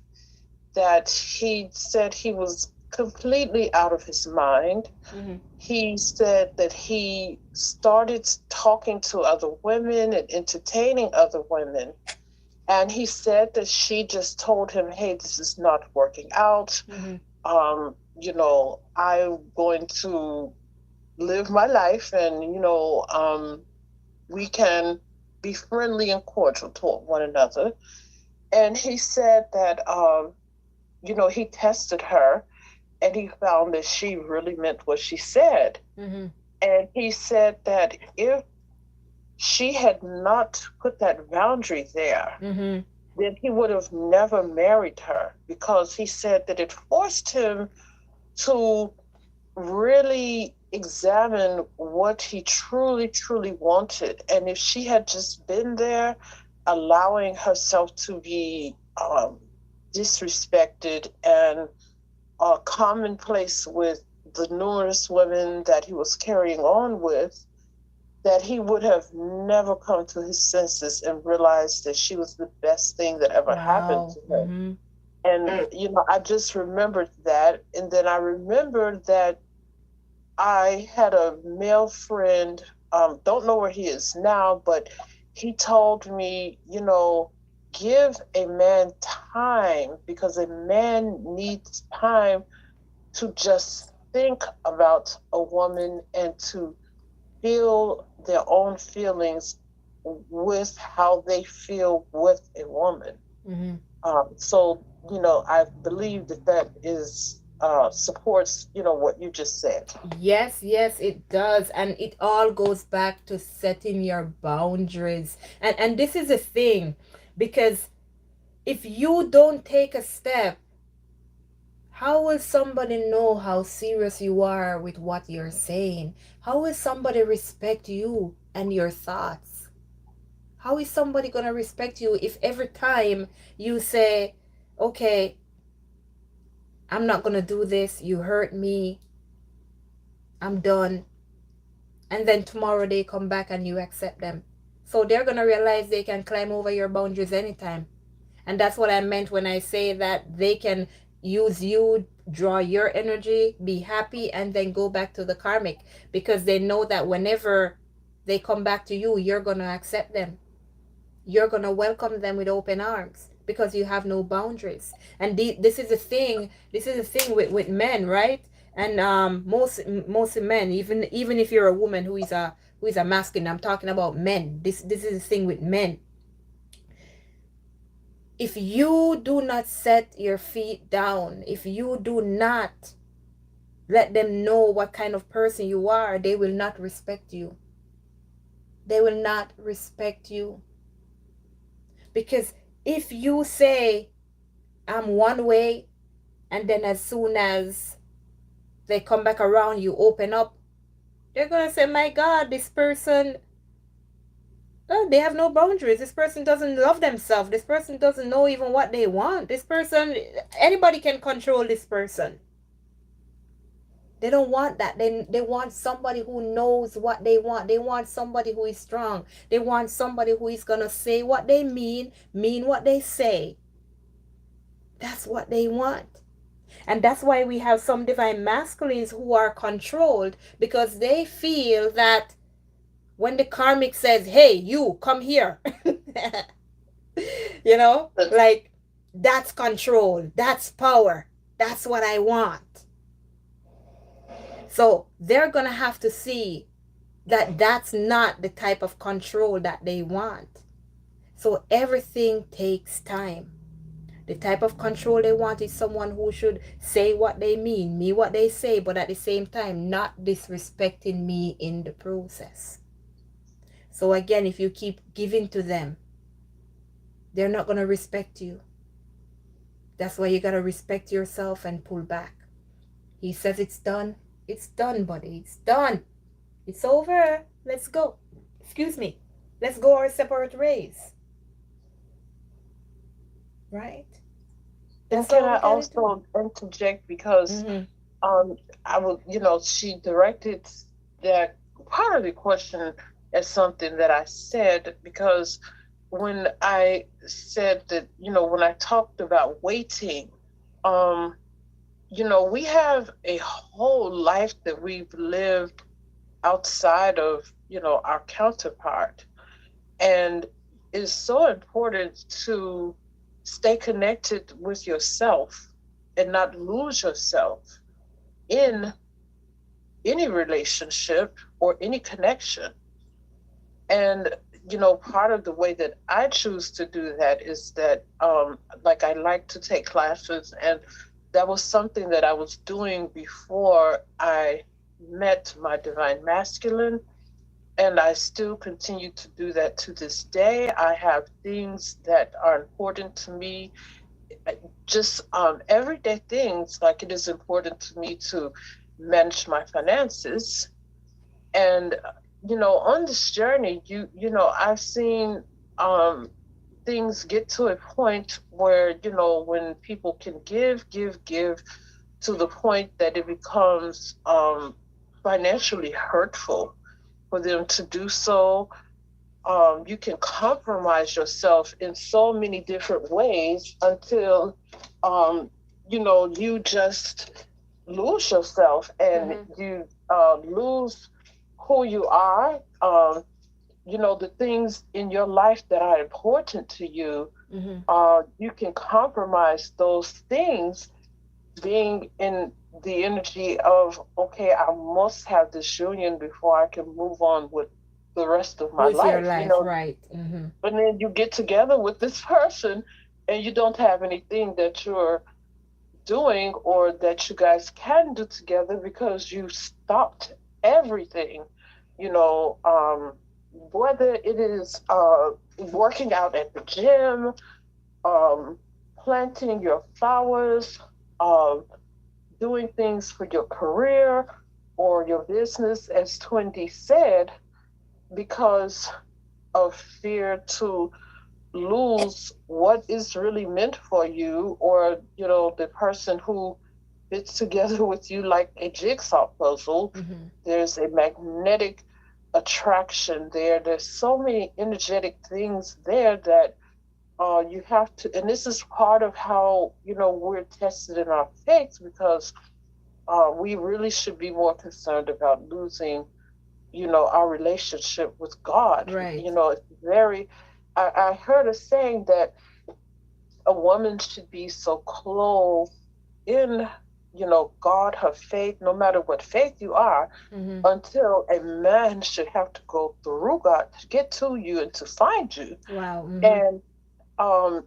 that he said he was completely out of his mind. Mm-hmm. He said that he started talking to other women and entertaining other women. And he said that she just told him, hey, this is not working out. Mm-hmm. I'm going to live my life and, we can be friendly and cordial toward one another. And he said that, he tested her and he found that she really meant what she said. Mm-hmm. And he said that if she had not put that boundary there, Mm-hmm. then he would have never married her, because he said that it forced him to really examine what he truly, truly wanted. And if she had just been there, allowing herself to be disrespected and commonplace with the numerous women that he was carrying on with, that he would have never come to his senses and realized that she was the best thing that ever happened to him. Mm-hmm. And, I just remembered that. And then I remembered that I had a male friend, don't know where he is now, but he told me, give a man time, because a man needs time to just think about a woman and to feel their own feelings with how they feel with a woman. Mm-hmm. So, I believe that is supports, what you just said. Yes, it does. And it all goes back to setting your boundaries. And this is a thing, because if you don't take a step, how will somebody know how serious you are with what you're saying? How will somebody respect you and your thoughts? How is somebody going to respect you if every time you say, okay, I'm not going to do this, you hurt me, I'm done, and then tomorrow they come back and you accept them? So they're going to realize they can climb over your boundaries anytime. And that's what I meant when I say that they can use you, draw your energy, be happy, and then go back to the karmic, because they know that whenever they come back to you, you're going to accept them. You're going to welcome them with open arms, because you have no boundaries. And this is the thing with men, right? And most men, even if you're a woman who is a masculine, I'm talking about men. This is the thing with men. If you do not set your feet down, if you do not let them know what kind of person you are, they will not respect you. They will not respect you. Because if you say, I'm one way, and then as soon as they come back around, you open up, they're going to say, my God, this person, they have no boundaries. This person doesn't love themselves. This person doesn't know even what they want. This person, anybody can control this person. They don't want that. They want somebody who knows what they want. They want somebody who is strong. They want somebody who is going to say what they mean what they say. That's what they want. And that's why we have some divine masculines who are controlled, because they feel that when the karmic says, hey, you come here, like, that's control, that's power, that's what I want. So they're going to have to see that that's not the type of control that they want. So everything takes time. The type of control they want is someone who should say what they mean what they say, but at the same time, not disrespecting me in the process. So again, if you keep giving to them, they're not going to respect you. That's why you got to respect yourself and pull back. He says it's done. It's done, buddy. It's done. It's over. Let's go. Excuse me. Let's go our separate ways. Right? And can I also interject, because I will, she directed that part of the question as something that I said, because when I said that, when I talked about waiting, we have a whole life that we've lived outside of, our counterpart. And it's so important to stay connected with yourself and not lose yourself in any relationship or any connection. And, part of the way that I choose to do that is that, like, I like to take classes, and that was something that I was doing before I met my divine masculine. And I still continue to do that to this day. I have things that are important to me, just everyday things. Like, it is important to me to manage my finances. And, on this journey, I've seen things get to a point where, when people can give to the point that it becomes financially hurtful for them to do so. You can compromise yourself in so many different ways until, you just lose yourself, and you lose who you are. The things in your life that are important to you, you can compromise those things, being in the energy of, okay, I must have this union before I can move on with the rest of my life. Your life, right. But then you get together with this person and you don't have anything that you're doing or that you guys can do together, because you stopped everything, whether it is working out at the gym, planting your flowers, doing things for your career or your business, as Twindy said, because of fear to lose what is really meant for you, or, the person who fits together with you like a jigsaw puzzle. There's a magnetic attraction there. There's so many energetic things there that you have to, and this is part of how, we're tested in our faith, because we really should be more concerned about losing, our relationship with God. Right. It's very, I heard a saying that a woman should be so clothed in, God, her faith, no matter what faith you are, until a man should have to go through God to get to you and to find you. Wow. And, I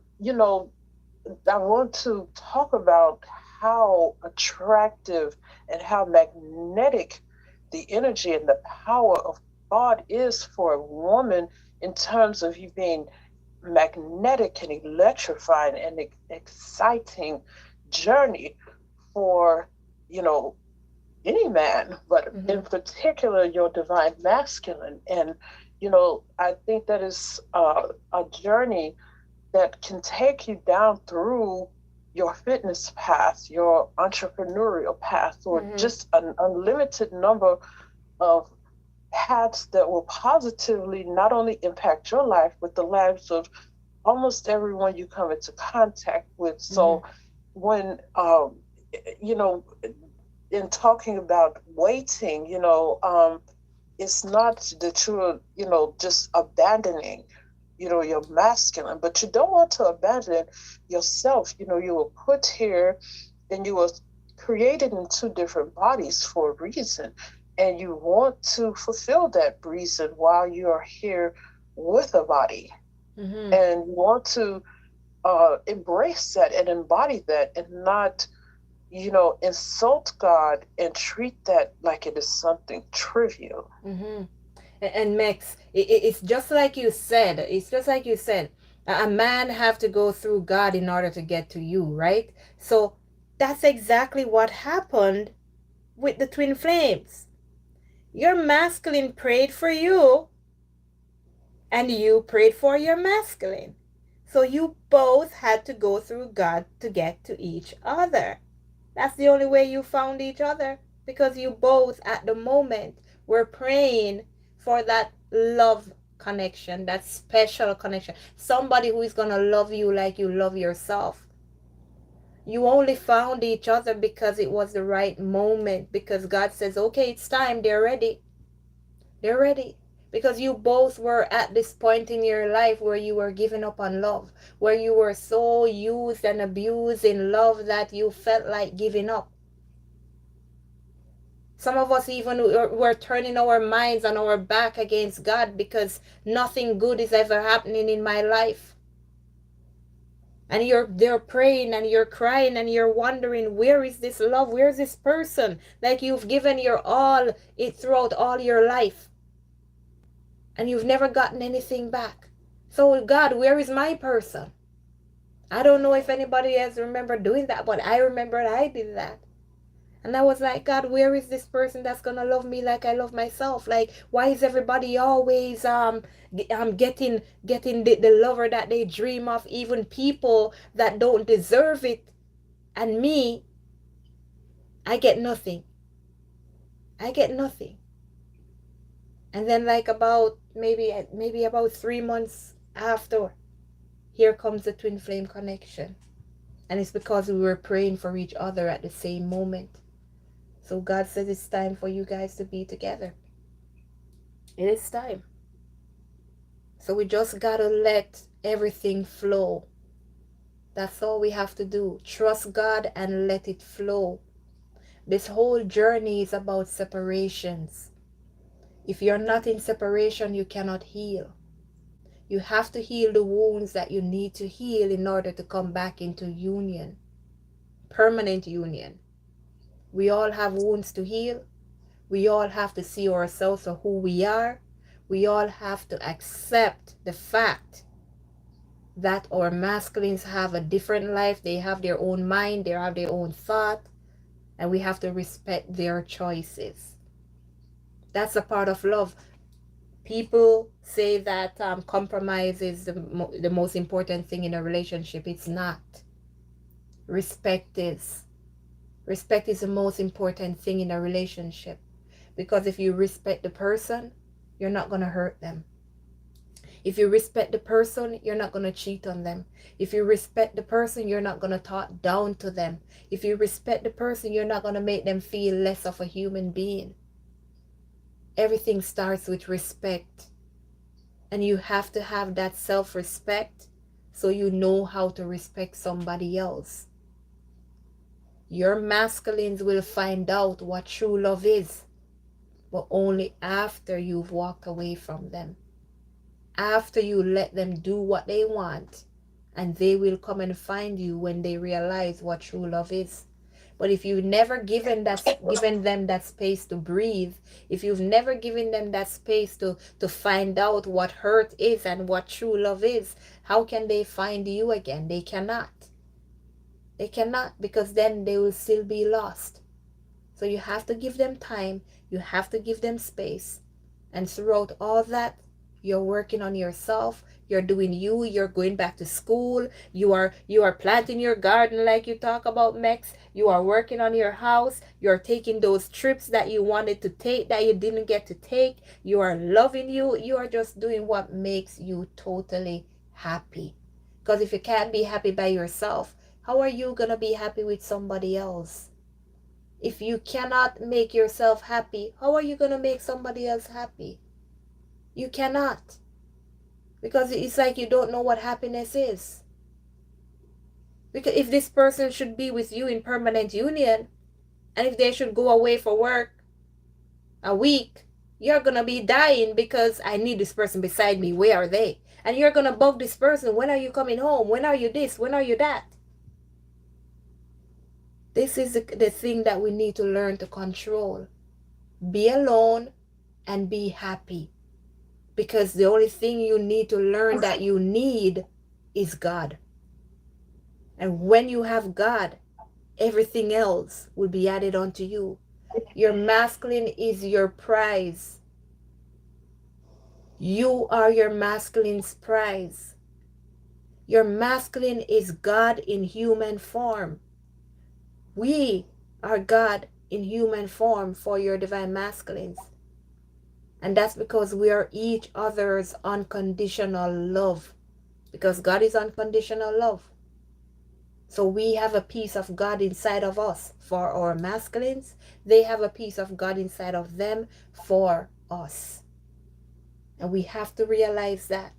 want to talk about how attractive and how magnetic the energy and the power of God is for a woman, in terms of you being magnetic and electrifying and exciting journey for, any man, but in particular your divine masculine. And, I think that is a journey that can take you down through your fitness path, your entrepreneurial path, or just an unlimited number of paths that will positively not only impact your life, but the lives of almost everyone you come into contact with. So when, you know, in talking about waiting, it's not that you're, just abandoning, your masculine, but you don't want to abandon yourself. You were put here and you were created in two different bodies for a reason. And you want to fulfill that reason while you are here with a body. And you want to embrace that and embody that and not, insult God and treat that like it is something trivial. And Max, it's just like you said. It's just like you said. A man have to go through God in order to get to you, right? So that's exactly what happened with the twin flames. Your masculine prayed for you, and you prayed for your masculine. So you both had to go through God to get to each other. That's the only way you found each other, because you both at the moment were praying for that love connection, that special connection. Somebody who is going to love you like you love yourself. You only found each other because it was the right moment, because God says, okay, it's time. They're ready. They're ready. Because you both were at this point in your life where you were giving up on love, where you were so used and abused in love that you felt like giving up. Some of us even were turning our minds and our back against God because nothing good is ever happening in my life. And you're there praying and you're crying and you're wondering, where is this love? Where is this person? Like you've given your all it throughout all your life. And you've never gotten anything back. So God, where is my person? I don't know if anybody else remember doing that, but I remember I did that. And I was like, God, where is this person that's gonna love me like I love myself? Like, why is everybody always getting the lover that they dream of, even people that don't deserve it, and me, I get nothing. I get nothing. And then like about maybe about 3 months after, here comes the twin flame connection. And it's because we were praying for each other at the same moment. So God says it's time for you guys to be together. It is time. So we just gotta let everything flow. That's all we have to do. Trust God and let it flow. This whole journey is about separations. If you're not in separation, you cannot heal. You have to heal the wounds that you need to heal in order to come back into union. Permanent union. We all have wounds to heal. We all have to see ourselves for who we are. We all have to accept the fact that our masculines have a different life. They have their own mind. They have their own thought. And we have to respect their choices. That's a part of love. People say that compromise is the most important thing in a relationship. It's not. Respect is. Respect is the most important thing in a relationship. Because if you respect the person, you're not going to hurt them. If you respect the person, you're not going to cheat on them. If you respect the person, you're not going to talk down to them. If you respect the person, you're not going to make them feel less of a human being. Everything starts with respect. And you have to have that self-respect so you know how to respect somebody else. Your masculines will find out what true love is, but only after you've walked away from them. After you let them do what they want, and they will come and find you when they realize what true love is. But if you've never given them that space to breathe, if you've never given them that space to find out what hurt is and what true love is, how can they find you again? They cannot. They cannot, because then they will still be lost. So you have to give them time. You have to give them space. And throughout all that, you're working on yourself. You're doing you. You're going back to school. You are planting your garden like you talk about, Mex. You are working on your house. You're taking those trips that you wanted to take that you didn't get to take. You are loving you. You are just doing what makes you totally happy. Because if you can't be happy by yourself, how are you going to be happy with somebody else? If you cannot make yourself happy, how are you going to make somebody else happy? You cannot. Because it's like you don't know what happiness is. Because if this person should be with you in permanent union, and if they should go away for work a week, you're going to be dying because I need this person beside me. Where are they? And you're going to bug this person. When are you coming home? When are you this? When are you that? This is the thing that we need to learn to control. Be alone and be happy. Because the only thing you need to learn that you need is God. And when you have God, everything else will be added onto you. Your masculine is your prize. You are your masculine's prize. Your masculine is God in human form. We are God in human form for your divine masculines. And that's because we are each other's unconditional love. Because God is unconditional love. So we have a piece of God inside of us for our masculines. They have a piece of God inside of them for us. And we have to realize that.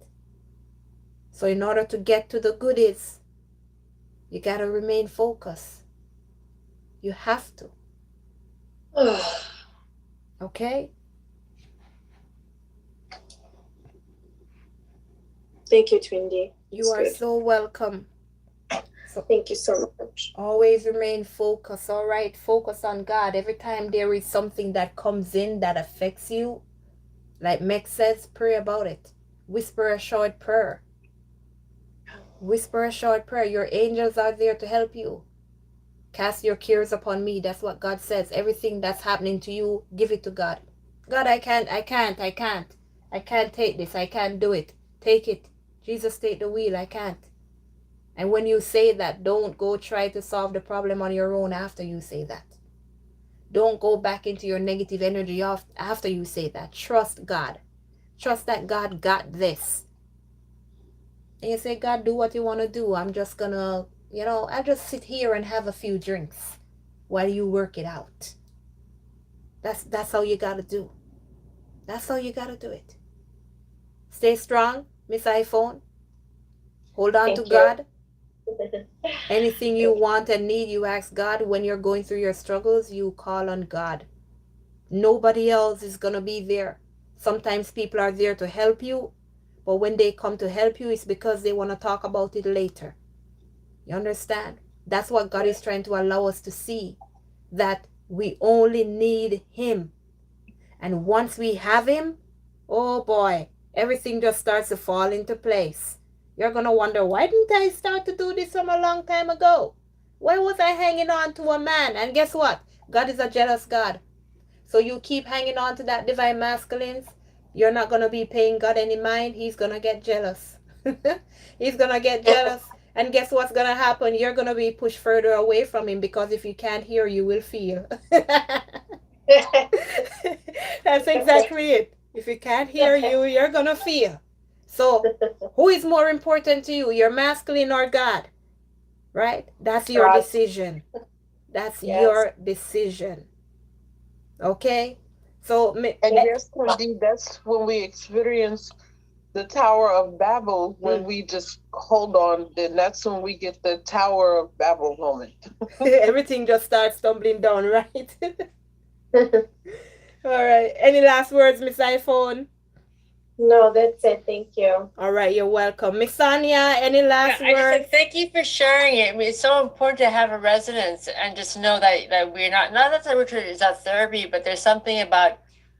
So in order to get to the goodies, you got to remain focused. You have to. Okay? Thank you, Twindy. You are so welcome. So thank you so much. Always remain focused, all right? Focus on God. Every time there is something that comes in that affects you, like Meg says, pray about it. Whisper a short prayer. Whisper a short prayer. Your angels are there to help you. Cast your cares upon me. That's what God says. Everything that's happening to you, give it to God. God, I can't take this. I can't do it. Take it. Jesus, take the wheel. I can't. And when you say that, don't go try to solve the problem on your own after you say that. Don't go back into your negative energy after you say that. Trust God. Trust that God got this. And you say, God, do what you want to do. I'm just going to, I'll just sit here and have a few drinks while you work it out. That's how you got to do. That's how you got to do it. Stay strong, Miss iPhone. Hold on to God. Anything you want and need, you ask God. When you're going through your struggles, you call on God. Nobody else is going to be there. Sometimes people are there to help you, but when they come to help you, it's because they want to talk about it later. You understand? That's what God is trying to allow us to see, that we only need Him. And once we have Him, oh boy, everything just starts to fall into place. You're going to wonder, why didn't I start to do this from a long time ago? Why was I hanging on to a man? And guess what? God is a jealous God. So you keep hanging on to that divine masculines. You're not going to be paying God any mind. He's going to get jealous. He's going to get jealous. And guess what's going to happen? You're going to be pushed further away from Him, because if you can't hear, you will feel. That's exactly it. If you can't hear you, you're going to feel. So who is more important to you, your masculine or God? Right? That's your decision. That's your decision. Okay? So, and yes, indeed, that's when we experience the Tower of Babel, when we just hold on, then that's when we get the Tower of Babel moment. Everything just starts tumbling down, right? All right. Any last words, Miss iPhone? No, that's it. Thank you. All right, you're welcome. Miss Sonia, any last words? I just thank you for sharing it. I mean, it's so important to have a resonance and just know that we're not that Richard is not therapy, but there's something about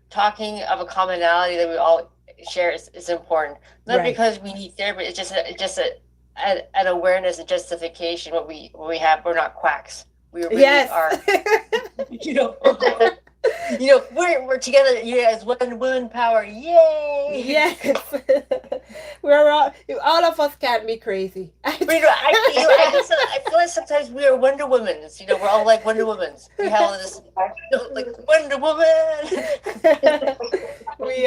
talking of a commonality that we all share is important. Not because we need therapy. It's just an awareness and justification. What we have, we're not quacks. We really are. we're together. Yeah, it's women power. Yay! Yes. We're all of us can be crazy. I feel like sometimes we are Wonder Womans. We're all like Wonder Womans. We have all this, like Wonder Woman. We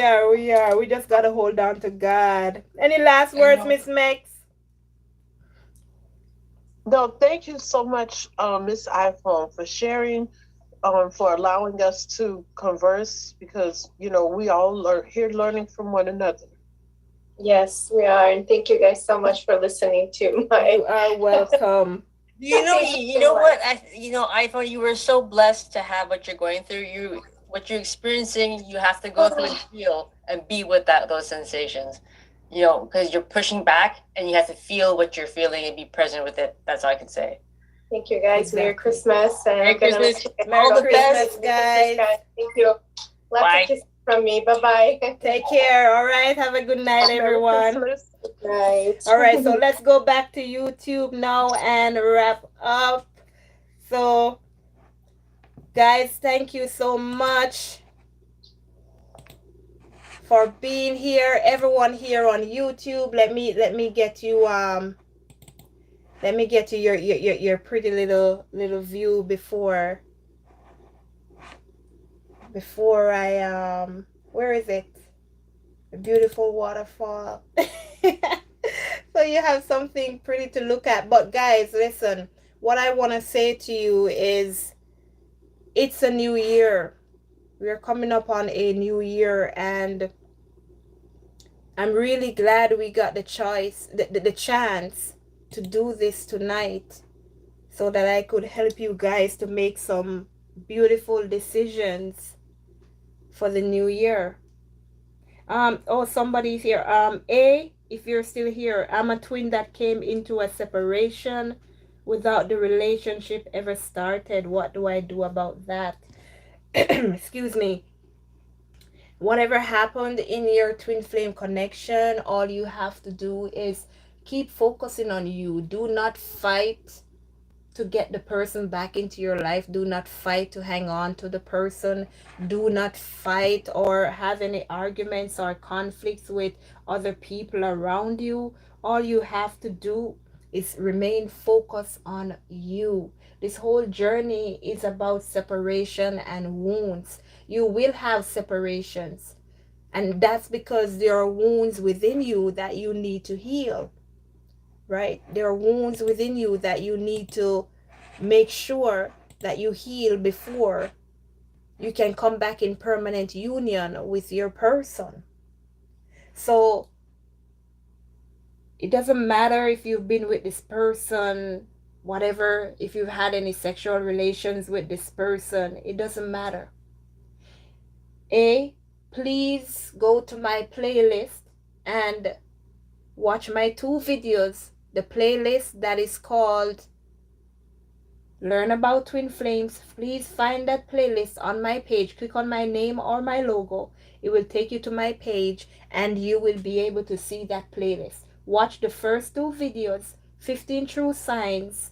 are. We just gotta hold on to God. Any last words, Miss Max? No, thank you so much, Miss iPhone, for sharing, for allowing us to converse because we all are here learning from one another. Yes, we are. And thank you guys so much for listening to my. You are welcome. You know what? iPhone, you were so blessed to have what you're going through. What you're experiencing, you have to go through and feel and be with those sensations. Because you're pushing back and you have to feel what you're feeling and be present with it. That's all I can say. Thank you guys. Exactly. Merry Christmas. And Merry I'm gonna Christmas. let you All the Christmas, best. guys. Thank you. Lots Bye. of kisses from me. Bye bye. Take care. All right. Have a good night, Merry everyone. Christmas. Right. All right. So let's go back to YouTube now and wrap up. So, guys, thank you so much for being here. Everyone here on YouTube. Let me get you your pretty little view before I where is it? A beautiful waterfall. So you have something pretty to look at. But guys, listen, what I want to say to you is it's a new year. We're coming up on a new year, and I'm really glad we got the chance to do this tonight so that I could help you guys to make some beautiful decisions for the new year. Somebody's here. If you're still here, I'm a twin that came into a separation without the relationship ever started. What do I do about that? Excuse me. Whatever happened in your twin flame connection, all you have to do is keep focusing on you. Do not fight to get the person back into your life. Do not fight to hang on to the person. Do not fight or have any arguments or conflicts with other people around you. All you have to do is remain focused on you. This whole journey is about separation and wounds. You will have separations, and that's because there are wounds within you that you need to heal. Right? There are wounds within you that you need to make sure that you heal before you can come back in permanent union with your person. So it doesn't matter if you've been with this person, whatever, if you've had any sexual relations with this person, it doesn't matter. Please go to my playlist and watch my 2 videos. The playlist that is called Learn About Twin Flames. Please find that playlist on my page. Click on my name or my logo. It will take you to my page and you will be able to see that playlist. Watch the first 2 videos, 15 True Signs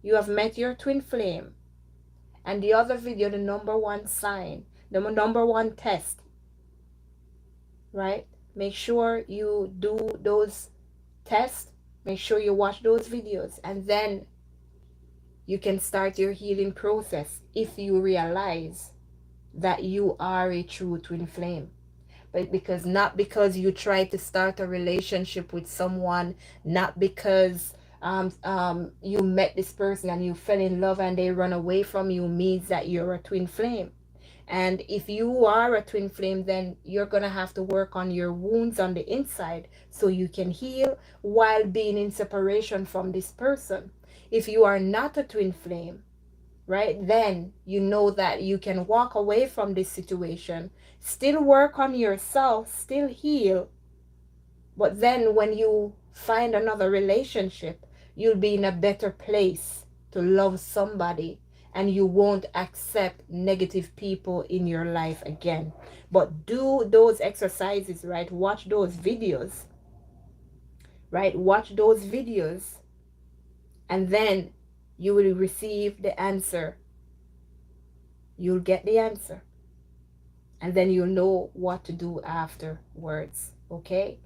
You Have Met Your Twin Flame. And the other video, the number 1 sign, the number 1 test. Right? Make sure you do those tests. Make sure you watch those videos, and then you can start your healing process if you realize that you are a true twin flame. But not because you try to start a relationship with someone, not because you met this person and you fell in love and they run away from you, means that you're a twin flame. And if you are a twin flame, then you're going to have to work on your wounds on the inside so you can heal while being in separation from this person. If you are not a twin flame, right, then you know that you can walk away from this situation, still work on yourself, still heal. But then when you find another relationship, you'll be in a better place to love somebody, and you won't accept negative people in your life again. But do those exercises, right? Watch those videos, right? Watch those videos, and then you will receive the answer. You'll get the answer. and then you'll know what to do afterwards. Okay?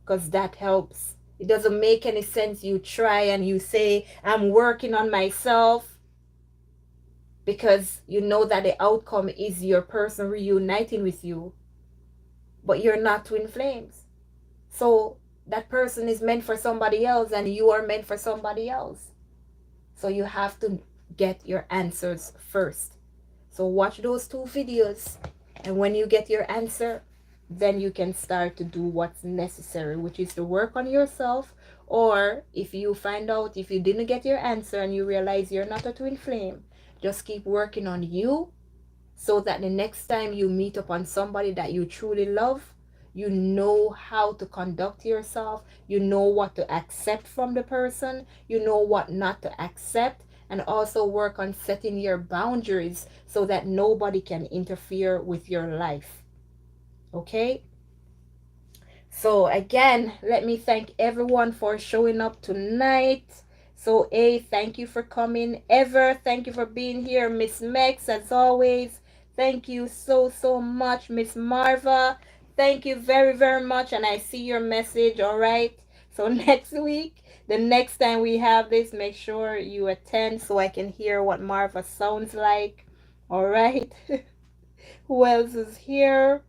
Because that helps. It doesn't make any sense you try and you say, I'm working on myself, because you know that the outcome is your person reuniting with you, but you're not twin flames. So that person is meant for somebody else and you are meant for somebody else. So you have to get your answers first. So watch those 2 videos, and when you get your answer, then you can start to do what's necessary, which is to work on yourself. Or if you find out if you didn't get your answer and you realize you're not a twin flame, just keep working on you, so that the next time you meet upon somebody that you truly love, you know how to conduct yourself, you know what to accept from the person, you know what not to accept, and also work on setting your boundaries so that nobody can interfere with your life. Okay? So again, let me thank everyone for showing up tonight. So A, thank you for coming. Ever, thank you for being here. Miss Mex, as always, thank you so much. Miss Marva, thank you very much. And I see your message. All right. So next week, the next time we have this, make sure you attend so I can hear what Marva sounds like. All right. Who else is here?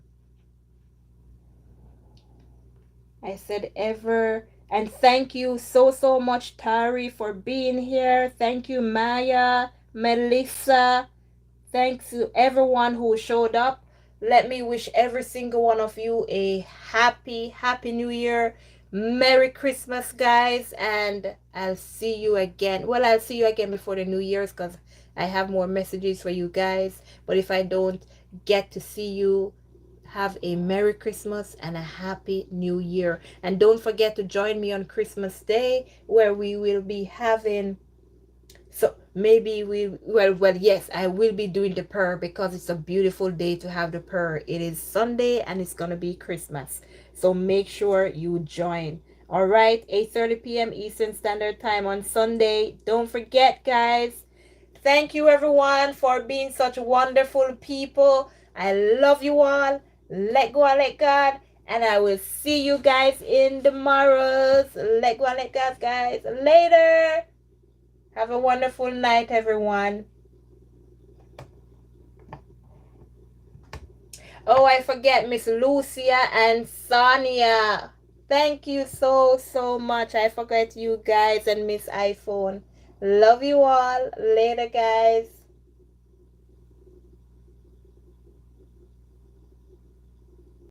I said ever. And thank you so much, Tari, for being here. Thank you, Maya, Melissa. Thanks to everyone who showed up. Let me wish every single one of you a happy new year. Merry Christmas, guys. And I'll see you again. Well, I'll see you again before the New Year's, because I have more messages for you guys. But if I don't get to see you, have a Merry Christmas and a Happy New Year. And don't forget to join me on Christmas Day, where we will be having, so maybe well, yes, I will be doing the prayer, because it's a beautiful day to have the prayer. It is Sunday and it's gonna be Christmas. So make sure you join. All right, 8:30 p.m. Eastern Standard Time on Sunday. Don't forget, guys. Thank you, everyone, for being such wonderful people. I love you all. Let go and let God. And I will see you guys in tomorrow's Let Go and Let God, guys. Later. Have a wonderful night, everyone. Oh, I forget Miss Lucia and Sonia. Thank you so much. I forgot you guys and Miss iPhone. Love you all. Later, guys.